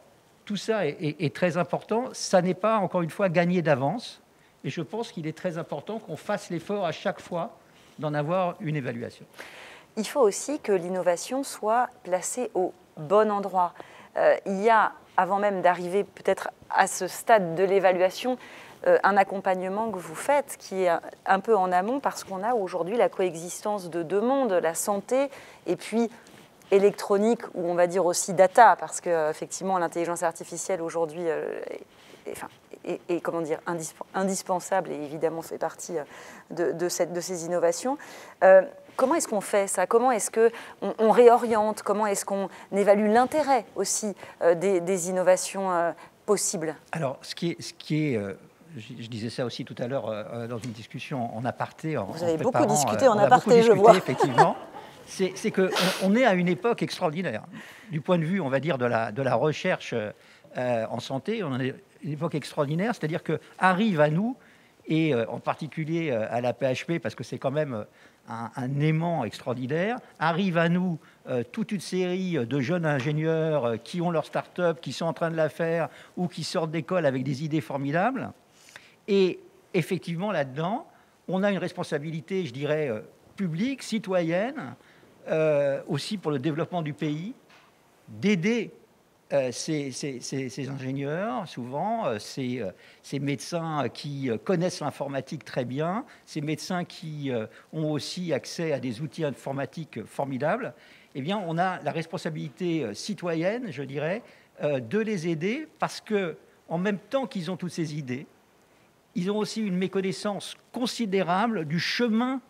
tout ça est très important. Ça n'est pas, encore une fois, gagné d'avance. Et je pense qu'il est très important qu'on fasse l'effort à chaque fois d'en avoir une évaluation. Il faut aussi que l'innovation soit placée au bon endroit. Il y a, avant même d'arriver peut-être à ce stade de l'évaluation, un accompagnement que vous faites qui est un peu en amont parce qu'on a aujourd'hui la coexistence de deux mondes, la santé et puis électronique ou on va dire aussi data parce qu'effectivement l'intelligence artificielle aujourd'hui est comment dire, indispensable et évidemment fait partie de ces innovations. Comment est-ce qu'on fait ça? Comment est-ce qu'on réoriente? Comment est-ce qu'on évalue l'intérêt aussi des innovations possibles? Alors, ce qui est je disais ça aussi tout à l'heure dans une discussion en aparté. Vous avez beaucoup discuté en aparté, je vois. Effectivement. C'est qu'on est à une époque extraordinaire. Du point de vue, on va dire, de la recherche en santé, on est à une époque extraordinaire, c'est-à-dire qu'arrive à nous, et en particulier à la PHP, parce que c'est quand même un aimant extraordinaire, arrive à nous toute une série de jeunes ingénieurs qui ont leur start-up, qui sont en train de la faire, ou qui sortent d'école avec des idées formidables. Et effectivement, là-dedans, on a une responsabilité, je dirais, publique, citoyenne, aussi pour le développement du pays, d'aider ces ingénieurs, souvent, ces médecins qui connaissent l'informatique très bien, ces médecins qui ont aussi accès à des outils informatiques formidables. Eh bien, on a la responsabilité citoyenne, je dirais, de les aider parce que, en même temps qu'ils ont toutes ces idées, ils ont aussi une méconnaissance considérable du chemin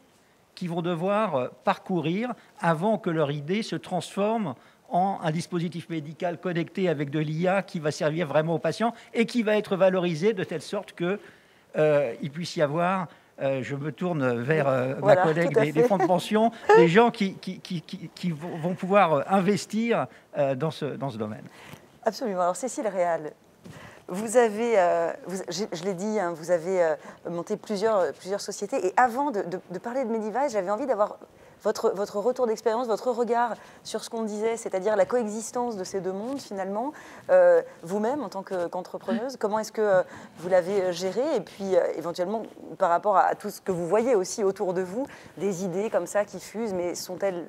qu'ils vont devoir parcourir avant que leur idée se transforme en un dispositif médical connecté avec de l'IA qui va servir vraiment aux patients et qui va être valorisé de telle sorte qu'il puisse y avoir, je me tourne vers ma collègue des fonds de pension, des gens qui vont pouvoir investir dans ce domaine. Absolument. Alors Cécile Réal, Vous avez, je l'ai dit, hein, vous avez monté plusieurs sociétés. Et avant de parler de Medivice, j'avais envie d'avoir votre retour d'expérience, votre regard sur ce qu'on disait, c'est-à-dire la coexistence de ces deux mondes finalement. Vous-même, en tant qu'entrepreneuse, comment est-ce que vous l'avez géré? Et puis éventuellement, par rapport à tout ce que vous voyez aussi autour de vous, des idées comme ça qui fusent, mais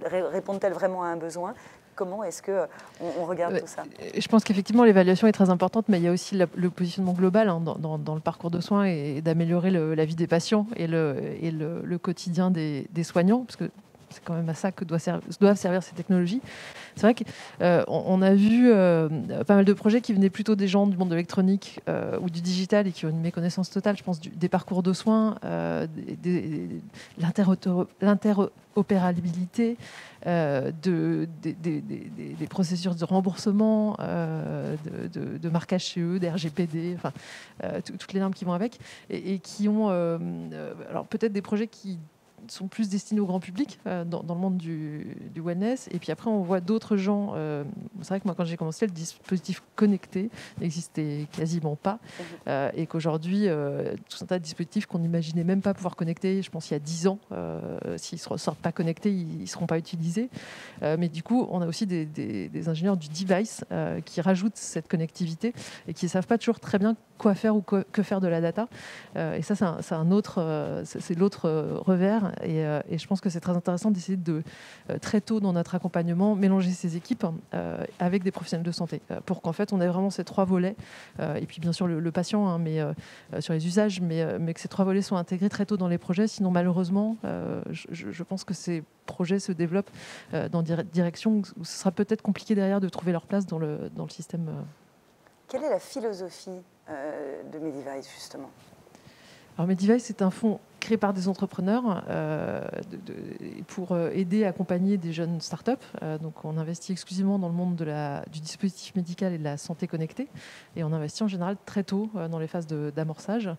répondent-elles vraiment à un besoin? Comment est-ce qu'on regarde tout ça? Je pense qu'effectivement, l'évaluation est très importante, mais il y a aussi le positionnement global hein, dans le parcours de soins et d'améliorer la vie des patients et le quotidien des soignants, parce que c'est quand même à ça que doivent servir ces technologies. C'est vrai qu'on a vu pas mal de projets qui venaient plutôt des gens du monde de l'électronique ou du digital et qui ont une méconnaissance totale, je pense, des parcours de soins, l'interopérabilité, des processus de remboursement, de marquage CE, des RGPD, enfin, toutes les normes qui vont avec, et qui ont alors peut-être des projets qui sont plus destinés au grand public dans le monde du wellness. Et puis après, on voit d'autres gens. C'est vrai que moi, quand j'ai commencé, le dispositif connecté n'existait quasiment pas. Et qu'aujourd'hui, tout un tas de dispositifs qu'on n'imaginait même pas pouvoir connecter, je pense il y a 10 ans, s'ils ne sortent pas connectés, ils ne seront pas utilisés. Mais du coup, on a aussi des ingénieurs du device qui rajoutent cette connectivité et qui ne savent pas toujours très bien quoi faire ou que faire de la data. Et ça, c'est l'autre revers. Et je pense que c'est très intéressant d'essayer de, très tôt dans notre accompagnement, mélanger ces équipes avec des professionnels de santé pour qu'en fait, on ait vraiment ces trois volets. Et puis, bien sûr, le patient, hein, mais sur les usages, mais que ces trois volets soient intégrés très tôt dans les projets. Sinon, malheureusement, je pense que ces projets se développent dans des directions où ce sera peut-être compliqué derrière de trouver leur place dans le système. Quelle est la philosophie de Medivice, justement? Alors, Medivice, c'est un fonds créé par des entrepreneurs pour aider à accompagner des jeunes startups. Donc, on investit exclusivement dans le monde du dispositif médical et de la santé connectée. Et on investit en général très tôt dans les phases d'amorçage.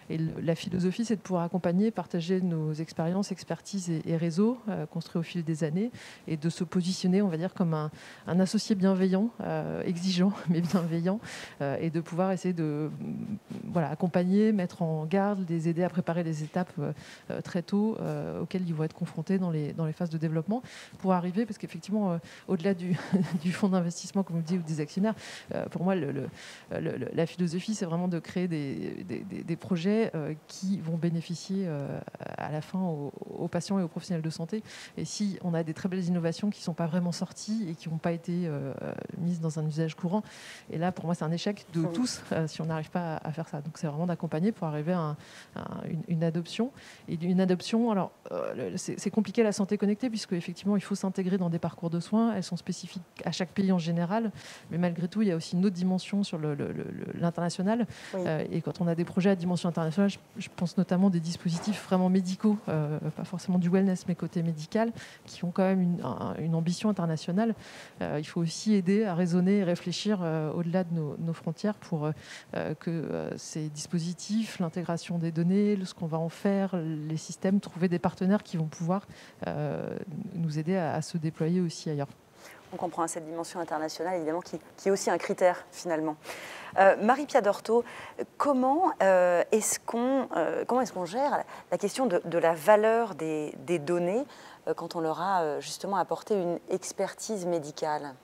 Et la philosophie, c'est de pouvoir accompagner, partager nos expériences, expertises et réseaux construits au fil des années et de se positionner, on va dire, comme un associé bienveillant, exigeant, mais bienveillant, et de pouvoir essayer de accompagner, mettre en garde, les aider à préparer les étapes très tôt auxquelles ils vont être confrontés dans les phases de développement pour arriver, parce qu'effectivement, au-delà du fonds d'investissement, comme vous dites, ou des actionnaires, pour moi, la philosophie, c'est vraiment de créer des projets qui vont bénéficier à la fin aux patients et aux professionnels de santé. Et si on a des très belles innovations qui ne sont pas vraiment sorties et qui n'ont pas été mises dans un usage courant, et là, pour moi, c'est un échec de tous si on n'arrive pas à faire ça. Donc, c'est vraiment d'accompagner pour arriver à une adoption. Et une adoption, alors, c'est compliqué la santé connectée, puisque effectivement, il faut s'intégrer dans des parcours de soins. Elles sont spécifiques à chaque pays en général, mais malgré tout, il y a aussi une autre dimension sur l'international. Oui. Et quand on a des projets à dimension internationale, je pense notamment des dispositifs vraiment médicaux, pas forcément du wellness, mais côté médical, qui ont quand même une ambition internationale. Il faut aussi aider à raisonner et réfléchir au-delà de nos frontières pour que ces dispositifs, l'intégration des données, ce qu'on va en faire, les systèmes, trouver des partenaires qui vont pouvoir nous aider à se déployer aussi ailleurs. On comprend cette dimension internationale, évidemment, qui est aussi un critère, finalement. Marie-Pia Dorto, comment est-ce qu'on gère la question de la valeur des données quand on leur a justement apporté une expertise médicale?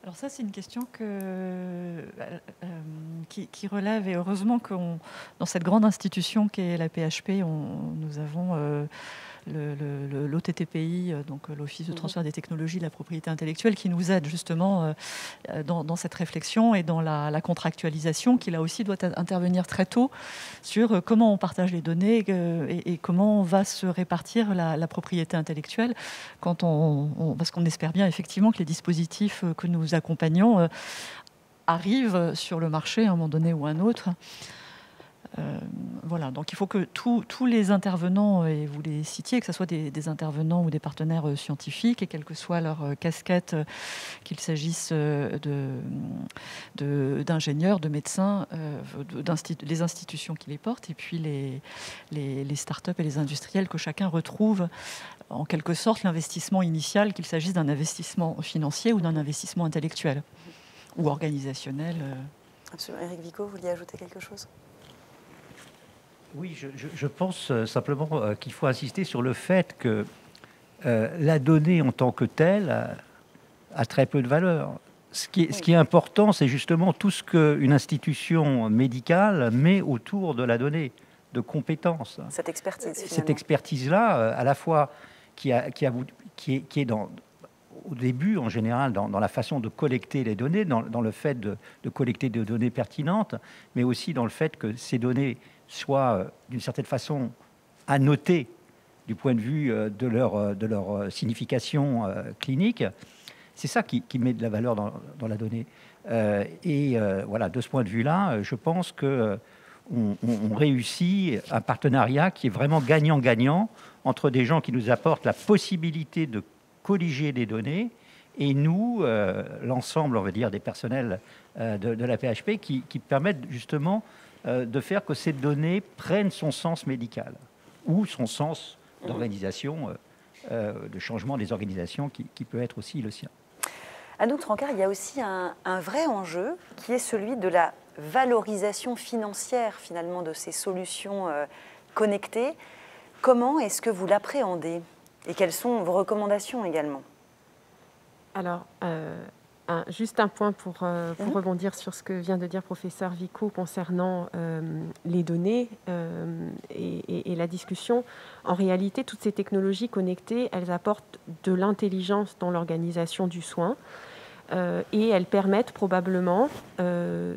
Alors ça, c'est une question qui relève, et heureusement que dans cette grande institution qu'est la PHP, nous avons l'OTTPI, donc l'Office de transfert des technologies de la propriété intellectuelle, qui nous aide justement dans cette réflexion et dans la contractualisation, qui là aussi doit intervenir très tôt sur comment on partage les données et comment on va se répartir la propriété intellectuelle parce qu'on espère bien effectivement que les dispositifs que nous accompagnons arrivent sur le marché à un moment donné ou à un autre. Voilà, donc il faut que tous les intervenants, et vous les citiez, que ce soit des intervenants ou des partenaires scientifiques, et quelle que soit leur casquette, qu'il s'agisse d'ingénieurs, de médecins, des institutions qui les portent, et puis les startups et les industriels, que chacun retrouve en quelque sorte l'investissement initial, qu'il s'agisse d'un investissement financier ou d'un investissement intellectuel ou organisationnel. Absolument. Éric Vico, vous vouliez ajouter quelque chose ? Oui, je pense simplement qu'il faut insister sur le fait que la donnée en tant que telle a très peu de valeur. Ce qui est important, c'est justement tout ce qu'une institution médicale met autour de la donnée, de compétences. Cette expertise, finalement. Cette expertise-là, à la fois qui est au début, en général, dans la façon de collecter les données, dans le fait de collecter des données pertinentes, mais aussi dans le fait que ces données soient, d'une certaine façon, annotées du point de vue de leur signification clinique. C'est ça qui met de la valeur dans la donnée. Voilà, de ce point de vue-là, je pense qu'on réussit un partenariat qui est vraiment gagnant-gagnant entre des gens qui nous apportent la possibilité de colliger des données et nous, l'ensemble, on va dire, des personnels de la PHP qui permettent justement de faire que ces données prennent son sens médical ou son sens d'organisation, de changement des organisations qui peut être aussi le sien. Anouk Trancard, il y a aussi un vrai enjeu qui est celui de la valorisation financière finalement de ces solutions connectées. Comment est-ce que vous l'appréhendez et quelles sont vos recommandations également ? Alors, juste un point pour rebondir sur ce que vient de dire professeur Vico concernant les données et la discussion. En réalité, toutes ces technologies connectées, elles apportent de l'intelligence dans l'organisation du soin et elles permettent probablement a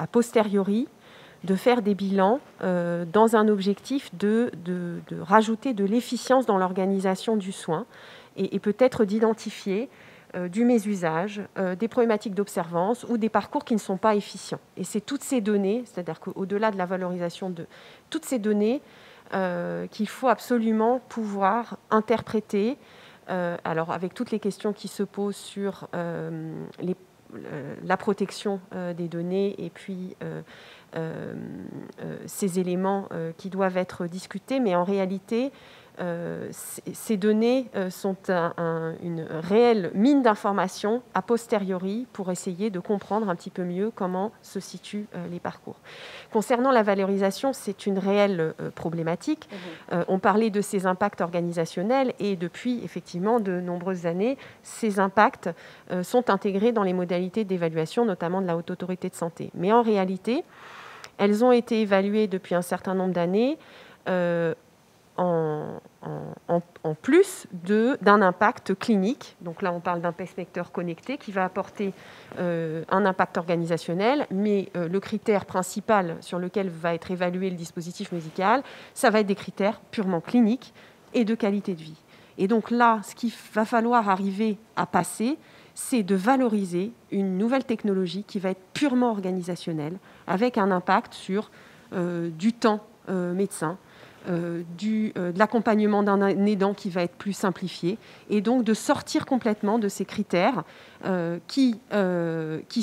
posteriori de faire des bilans dans un objectif de rajouter de l'efficience dans l'organisation du soin et peut-être d'identifier du mésusage, des problématiques d'observance ou des parcours qui ne sont pas efficients. Et c'est toutes ces données, c'est-à-dire qu'au-delà de la valorisation de toutes ces données, qu'il faut absolument pouvoir interpréter, alors avec toutes les questions qui se posent sur la protection des données et puis ces éléments qui doivent être discutés, mais en réalité, ces données sont une réelle mine d'informations a posteriori pour essayer de comprendre un petit peu mieux comment se situent les parcours. Concernant la valorisation, c'est une réelle problématique. On parlait de ces impacts organisationnels et depuis effectivement de nombreuses années, ces impacts sont intégrés dans les modalités d'évaluation, notamment de la Haute Autorité de Santé. Mais en réalité, elles ont été évaluées depuis un certain nombre d'années en plus d'un impact clinique. Donc là, on parle d'un pacemaker connecté qui va apporter un impact organisationnel, mais le critère principal sur lequel va être évalué le dispositif médical, ça va être des critères purement cliniques et de qualité de vie. Et donc là, ce qu'il va falloir arriver à passer, c'est de valoriser une nouvelle technologie qui va être purement organisationnelle, avec un impact sur du temps médecin, de l'accompagnement d'un aidant qui va être plus simplifié, et donc de sortir complètement de ces critères qui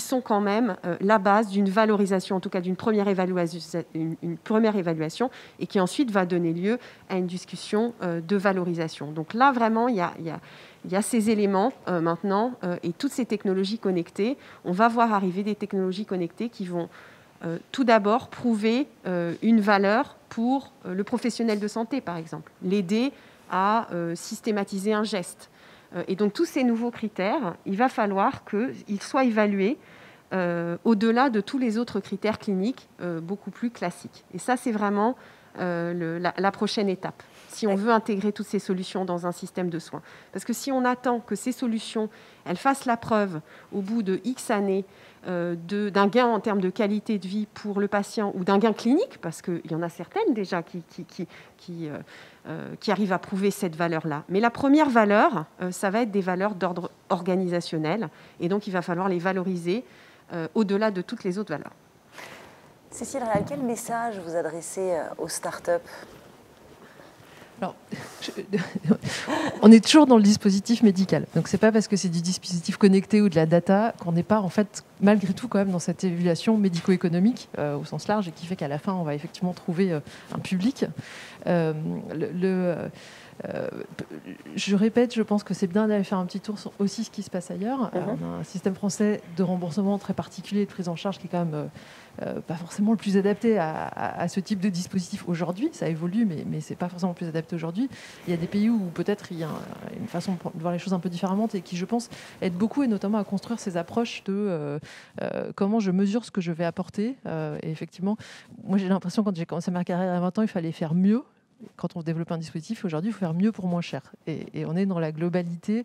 sont quand même la base d'une valorisation, en tout cas d'une première évaluation, et qui ensuite va donner lieu à une discussion de valorisation. Donc là, vraiment, il y a ces éléments maintenant, et toutes ces technologies connectées. On va voir arriver des technologies connectées qui vont tout d'abord prouver une valeur pour le professionnel de santé, par exemple, l'aider à systématiser un geste. Et donc tous ces nouveaux critères, il va falloir qu'ils soient évalués au-delà de tous les autres critères cliniques beaucoup plus classiques. Et ça, c'est vraiment la prochaine étape, si on veut intégrer toutes ces solutions dans un système de soins. Parce que si on attend que ces solutions, elles fassent la preuve au bout de X années d'un gain en termes de qualité de vie pour le patient ou d'un gain clinique, parce qu'il y en a certaines déjà qui arrivent à prouver cette valeur-là. Mais la première valeur, ça va être des valeurs d'ordre organisationnel, et donc il va falloir les valoriser au-delà de toutes les autres valeurs. Cécile Réal, quel message vous adressez aux startups ? Alors, on est toujours dans le dispositif médical. Donc, c'est pas parce que c'est du dispositif connecté ou de la data qu'on n'est pas, en fait, malgré tout, quand même, dans cette évaluation médico-économique au sens large, et qui fait qu'à la fin, on va effectivement trouver un public. Je répète, je pense que c'est bien d'aller faire un petit tour sur aussi ce qui se passe ailleurs. On a un système français de remboursement très particulier, de prise en charge qui est quand même pas forcément le plus adapté à ce type de dispositif aujourd'hui. Ça évolue, mais c'est pas forcément le plus adapté aujourd'hui. Il y a des pays où peut-être il y a une façon de voir les choses un peu différemment et qui, je pense, aident beaucoup, et notamment à construire ces approches de comment je mesure ce que je vais apporter. Et effectivement, moi j'ai l'impression, quand j'ai commencé ma carrière à 20 ans, il fallait faire mieux. Quand on développe un dispositif, aujourd'hui, il faut faire mieux pour moins cher. Et on est dans la globalité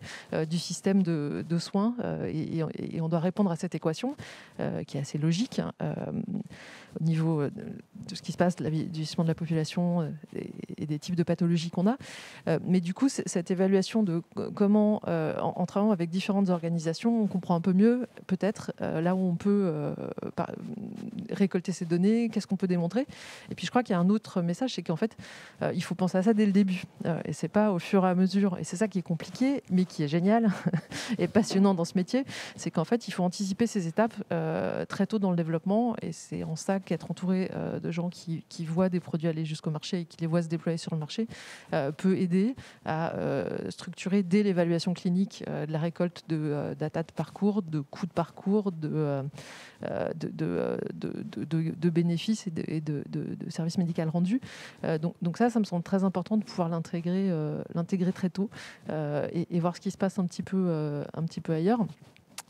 du système de soins et on doit répondre à cette équation qui est assez logique au niveau de ce qui se passe, du vieillissement de la population et des types de pathologies qu'on a. Mais du coup, cette évaluation de comment, en travaillant avec différentes organisations, on comprend un peu mieux, peut-être, là où on peut récolter ces données, qu'est-ce qu'on peut démontrer. Et puis, je crois qu'il y a un autre message, c'est qu'en fait, il faut penser à ça dès le début. Et c'est pas au fur et à mesure. Et c'est ça qui est compliqué, mais qui est génial et passionnant dans ce métier. C'est qu'en fait, il faut anticiper ces étapes très tôt dans le développement. Et c'est en ça qu'être entouré de gens qui voient des produits aller jusqu'au marché et qui les voient se déployer sur le marché peut aider à structurer dès l'évaluation clinique de la récolte de data de parcours, de coûts de parcours, de bénéfices et de services médicaux rendus. Donc ça me semble très important de pouvoir l'intégrer très tôt et voir ce qui se passe un petit peu ailleurs.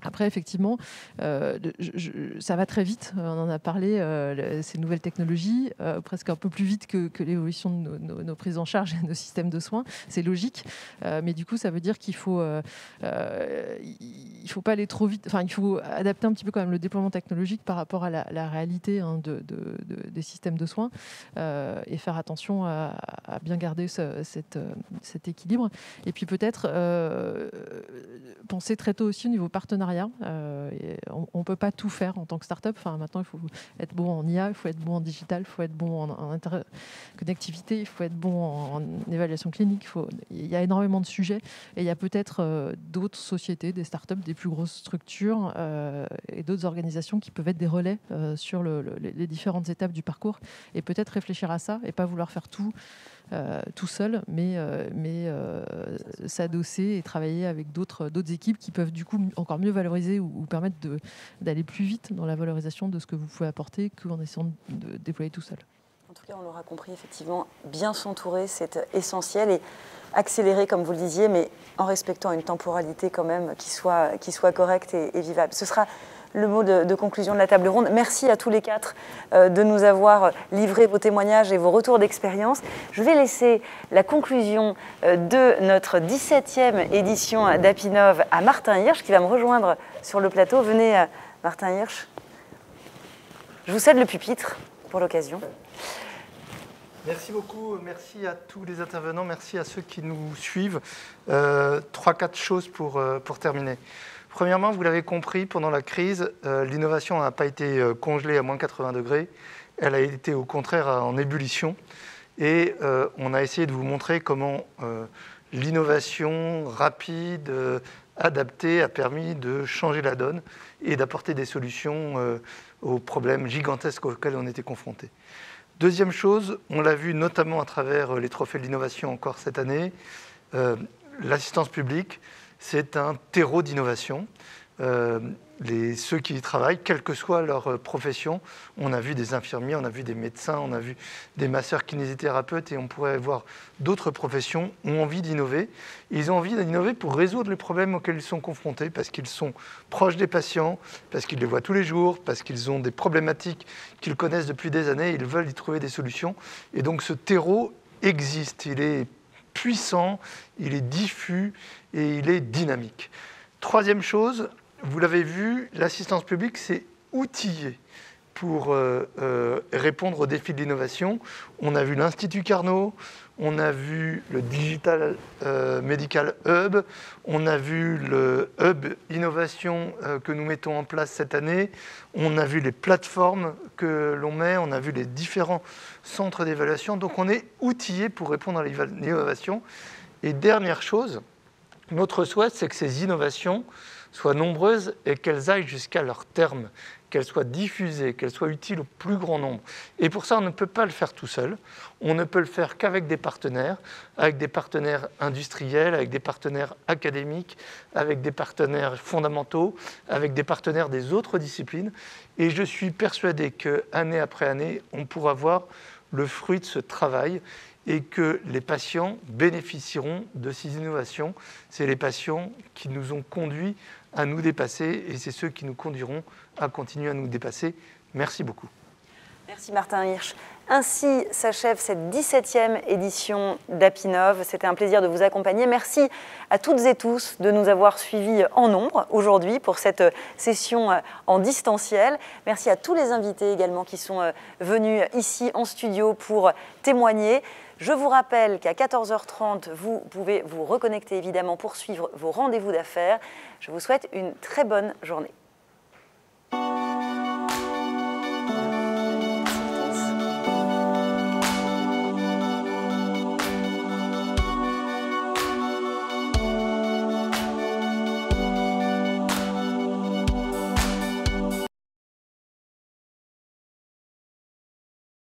Après, effectivement, ça va très vite. On en a parlé, ces nouvelles technologies, presque un peu plus vite que l'évolution de nos prises en charge et nos systèmes de soins. C'est logique. Mais du coup, ça veut dire qu'il faut pas aller trop vite. Enfin, il faut adapter un petit peu quand même le déploiement technologique par rapport à la réalité des systèmes de soins et faire attention à bien garder cet équilibre. Et puis peut-être penser très tôt aussi au niveau partenariat. On ne peut pas tout faire en tant que start-up. Enfin, maintenant, il faut être bon en IA, il faut être bon en digital, il faut être bon en interconnectivité, il faut être bon en évaluation clinique. Il y a énormément de sujets et il y a peut-être d'autres sociétés, des start-up, des plus grosses structures et d'autres organisations qui peuvent être des relais sur les différentes étapes du parcours et peut-être réfléchir à ça et pas vouloir faire tout seul, mais s'adosser et travailler avec d'autres équipes qui peuvent du coup encore mieux valoriser ou permettre d'aller plus vite dans la valorisation de ce que vous pouvez apporter qu'en essayant de déployer tout seul. En tout cas, on l'aura compris, effectivement, bien s'entourer, c'est essentiel, et accélérer, comme vous le disiez, mais en respectant une temporalité quand même qui soit correcte et vivable. Ce sera le mot de conclusion de la table ronde. Merci à tous les quatre de nous avoir livré vos témoignages et vos retours d'expérience. Je vais laisser la conclusion de notre 17e édition d'Apinov à Martin Hirsch, qui va me rejoindre sur le plateau. Venez, Martin Hirsch. Je vous cède le pupitre pour l'occasion. Merci beaucoup, merci à tous les intervenants, merci à ceux qui nous suivent. 3-4 choses pour terminer. Premièrement, vous l'avez compris, pendant la crise, l'innovation n'a pas été congelée à moins 80 degrés, elle a été au contraire en ébullition. Et on a essayé de vous montrer comment l'innovation rapide, adaptée, a permis de changer la donne et d'apporter des solutions aux problèmes gigantesques auxquels on était confrontés. Deuxième chose, on l'a vu notamment à travers les trophées de l'innovation encore cette année, l'assistance publique, c'est un terreau d'innovation. Ceux qui y travaillent, quelle que soit leur profession, on a vu des infirmiers, on a vu des médecins, on a vu des masseurs kinésithérapeutes et on pourrait voir d'autres professions ont envie d'innover. Ils ont envie d'innover pour résoudre les problèmes auxquels ils sont confrontés parce qu'ils sont proches des patients, parce qu'ils les voient tous les jours, parce qu'ils ont des problématiques qu'ils connaissent depuis des années, ils veulent y trouver des solutions. Et donc ce terreau existe, il est puissant, il est diffus et il est dynamique. Troisième chose, vous l'avez vu, l'assistance publique s'est outillée pour répondre aux défis de l'innovation. On a vu l'Institut Carnot, on a vu le Digital Medical Hub, on a vu le Hub Innovation que nous mettons en place cette année, on a vu les plateformes que l'on met, on a vu les différents centres d'évaluation. Donc on est outillé pour répondre à l'innovation. Et dernière chose, notre souhait, c'est que ces innovations soient nombreuses et qu'elles aillent jusqu'à leur terme, qu'elle soit diffusée, qu'elle soit utile au plus grand nombre. Et pour ça, on ne peut pas le faire tout seul. On ne peut le faire qu'avec des partenaires industriels, avec des partenaires académiques, avec des partenaires fondamentaux, avec des partenaires des autres disciplines. Et je suis persuadé qu'année après année, on pourra voir le fruit de ce travail et que les patients bénéficieront de ces innovations. C'est les patients qui nous ont conduits à nous dépasser et c'est ceux qui nous conduiront à continuer à nous dépasser. Merci beaucoup. Merci Martin Hirsch. Ainsi s'achève cette 17e édition d'Apinov. C'était un plaisir de vous accompagner. Merci à toutes et tous de nous avoir suivis en nombre aujourd'hui pour cette session en distanciel. Merci à tous les invités également qui sont venus ici en studio pour témoigner. Je vous rappelle qu'à 14h30, vous pouvez vous reconnecter évidemment pour suivre vos rendez-vous d'affaires. Je vous souhaite une très bonne journée.